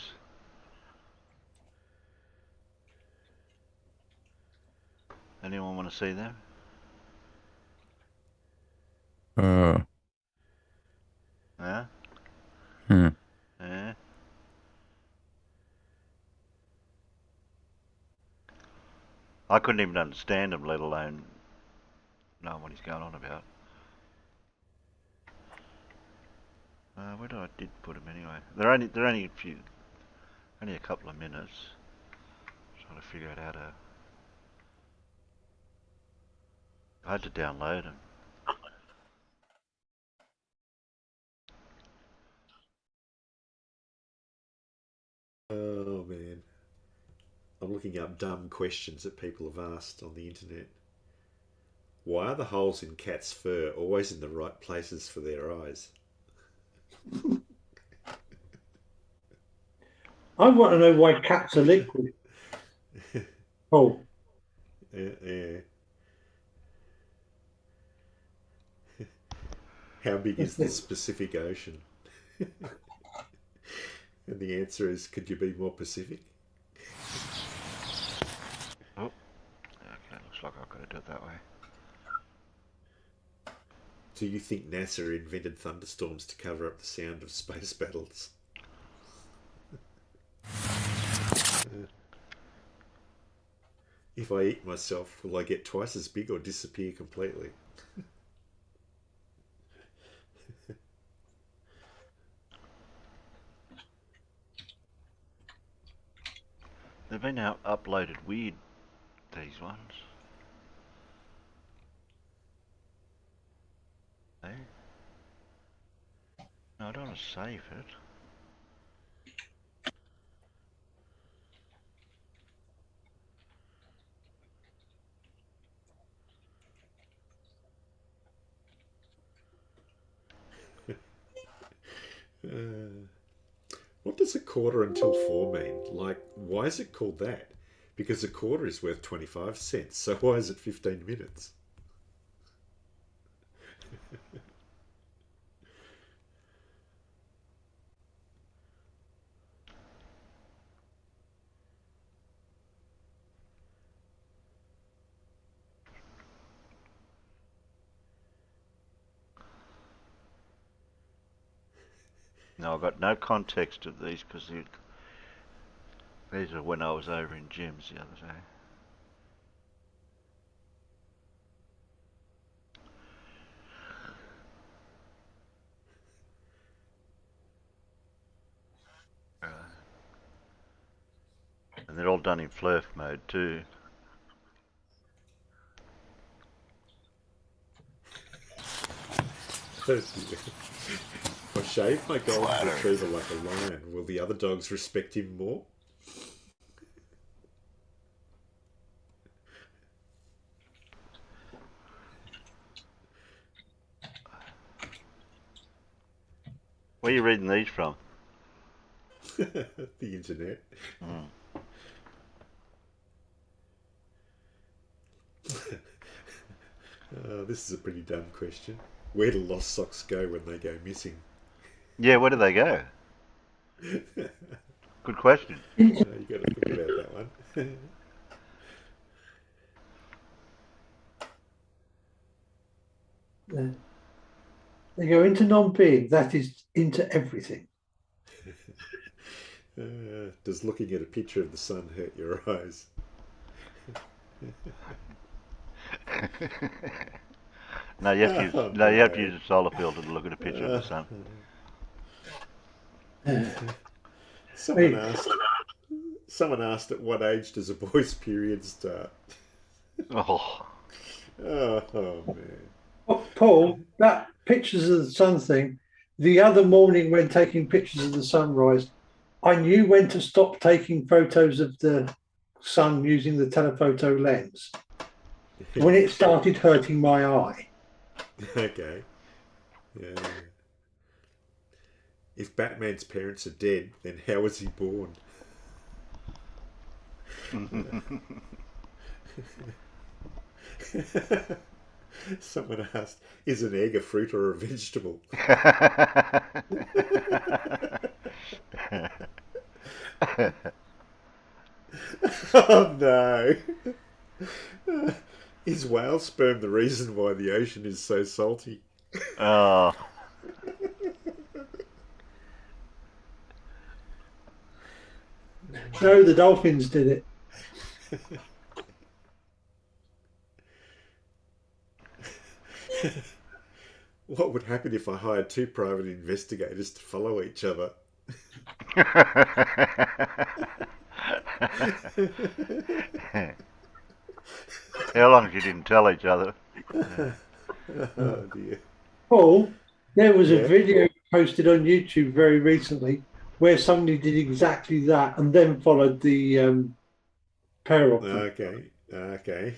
Anyone want to see them? Yeah? Yeah? I couldn't even understand them, let alone know what he's going on about. Where did put them anyway? They're only a couple of minutes. Trying to figure out how to. I had to download them. Oh man, I'm looking up dumb questions that people have asked on the internet. Why are the holes in cats' fur always in the right places for their eyes? I want to know why cats are liquid. Oh. Yeah. How big is this Pacific Ocean? And the answer is, could you be more Pacific? Oh, okay, looks like I've got to do it that way. Do you think NASA invented thunderstorms to cover up the sound of space battles? If I eat myself, will I get twice as big or disappear completely? They've been uploaded weird, these ones. Hey? No, I don't want to save it. What does a quarter until 4 mean? Like, why is it called that? Because a quarter is worth 25 cents. So why is it 15 minutes? No, I've got no context of these because these are when I was over in Jim's the other day. And they're all done in flurf mode too. If I shave my golden retriever like a lion, will the other dogs respect him more? Where are you reading these from? The internet. This is a pretty dumb question. Where do lost socks go when they go missing? Yeah, where do they go? Good question. You got to think about that one. They go into non-being, that is into everything. Does looking at a picture of the sun hurt your eyes? No, you have to use, you have to use a solar filter to look at a picture of the sun. Someone asked at what age does a boy's period start? Oh man. Paul, that pictures of the sun thing, the other morning when taking pictures of the sunrise, I knew when to stop taking photos of the sun using the telephoto lens. When it started hurting my eye. Okay. Yeah. If Batman's parents are dead, then how was he born? Someone asked, is an egg a fruit or a vegetable? Oh no. Is whale sperm the reason why the ocean is so salty? Oh. No, the dolphins did it. What would happen if I hired two private investigators to follow each other? How long you didn't tell each other? Oh dear. Paul, there was a video posted on YouTube very recently where somebody did exactly that and then followed the pair of them. Okay.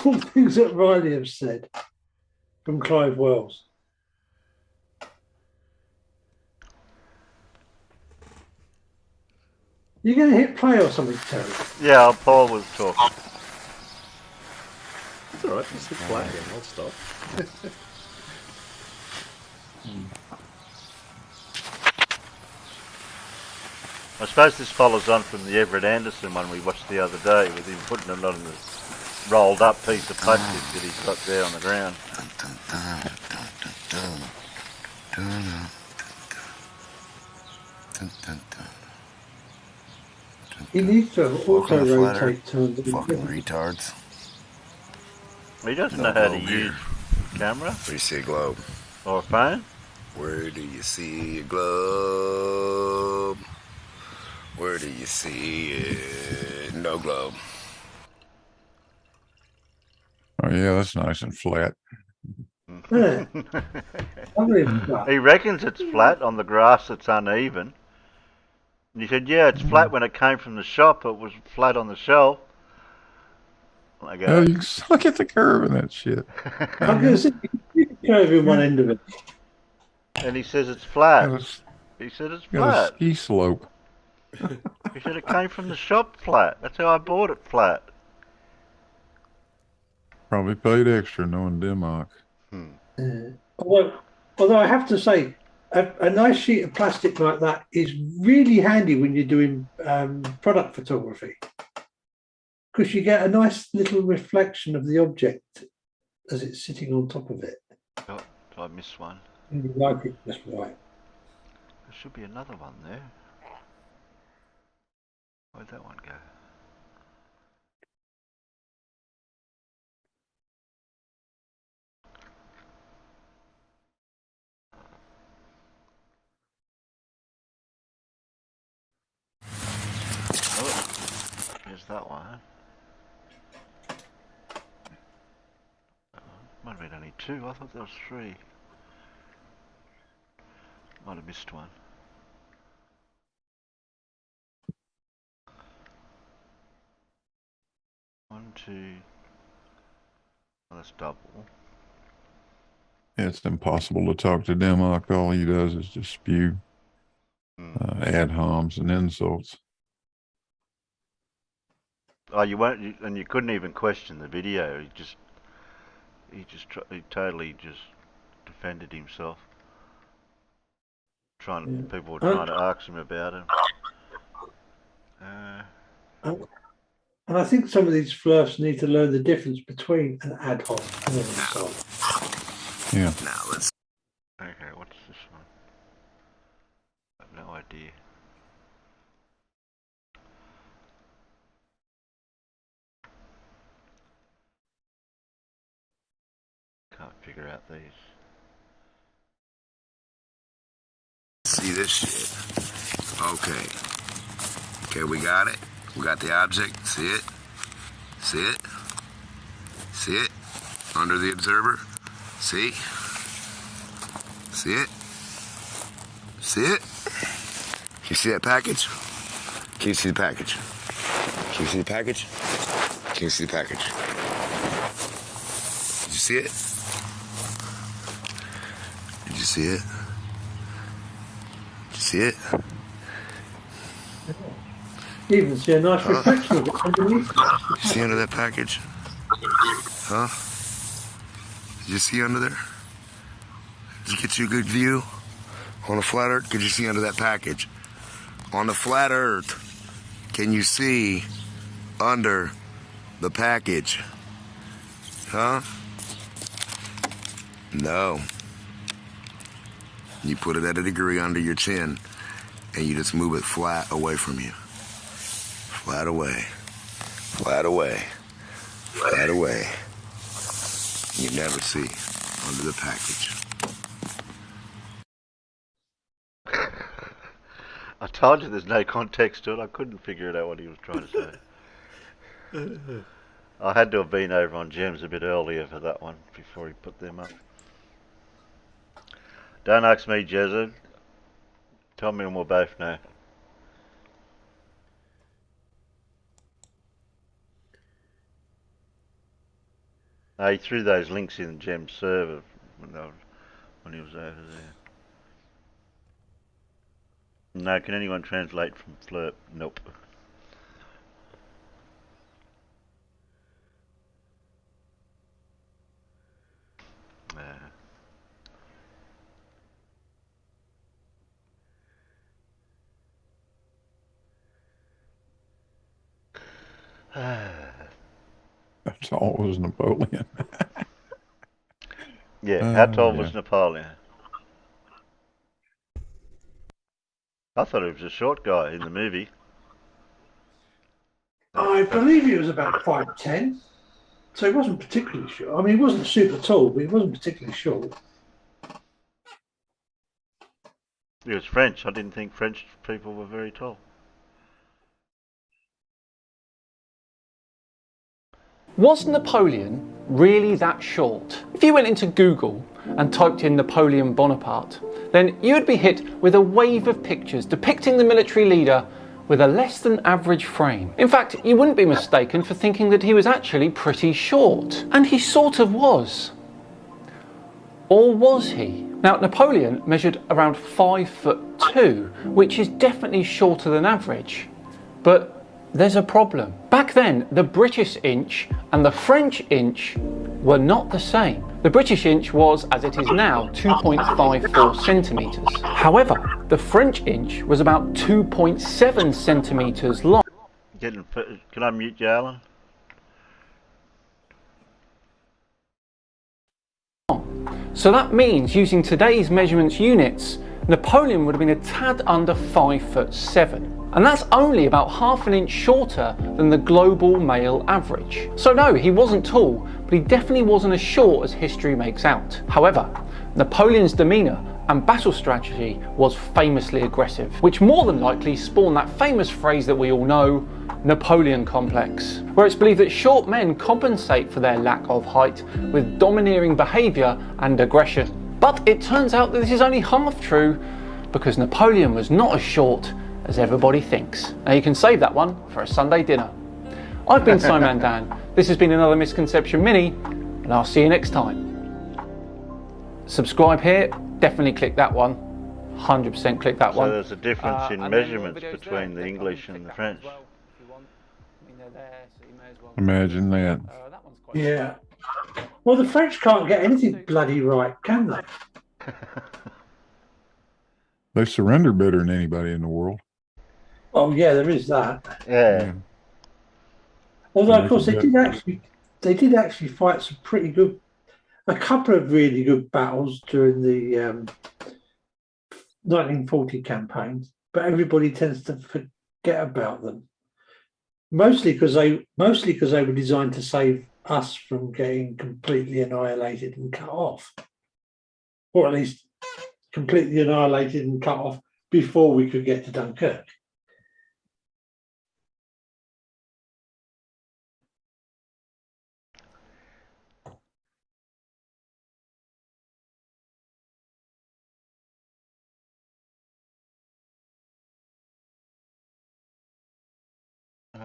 All things that Riley have said from Clive Wells. You're going to hit play or something, Terry? Yeah, Paul was talking. It's alright, just hit play again, I'll stop. I suppose this follows on from the Everett Anderson one we watched the other day with him putting it on the rolled up piece of plastic that he's got there on the ground. He needs to auto rotate turned. Fucking retards. He doesn't know how to use camera. Where do you see a globe? Or a phone. Where do you see a globe? Where do you see it? No globe. Oh yeah, that's nice and flat. Yeah. He reckons it's flat on the grass that's uneven. And he said, yeah, it's flat when it came from the shop. It was flat on the shelf. Like Oh, you look at the curve in that shit. I'm going to say, you can curve in one end of it. And he says it's flat. Got He said it's got a flat. ski slope. He said it came from the shop flat. That's how I bought it flat. Probably paid extra knowing Denmark. Although I have to say, a nice sheet of plastic like that is really handy when you're doing product photography, because you get a nice little reflection of the object as it's sitting on top of it. Oh, did I miss one? And you like it just right. There should be another one there. Where'd that one go? Oh, here's that one. Might have been only two. I thought there was three. Might have missed one. One, two. Oh, that's double. It's impossible to talk to Denmark. All he does is just spew ad homs and insults. Oh, you won't, and you couldn't even question the video. He totally just defended himself. People were trying to ask him about him. And I think some of these flirts need to learn the difference between an ad hoc and an insult. Yeah. Now let's. Okay, what's this one? I have no idea. Can't figure out these. See this shit. Okay. Okay, we got it. We got the object. See it? See it? See it? Under the observer. See? See it? See it? Can you see that package? Can you see the package? Can you see the package? Can you see the package? Did you see it? Did you see it? Did you see it? You even see a nice reflection of it underneath. See under that package? Huh? Did you see under there? Did you get you a good view? On the flat earth, could you see under that package? On the flat earth, can you see under the package? Huh? No. You put it at a degree under your chin, and you just move it flat away from you. Flat away. Flat away. Flat away. You never see under the package. I told you there's no context to it. I couldn't figure it out what he was trying to say. I had to have been over on Gems a bit earlier for that one before he put them up. Don't ask me, Jezza. Tell me and we'll both know. He threw those links in the Gem server when he was over there. No, can anyone translate from Flirp? Nope. How tall was Napoleon? Yeah, how tall was Napoleon? I thought he was a short guy in the movie. I believe he was about 5'10", so he wasn't particularly short. I mean, he wasn't super tall, but he wasn't particularly short. He was French. I didn't think French people were very tall. Was Napoleon really that short? If you went into Google and typed in Napoleon Bonaparte, then you would be hit with a wave of pictures depicting the military leader with a less than average frame. In fact, you wouldn't be mistaken for thinking that he was actually pretty short. And he sort of was. Or was he? Now, Napoleon measured around 5'2", which is definitely shorter than average. But there's a problem. Back then, the British inch and the French inch were not the same. The British inch was, as it is now, 2.54 centimetres. However, the French inch was about 2.7 centimetres long. Can I mute you, Alan? So that means, using today's measurements units, Napoleon would have been a tad under 5'7". And that's only about half an inch shorter than the global male average. So no, he wasn't tall, but he definitely wasn't as short as history makes out. However, Napoleon's demeanour and battle strategy was famously aggressive, which more than likely spawned that famous phrase that we all know, Napoleon complex, where it's believed that short men compensate for their lack of height with domineering behaviour and aggression. But it turns out that this is only half true, because Napoleon was not as short as everybody thinks. Now you can save that one for a Sunday dinner. I've been Simon Dan. This has been another Misconception Mini, and I'll see you next time. Subscribe here, definitely click that one. 100% click that one. So there's a difference in measurements between the English and the French. Imagine that. Yeah. Well, the French can't get anything bloody right, can they? They surrender better than anybody in the world. Oh yeah, there is that. Yeah. Although of course they did actually fight some pretty good, a couple of really good battles during the 1940 campaigns, but everybody tends to forget about them. Mostly because they were designed to save us from getting completely annihilated and cut off, or at least completely annihilated and cut off before we could get to Dunkirk.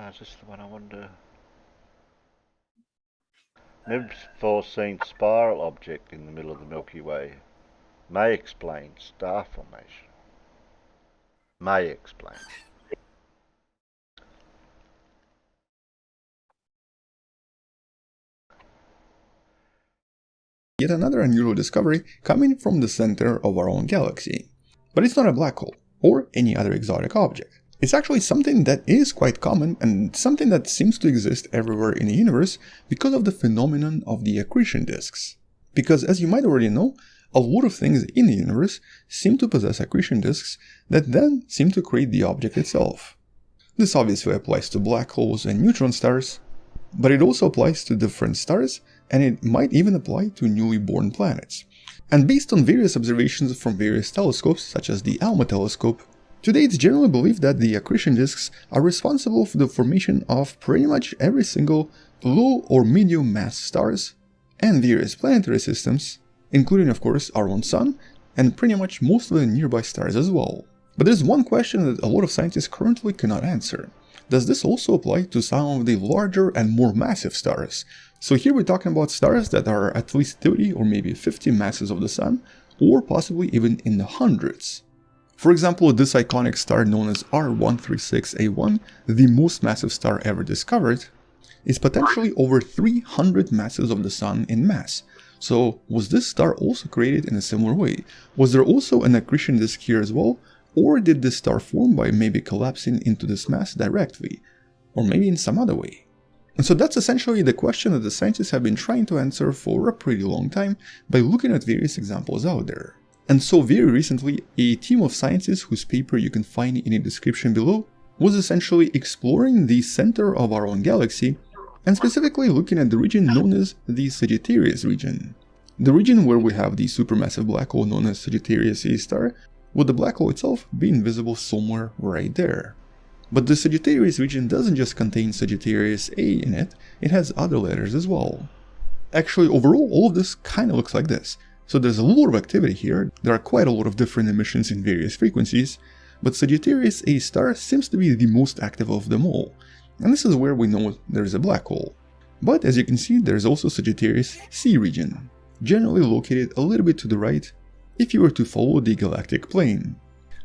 It's just the one I wonder. Never before seen spiral object in the middle of the Milky Way. May explain star formation. May explain. Yet another unusual discovery coming from the center of our own galaxy. But it's not a black hole, or any other exotic object. It's actually something that is quite common and something that seems to exist everywhere in the universe because of the phenomenon of the accretion disks. Because as you might already know, a lot of things in the universe seem to possess accretion disks that then seem to create the object itself. This obviously applies to black holes and neutron stars, but it also applies to different stars, and it might even apply to newly born planets. And based on various observations from various telescopes, such as the ALMA telescope, today it's generally believed that the accretion disks are responsible for the formation of pretty much every single low or medium mass stars and various planetary systems, including of course our own sun and pretty much most of the nearby stars as well. But there's one question that a lot of scientists currently cannot answer. Does this also apply to some of the larger and more massive stars? So here we're talking about stars that are at least 30 or maybe 50 masses of the sun, or possibly even in the hundreds. For example, this iconic star known as R136A1, the most massive star ever discovered, is potentially over 300 masses of the sun in mass. So was this star also created in a similar way? Was there also an accretion disk here as well? Or did this star form by maybe collapsing into this mass directly? Or maybe in some other way? And so that's essentially the question that the scientists have been trying to answer for a pretty long time by looking at various examples out there. And so very recently, a team of scientists whose paper you can find in the description below was essentially exploring the center of our own galaxy, and specifically looking at the region known as the Sagittarius region. The region where we have the supermassive black hole known as Sagittarius A star, with the black hole itself being visible somewhere right there. But the Sagittarius region doesn't just contain Sagittarius A in it, it has other letters as well. Actually, overall, all of this kind of looks like this. So there's a lot of activity here, there are quite a lot of different emissions in various frequencies, but Sagittarius A star seems to be the most active of them all, and this is where we know there's a black hole. But as you can see, there's also Sagittarius C region, generally located a little bit to the right if you were to follow the galactic plane.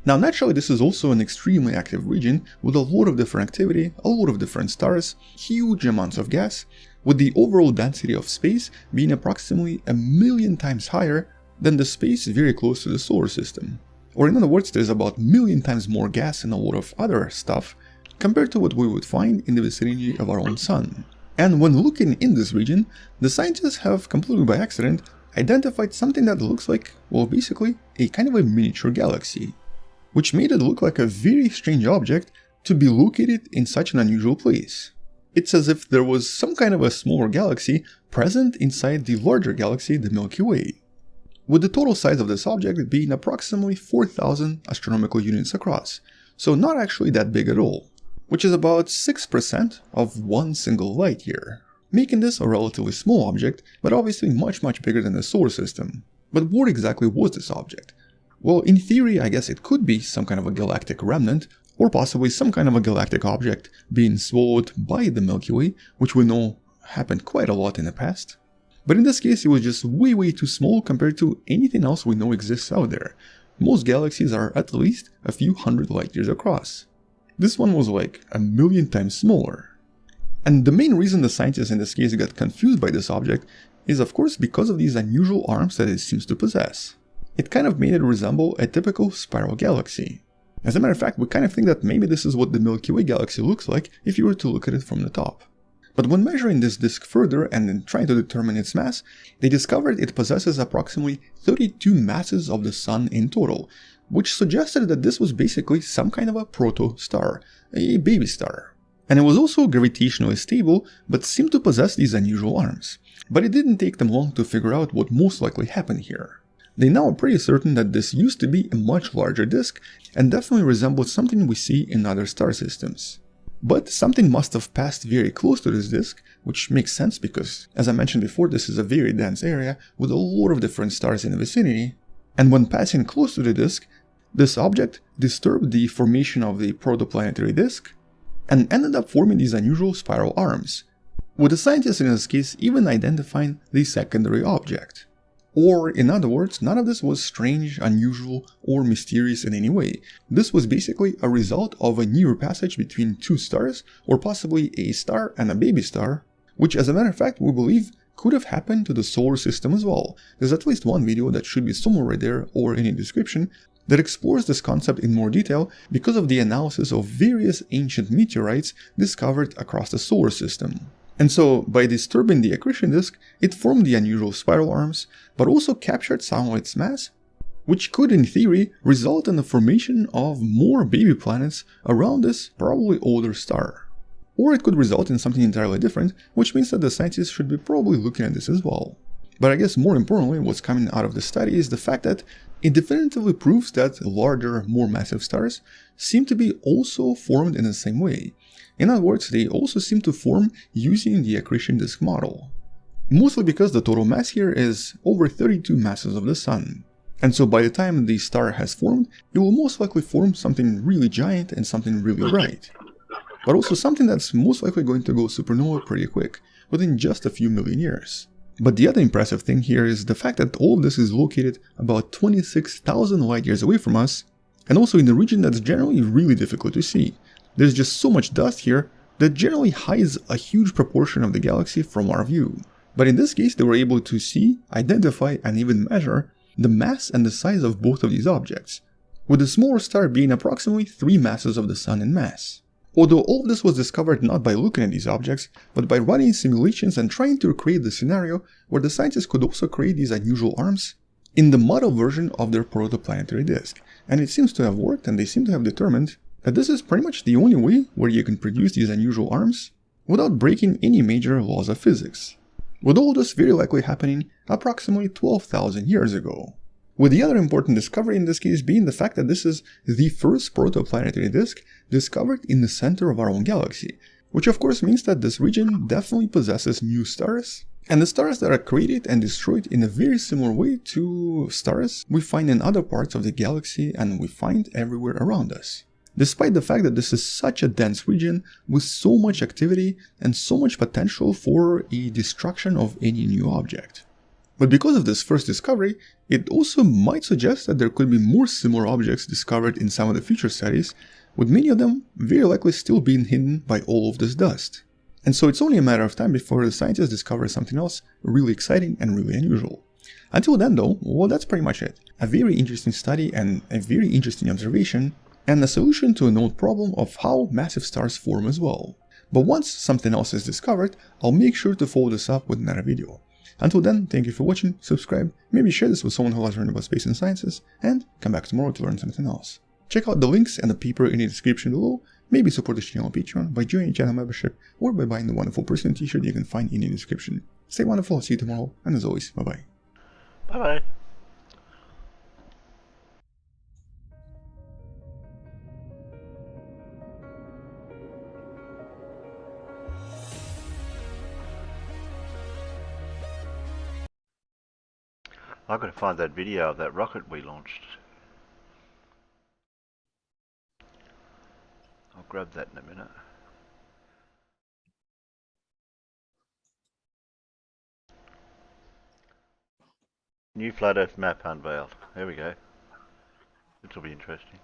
Now naturally this is also an extremely active region with a lot of different activity, a lot of different stars, huge amounts of gas, with the overall density of space being approximately 1,000,000 times higher than the space very close to the solar system. Or in other words, there's about 1,000,000 times more gas and a lot of other stuff compared to what we would find in the vicinity of our own sun. And when looking in this region, the scientists have completely by accident identified something that looks like, well, basically a kind of a miniature galaxy, which made it look like a very strange object to be located in such an unusual place. It's as if there was some kind of a smaller galaxy present inside the larger galaxy, the Milky Way, with the total size of this object being approximately 4,000 astronomical units across, so not actually that big at all, which is about 6% of one single light year, making this a relatively small object, but obviously much bigger than the solar system. But what exactly was this object? Well, in theory, I guess it could be some kind of a galactic remnant, or possibly some kind of a galactic object being swallowed by the Milky Way, which we know happened quite a lot in the past. But in this case, it was just way too small compared to anything else we know exists out there. Most galaxies are at least a few hundred light years across. This one was like 1,000,000 times smaller. And the main reason the scientists in this case got confused by this object is of course because of these unusual arms that it seems to possess. It kind of made it resemble a typical spiral galaxy. As a matter of fact, we kind of think that maybe this is what the Milky Way galaxy looks like if you were to look at it from the top. But when measuring this disk further and then trying to determine its mass, they discovered it possesses approximately 32 masses of the Sun in total, which suggested that this was basically some kind of a proto-star, a baby star. And it was also gravitationally stable, but seemed to possess these unusual arms. But it didn't take them long to figure out what most likely happened here. They now are pretty certain that this used to be a much larger disk and definitely resembled something we see in other star systems. But something must have passed very close to this disk, which makes sense because, as I mentioned before, this is a very dense area with a lot of different stars in the vicinity, and when passing close to the disk, this object disturbed the formation of the protoplanetary disk and ended up forming these unusual spiral arms, with the scientists in this case even identifying the secondary object. Or, in other words, none of this was strange, unusual, or mysterious in any way. This was basically a result of a near passage between two stars, or possibly a star and a baby star, which as a matter of fact we believe could have happened to the solar system as well. There's at least one video that should be somewhere right there or in the description that explores this concept in more detail because of the analysis of various ancient meteorites discovered across the solar system. And so, by disturbing the accretion disk, it formed the unusual spiral arms, but also captured some of its mass, which could in theory result in the formation of more baby planets around this probably older star. Or it could result in something entirely different, which means that the scientists should be probably looking at this as well. But I guess more importantly, what's coming out of the study is the fact that it definitively proves that larger, more massive stars seem to be also formed in the same way. In other words, they also seem to form using the accretion disk model. Mostly because the total mass here is over 32 masses of the Sun. And so by the time the star has formed, it will most likely form something really giant and something really bright. But also something that's most likely going to go supernova pretty quick, within just a few million years. But the other impressive thing here is the fact that all of this is located about 26,000 light years away from us, and also in a region that's generally really difficult to see. There's just so much dust here that generally hides a huge proportion of the galaxy from our view. But in this case they were able to see, identify and even measure the mass and the size of both of these objects, with the smaller star being approximately 3 masses of the Sun in mass. Although all of this was discovered not by looking at these objects, but by running simulations and trying to recreate the scenario where the scientists could also create these unusual arms in the model version of their protoplanetary disk. And it seems to have worked, and they seem to have determined that this is pretty much the only way where you can produce these unusual arms without breaking any major laws of physics. With all this very likely happening approximately 12,000 years ago. With the other important discovery in this case being the fact that this is the first protoplanetary disk discovered in the center of our own galaxy, which of course means that this region definitely possesses new stars And the stars that are created and destroyed in a very similar way to stars we find in other parts of the galaxy and we find everywhere around us. Despite the fact that this is such a dense region with so much activity and so much potential for a destruction of any new object. But because of this first discovery, it also might suggest that there could be more similar objects discovered in some of the future studies, with many of them very likely still being hidden by all of this dust. And so it's only a matter of time before the scientists discover something else really exciting and really unusual. Until then though, well, that's pretty much it. A very interesting study and a very interesting observation, and a solution to a known problem of how massive stars form as well. But once something else is discovered, I'll make sure to follow this up with another video. Until then, thank you for watching, subscribe, maybe share this with someone who loves learning about space and sciences, and come back tomorrow to learn something else. Check out the links and the paper in the description below, maybe support this channel on Patreon by joining channel membership or by buying the wonderful person t-shirt you can find in the description. Stay wonderful, I'll see you tomorrow, and as always, bye bye. Bye bye. I've got to find that video of that rocket we launched. I'll grab that in a minute. New flat Earth map unveiled. There we go. This will be interesting.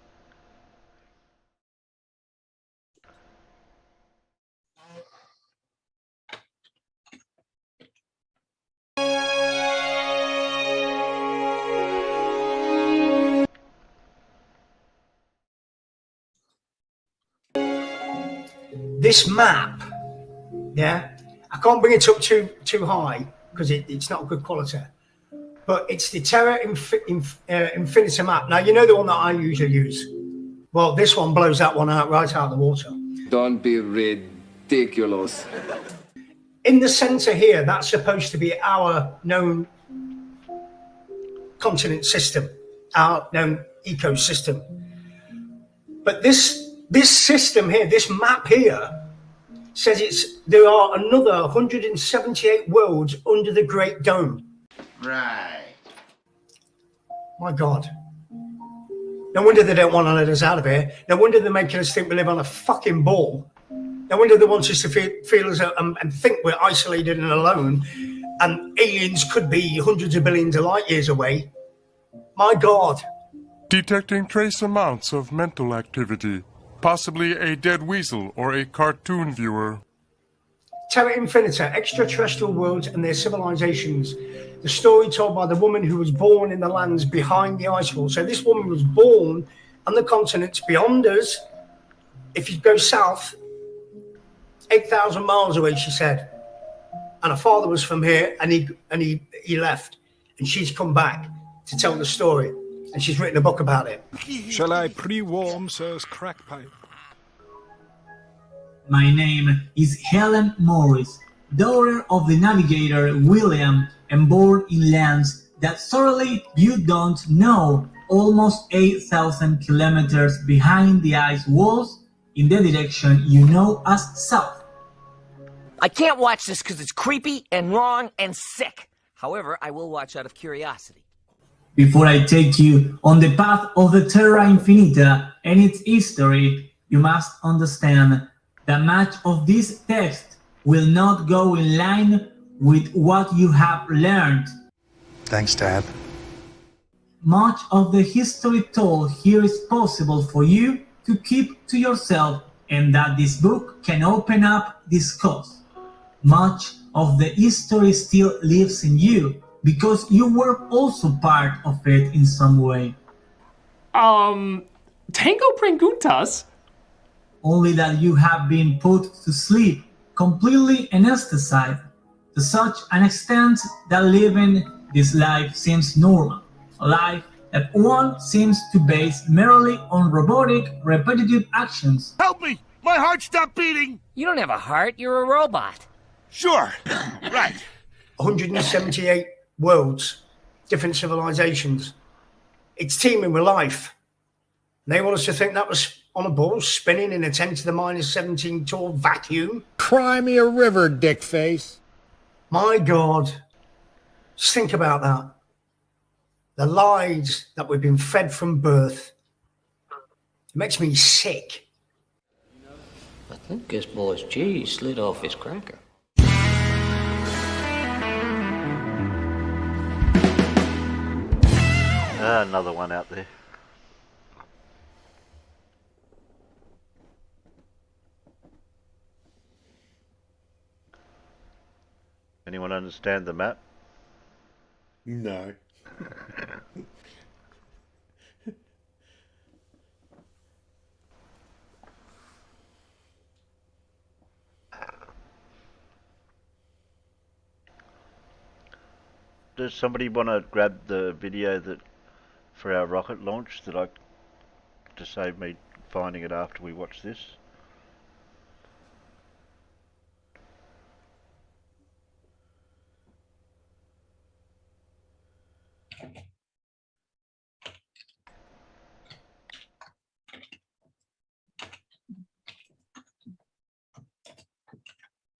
This map, yeah, I can't bring it up too high because it's not good quality, but it's the Terra Infinita map. Now, you know the one that I usually use. Well, this one blows that one out right out of the water. Don't be ridiculous. In the center here, that's supposed to be our known continent system, our known ecosystem. But this system here, this map here, says there are another 178 worlds under the Great Dome. Right. My God. No wonder they don't want to let us out of here. No wonder they're making us think we live on a fucking ball. No wonder they want us to feel as and think we're isolated and alone, and aliens could be hundreds of billions of light years away. My God. Detecting trace amounts of mental activity. Possibly a dead weasel or a cartoon viewer. Terra Infinita, extraterrestrial worlds and their civilizations. The story told by the woman who was born in the lands behind the ice wall. So this woman was born on the continents beyond us. If you go south, 8,000 miles away, she said. And her father was from here, and he left. And she's come back to tell the story. And she's written a book about it. Shall I pre-warm Sir's crack pipe? My name is Helen Morris, daughter of the navigator William, and born in lands that thoroughly you don't know, almost 8,000 kilometers behind the ice walls in the direction you know as south. I can't watch this because it's creepy and wrong and sick. However, I will watch out of curiosity. Before I take you on the path of the Terra Infinita and its history, you must understand that much of this text will not go in line with what you have learned. Thanks, Dad. Much of the history told here is possible for you to keep to yourself, and that this book can open up this cause. Much of the history still lives in you, because you were also part of it in some way. Tango Preguntas? Only that you have been put to sleep, completely anesthetized, to such an extent that living this life seems normal. A life that one seems to base merely on robotic, repetitive actions. Help me! My heart stopped beating! You don't have a heart, you're a robot. Sure, right. 178 worlds, different civilizations. It's teeming with life. And they want us to think that was on a ball spinning in a 10 to the minus 17 tall vacuum. Cry me a river, dickface. My God, just think about that. The lies that we've been fed from birth. It makes me sick. I think this boy's cheese slid off his cracker. Another one out there. Anyone understand the map? No. Does somebody want to grab the video that for our rocket launch to save me finding it after we watch this?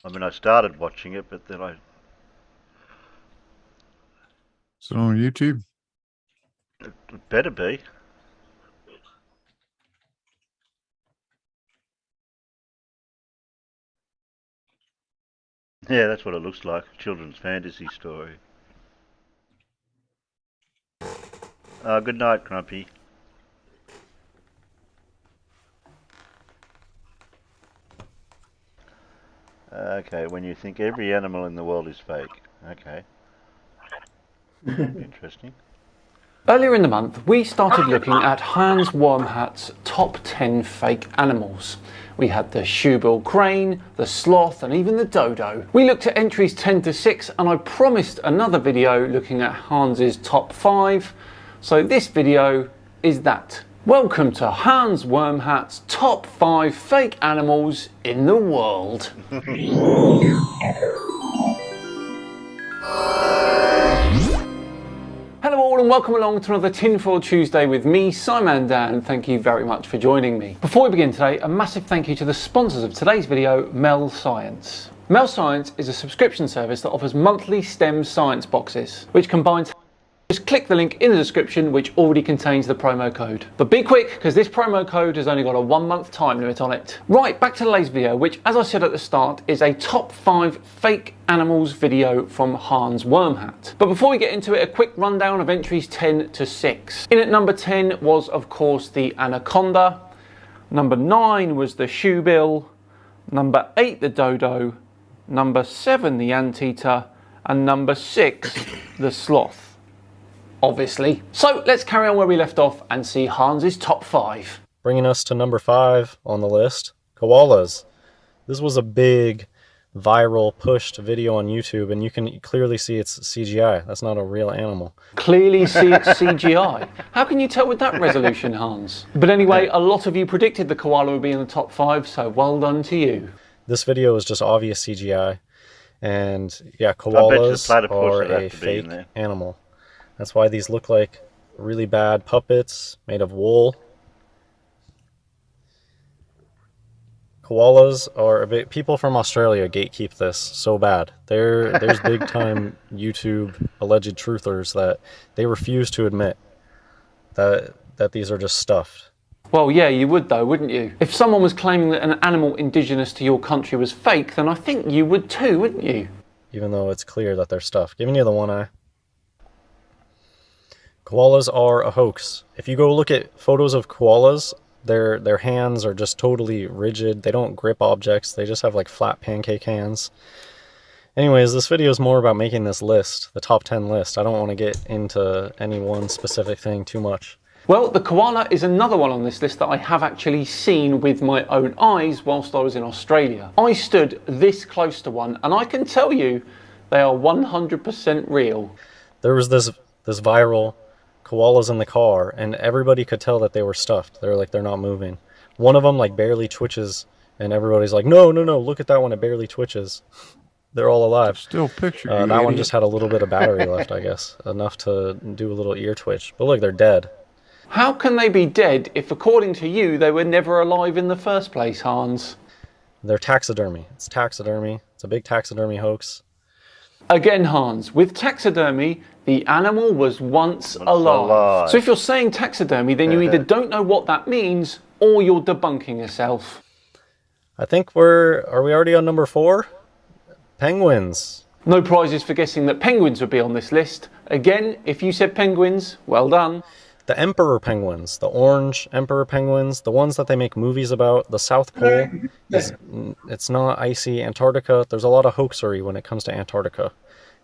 I mean, I started watching it, but then Is it on YouTube? It better be. Yeah, that's what it looks like. Children's fantasy story. Good night, Grumpy. Okay, when you think every animal in the world is fake. Okay. Interesting. Earlier in the month, we started looking at Hans Wormhat's top 10 fake animals. We had the shoebill crane, the sloth, and even the dodo. We looked at entries 10 to 6, and I promised another video looking at Hans's top 5. So this video is that. Welcome to Hans Wormhat's top 5 fake animals in the world. Hello all and welcome along to another Tinfoil Tuesday with me, Simon Dan. Thank you very much for joining me. Before we begin today, a massive thank you to the sponsors of today's video, Mel Science. Mel Science is a subscription service that offers monthly STEM science boxes, which combines. Just click the link in the description which already contains the promo code. But be quick because this promo code has only got a 1 month time limit on it. Right, back to today's video, which as I said at the start is a top 5 fake animals video from Hans Wormhat. But before we get into it, a quick rundown of entries 10 to 6. In at number 10 was of course the anaconda. Number 9 was the shoebill. Number 8 the dodo. Number 7 the anteater. And number 6 the sloth. Obviously. So let's carry on where we left off and see Hans's top 5. Bringing us to number 5 on the list, koalas. This was a big viral pushed video on YouTube and you can clearly see it's CGI. That's not a real animal. Clearly see it's CGI. How can you tell with that resolution, Hans? But anyway, a lot of you predicted the koala would be in the top 5, so well done to you. This video is just obvious CGI. And yeah, koalas are a fake animal. That's why these look like really bad puppets made of wool. Koalas are a bit, people from Australia gatekeep this so bad. There's big time YouTube alleged truthers that they refuse to admit that these are just stuffed. Well, yeah, you would though, wouldn't you? If someone was claiming that an animal indigenous to your country was fake, then I think you would too, wouldn't you? Even though it's clear that they're stuffed. Giving you the one eye. Koalas are a hoax. If you go look at photos of koalas, their hands are just totally rigid. They don't grip objects. They just have like flat pancake hands. Anyways, this video is more about making this list, the top 10 list. I don't want to get into any one specific thing too much. Well, the koala is another one on this list that I have actually seen with my own eyes whilst I was in Australia. I stood this close to one and I can tell you they are 100% real. There was this viral koalas in the car and everybody could tell that they were stuffed. They're like, they're not moving. One of them like barely twitches and everybody's like, no, look at that one, it barely twitches. They're all alive. Still picture that one just had a little bit of battery left, I guess. Enough to do a little ear twitch. But look, they're dead. How can they be dead if according to you they were never alive in the first place, Hans? They're taxidermy. It's taxidermy. It's a big taxidermy hoax. Again, Hans, with taxidermy, the animal was once alive. So if you're saying taxidermy, then you either don't know what that means or you're debunking yourself. I think are we already on number 4? Penguins. No prizes for guessing that penguins would be on this list. Again, if you said penguins, well done. The emperor penguins, the orange emperor penguins, the ones that they make movies about. The South Pole, it's not icy Antarctica. There's a lot of hoaxery when it comes to Antarctica.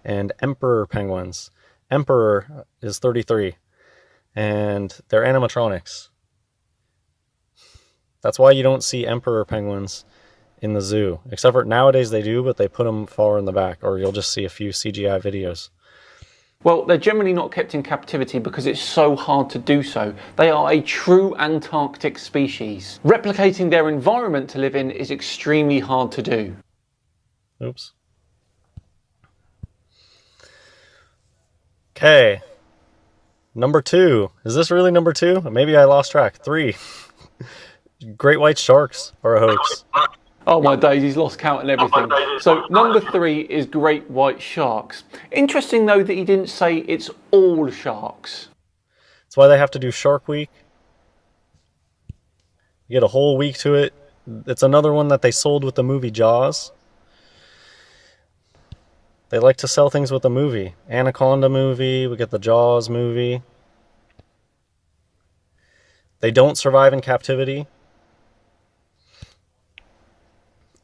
And emperor penguins. Emperor is 33. And they're animatronics. That's why you don't see emperor penguins in the zoo. Except for nowadays they do, but they put them far in the back, or you'll just see a few CGI videos. Well, they're generally not kept in captivity because it's so hard to do so. They are a true Antarctic species. Replicating their environment to live in is extremely hard to do. Oops. Okay. Number 2. Is this really number 2? Maybe I lost track. 3. Great white sharks are a hoax. Oh my days, he's lost count and everything. So number 3 is great white sharks. Interesting though that he didn't say it's all sharks. That's why they have to do Shark Week. You get a whole week to it. It's another one that they sold with the movie Jaws. They like to sell things with the movie. Anaconda movie, we get the Jaws movie. They don't survive in captivity.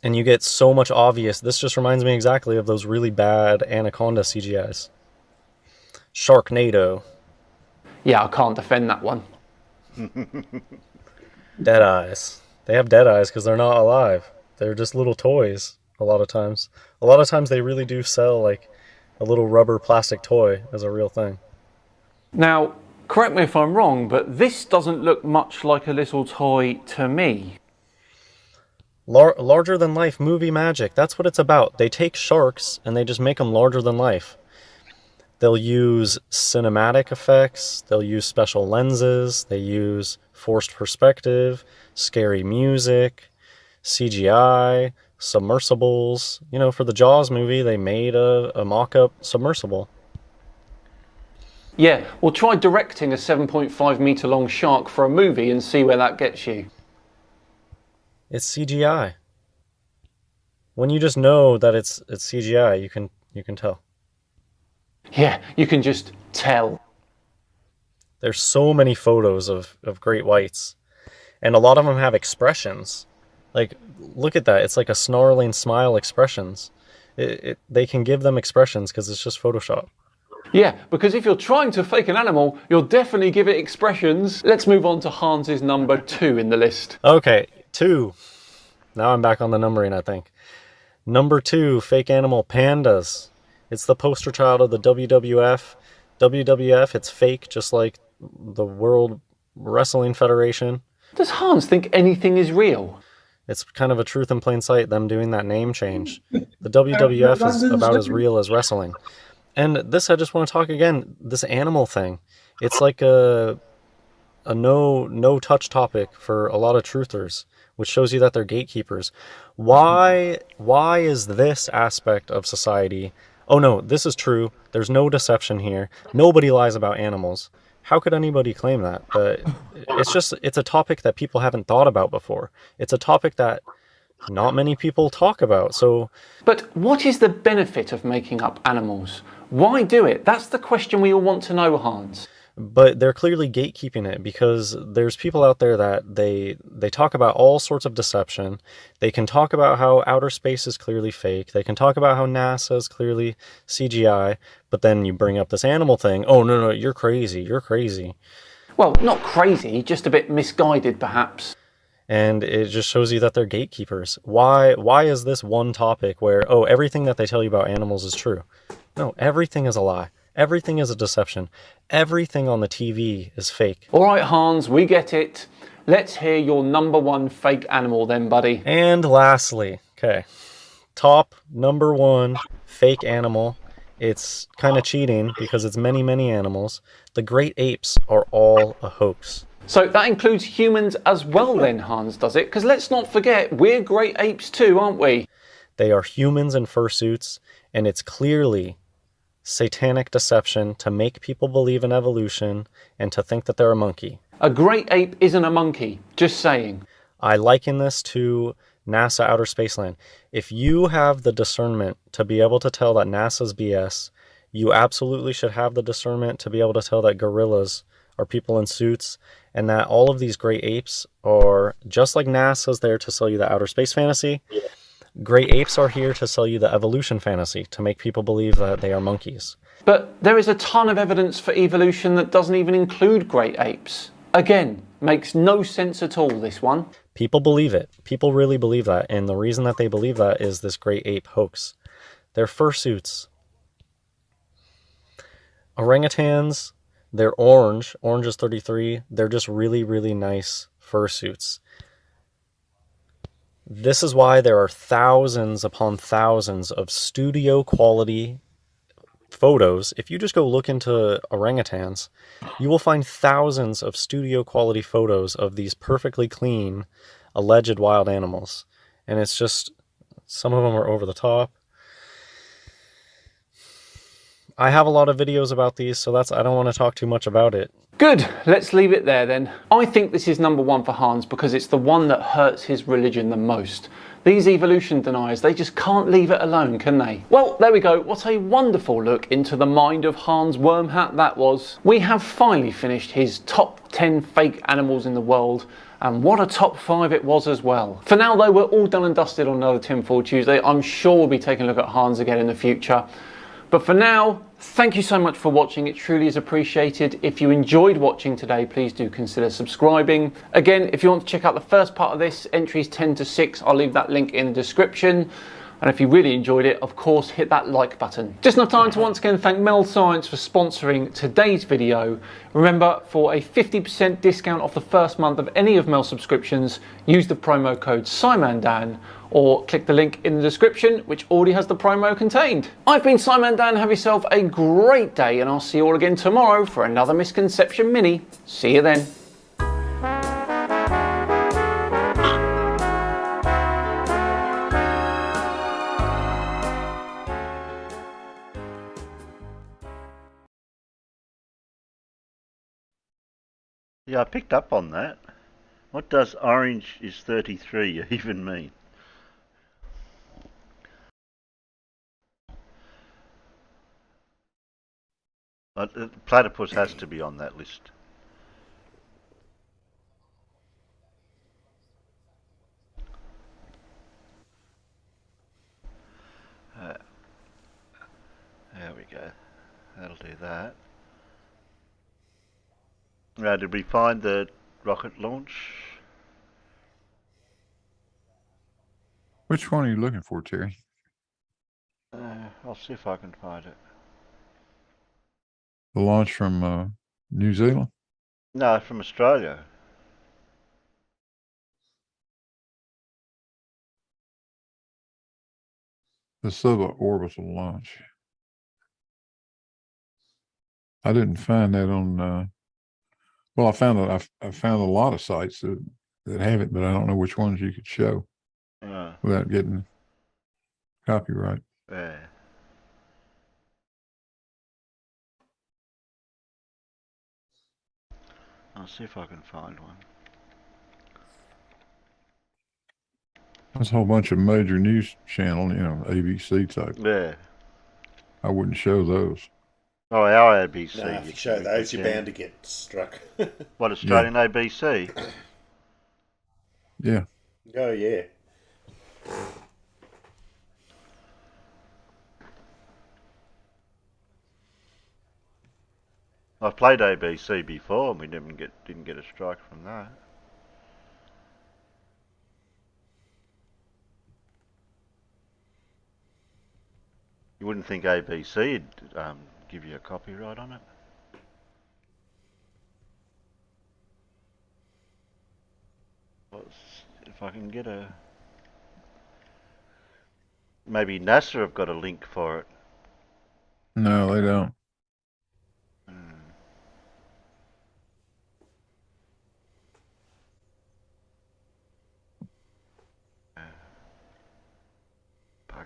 And you get so much obvious. This just reminds me exactly of those really bad Anaconda CGIs. Sharknado. Yeah, I can't defend that one. Dead eyes. They have dead eyes because they're not alive. They're just little toys a lot of times. A lot of times they really do sell like a little rubber plastic toy as a real thing. Now, correct me if I'm wrong, but this doesn't look much like a little toy to me. Larger than life movie magic. That's what it's about. They take sharks and they just make them larger than life. They'll use cinematic effects. They'll use special lenses. They use forced perspective, scary music, CGI, submersibles. You know, for the Jaws movie, they made a mock-up submersible. Yeah, well try directing a 7.5 meter long shark for a movie and see where that gets you. It's CGI. When you just know that it's CGI, you can tell. Yeah, you can just tell. There's so many photos of great whites, and a lot of them have expressions. Like, look at that. It's like a snarling smile expressions. They can give them expressions because it's just Photoshop. Yeah, because if you're trying to fake an animal, you'll definitely give it expressions. Let's move on to Hans's number 2 in the list. Okay, 2. Now I'm back on the numbering, I think. Number 2, fake animal pandas. It's the poster child of the WWF. WWF, it's fake, just like the World Wrestling Federation. Does Hans think anything is real? It's kind of a truth in plain sight, them doing that name change. The WWF is about as real as wrestling. And this, I just want to talk again, this animal thing. It's like a no-touch topic for a lot of truthers, which shows you that they're gatekeepers. Why is this aspect of society... Oh no, this is true. There's no deception here. Nobody lies about animals. How could anybody claim that? It's a topic that people haven't thought about before. It's a topic that not many people talk about, so... But what is the benefit of making up animals? Why do it? That's the question we all want to know, Hans. But they're clearly gatekeeping it because there's people out there that they talk about all sorts of deception. They can talk about how outer space is clearly fake. They can talk about how NASA is clearly CGI. But then you bring up this animal thing. Oh, no, you're crazy. You're crazy. Well, not crazy, just a bit misguided, perhaps. And it just shows you that they're gatekeepers. Why is this one topic where, oh, everything that they tell you about animals is true? No, everything is a lie. Everything is a deception. Everything on the TV is fake. All right, Hans, we get it. Let's hear your number 1 fake animal then, buddy. And lastly, okay, top number 1 fake animal. It's kind of cheating because it's many, many animals. The great apes are all a hoax. So that includes humans as well then, Hans, does it? Because let's not forget, we're great apes too, aren't we? They are humans in fursuits, And it's clearly satanic deception to make people believe in evolution and to think that they're a monkey. A great ape isn't a monkey, just saying. I liken this to NASA Outer Space Land. If you have the discernment to be able to tell that NASA's BS, you absolutely should have the discernment to be able to tell that gorillas are people in suits, and that all of these great apes are, just like NASA's there to sell you the outer space fantasy, great apes are here to sell you the evolution fantasy, to make people believe that they are monkeys. But there is a ton of evidence for evolution that doesn't even include great apes. Again, makes no sense at all, this one. People believe it. People really believe that, and the reason that they believe that is this great ape hoax. They're fursuits. Orangutans, they're orange. Orange is 33. They're just really, really nice fursuits. This is why there are thousands upon thousands of studio quality photos. If you just go look into orangutans, you will find thousands of studio quality photos of these perfectly clean alleged wild animals. And it's just, some of them are over the top. I have a lot of videos about these, so I don't want to talk too much about it. Good, let's leave it there then. I think this is number one for Hans because it's the one that hurts his religion the most. These evolution deniers, they just can't leave it alone, can they? Well, there we go. What a wonderful look into the mind of Hans Wormhat that was. We have finally finished his top 10 fake animals in the world, and what a top 5 it was as well. For now though, we're all done and dusted on another Tinfoil Tuesday. I'm sure we'll be taking a look at Hans again in the future. But for now, thank you so much for watching. It truly is appreciated. If you enjoyed watching today, please do consider subscribing. Again, if you want to check out the first part of this, entries 10 to 6, I'll leave that link in the description. And if you really enjoyed it, of course, hit that like button. Just enough time to once again thank Mel Science for sponsoring today's video. Remember, for a 50% discount off the first month of any of Mel's subscriptions, use the promo code SIMANDAN or click the link in the description, which already has the promo contained. I've been SIMANDAN. Have yourself a great day, and I'll see you all again tomorrow for another Misconception Mini. See you then. Yeah, I picked up on that. What does orange is 33 even mean? Platypus has to be on that list. There we go. That'll do that. Now, did we find the rocket launch? Which one are you looking for, Terry? I'll see if I can find it. The launch from New Zealand? No, from Australia. The suborbital launch. I didn't find that on. Well, I found that I found a lot of sites that have it, but I don't know which ones you could show without getting copyright. Yeah. I'll see if I can find one. There's a whole bunch of major news channel, ABC type. Yeah. I wouldn't show those. Oh, our ABC. No, if you show those, you're bound to get struck. What, Australian ABC? Yeah. Oh, yeah. I've played ABC before, and we didn't get a strike from that. You wouldn't think ABC'd give you a copyright on it. If I can get a... Maybe NASA have got a link for it. No, they don't. Bugger.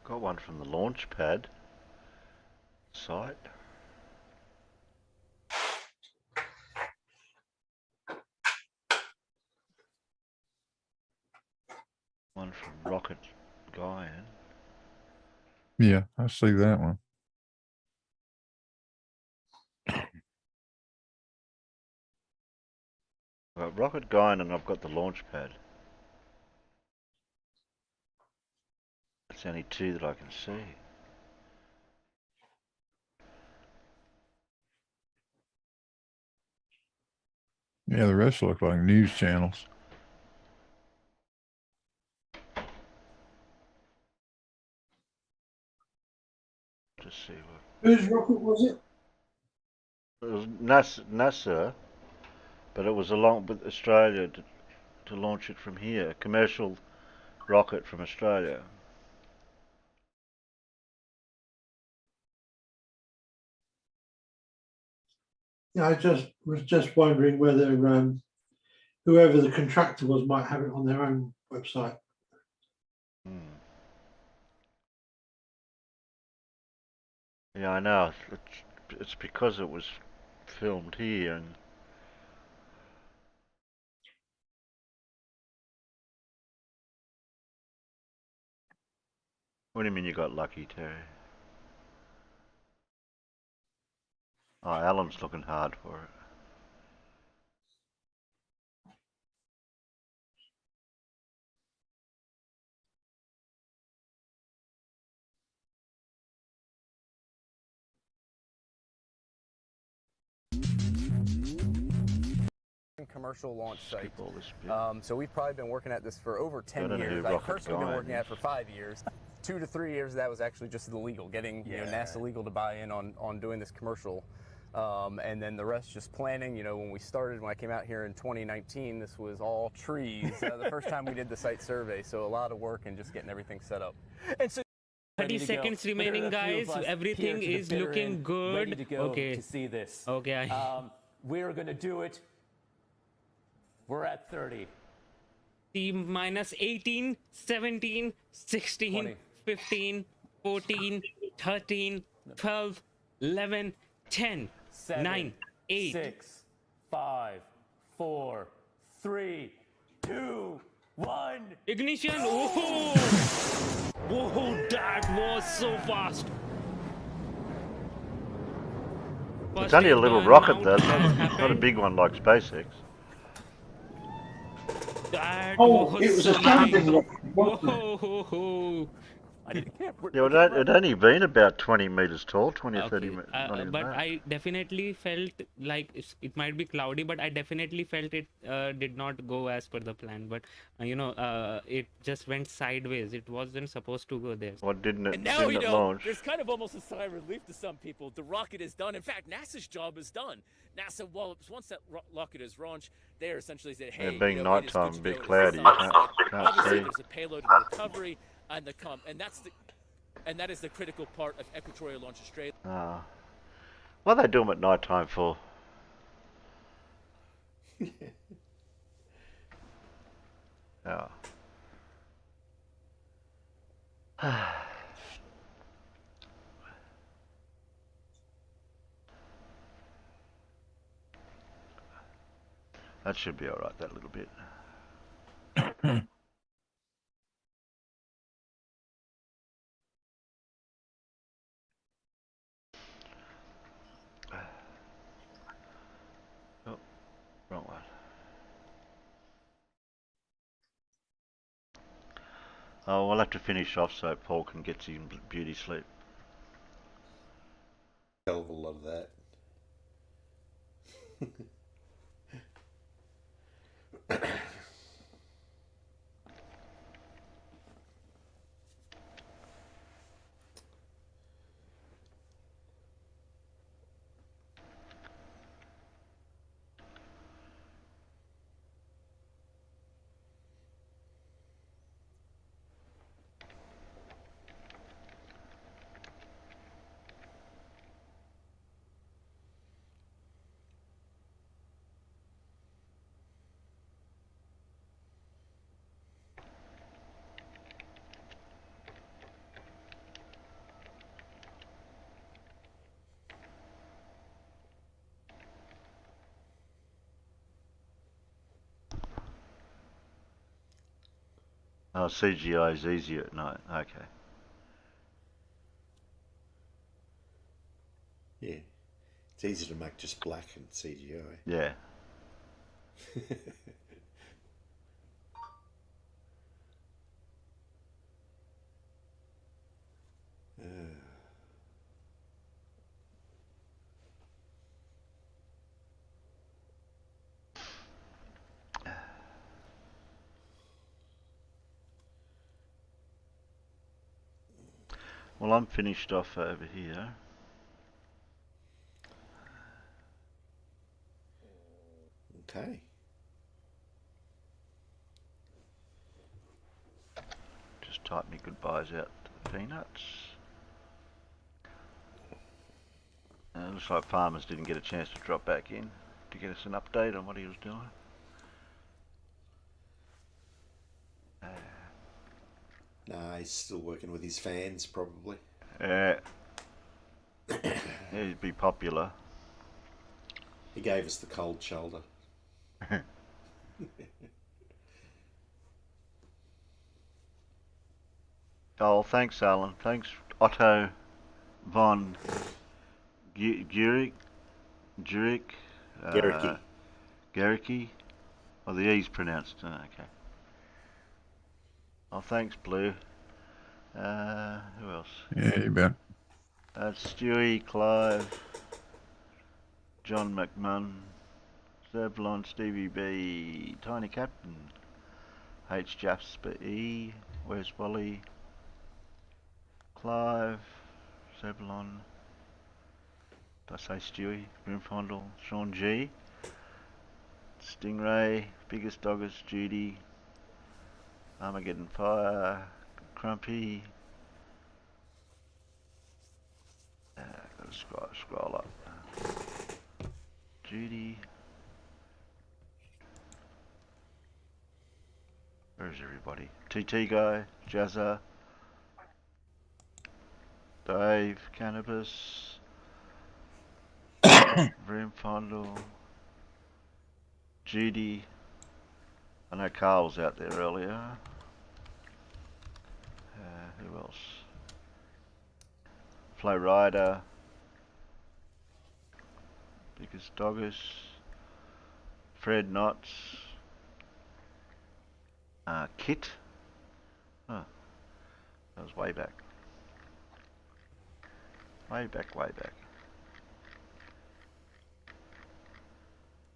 Got one from the launch pad site. One from Rocket Guyan. Yeah, I see that one. Got Rocket Guyan and I've got the launch pad. That's the only two that I can see. Yeah, the rest look like news channels. Just see what. Whose rocket was it? It was NASA, but it was along with Australia to launch it from here. A commercial rocket from Australia. Yeah, I was just wondering whether whoever the contractor was might have it on their own website. Yeah, I know. It's because it was filmed here and. What do you mean you got lucky, Terry? Oh, Alan's looking hard for it. Commercial launch site. So we've probably been working at this for over 10 years. I've personally been working at it for 5 years. 2 to 3 years that was actually just illegal, getting NASA legal to buy in on doing this commercial. And then the rest just planning. You know, when I came out here in 2019, this was all trees. The first time we did the site survey, so a lot of work and just getting everything set up. And so 30 seconds remaining, guys. Everything is looking good. Ready to go okay. to see this. Okay. We're going to do it. We're at 30. T minus 18, 17, 16, 20. 15, 14, 13, 12, 11, 10, 7, 9, 8. 6, 5, 4, 3, 2, 1. Ignition! Whoa! Whoa, that was so fast. It's only a little rocket though, not a big one like SpaceX. That it was a standing rocket. Whoa. Yeah, it only been about 20 meters tall, 20 or 30 meters. But I definitely felt like it might be cloudy, but I definitely felt it did not go as per the plan. But it just went sideways. It wasn't supposed to go there. What didn't it? And now didn't it launch? there's kind of almost a sigh of relief to some people. The rocket is done. In fact, NASA's job is done. NASA, once that rocket is launched, they are essentially said, hey, being nighttime, a bit cloudy, you can't obviously see. there's a payload in recovery and that is the critical part of Equatorial Launch Australia. What are they doing at night time for? Yeah. That should be alright, that little bit. Oh, wrong one. Oh, we'll have to finish off so Paul can get some beauty sleep. Hell of a lot of that. Oh, CGI is easier at night. Okay. Yeah. It's easy to make just black and CGI. Yeah. Well, I'm finished off over here. Okay. Just type me goodbyes out to the peanuts. And it looks like Farmers didn't get a chance to drop back in to get us an update on what he was doing. Nah, he's still working with his fans, probably. Yeah. He'd be popular. He gave us the cold shoulder. Oh, thanks, Alan. Thanks, Otto von Gurik. Gericke. Oh, the E's pronounced. Okay. Oh, thanks, Blue. Who else? Yeah, you bet. Stewie, Clive, John McMunn, Zevlon, Stevie B, Tiny Captain, H. Jasper E, Where's Wally, Clive, Zevlon, did I say Stewie, Grimfondle, Sean G, Stingray, Biggest Doggers, Judy, Armageddon Fire, Crumpy. Gotta scroll up. Judy. Where's everybody? TT guy, Jazza, Dave, Cannabis, Grimfondle, Judy. I know Carl was out there earlier. Who else? Flow Rider, Biggest Doggers, Fred Knotts, Kit. Oh, that was way back. Way back.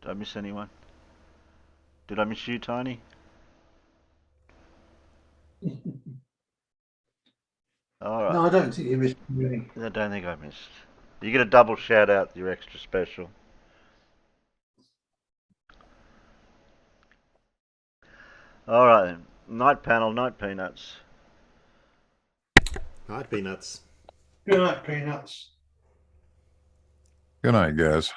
Did I miss anyone? Did I miss you, Tiny? Alright. No, I don't think you missed me. I don't think I missed. You get a double shout out, you're extra special. Alright then. Night panel, night peanuts. Night peanuts. Good night, peanuts. Good night, guys.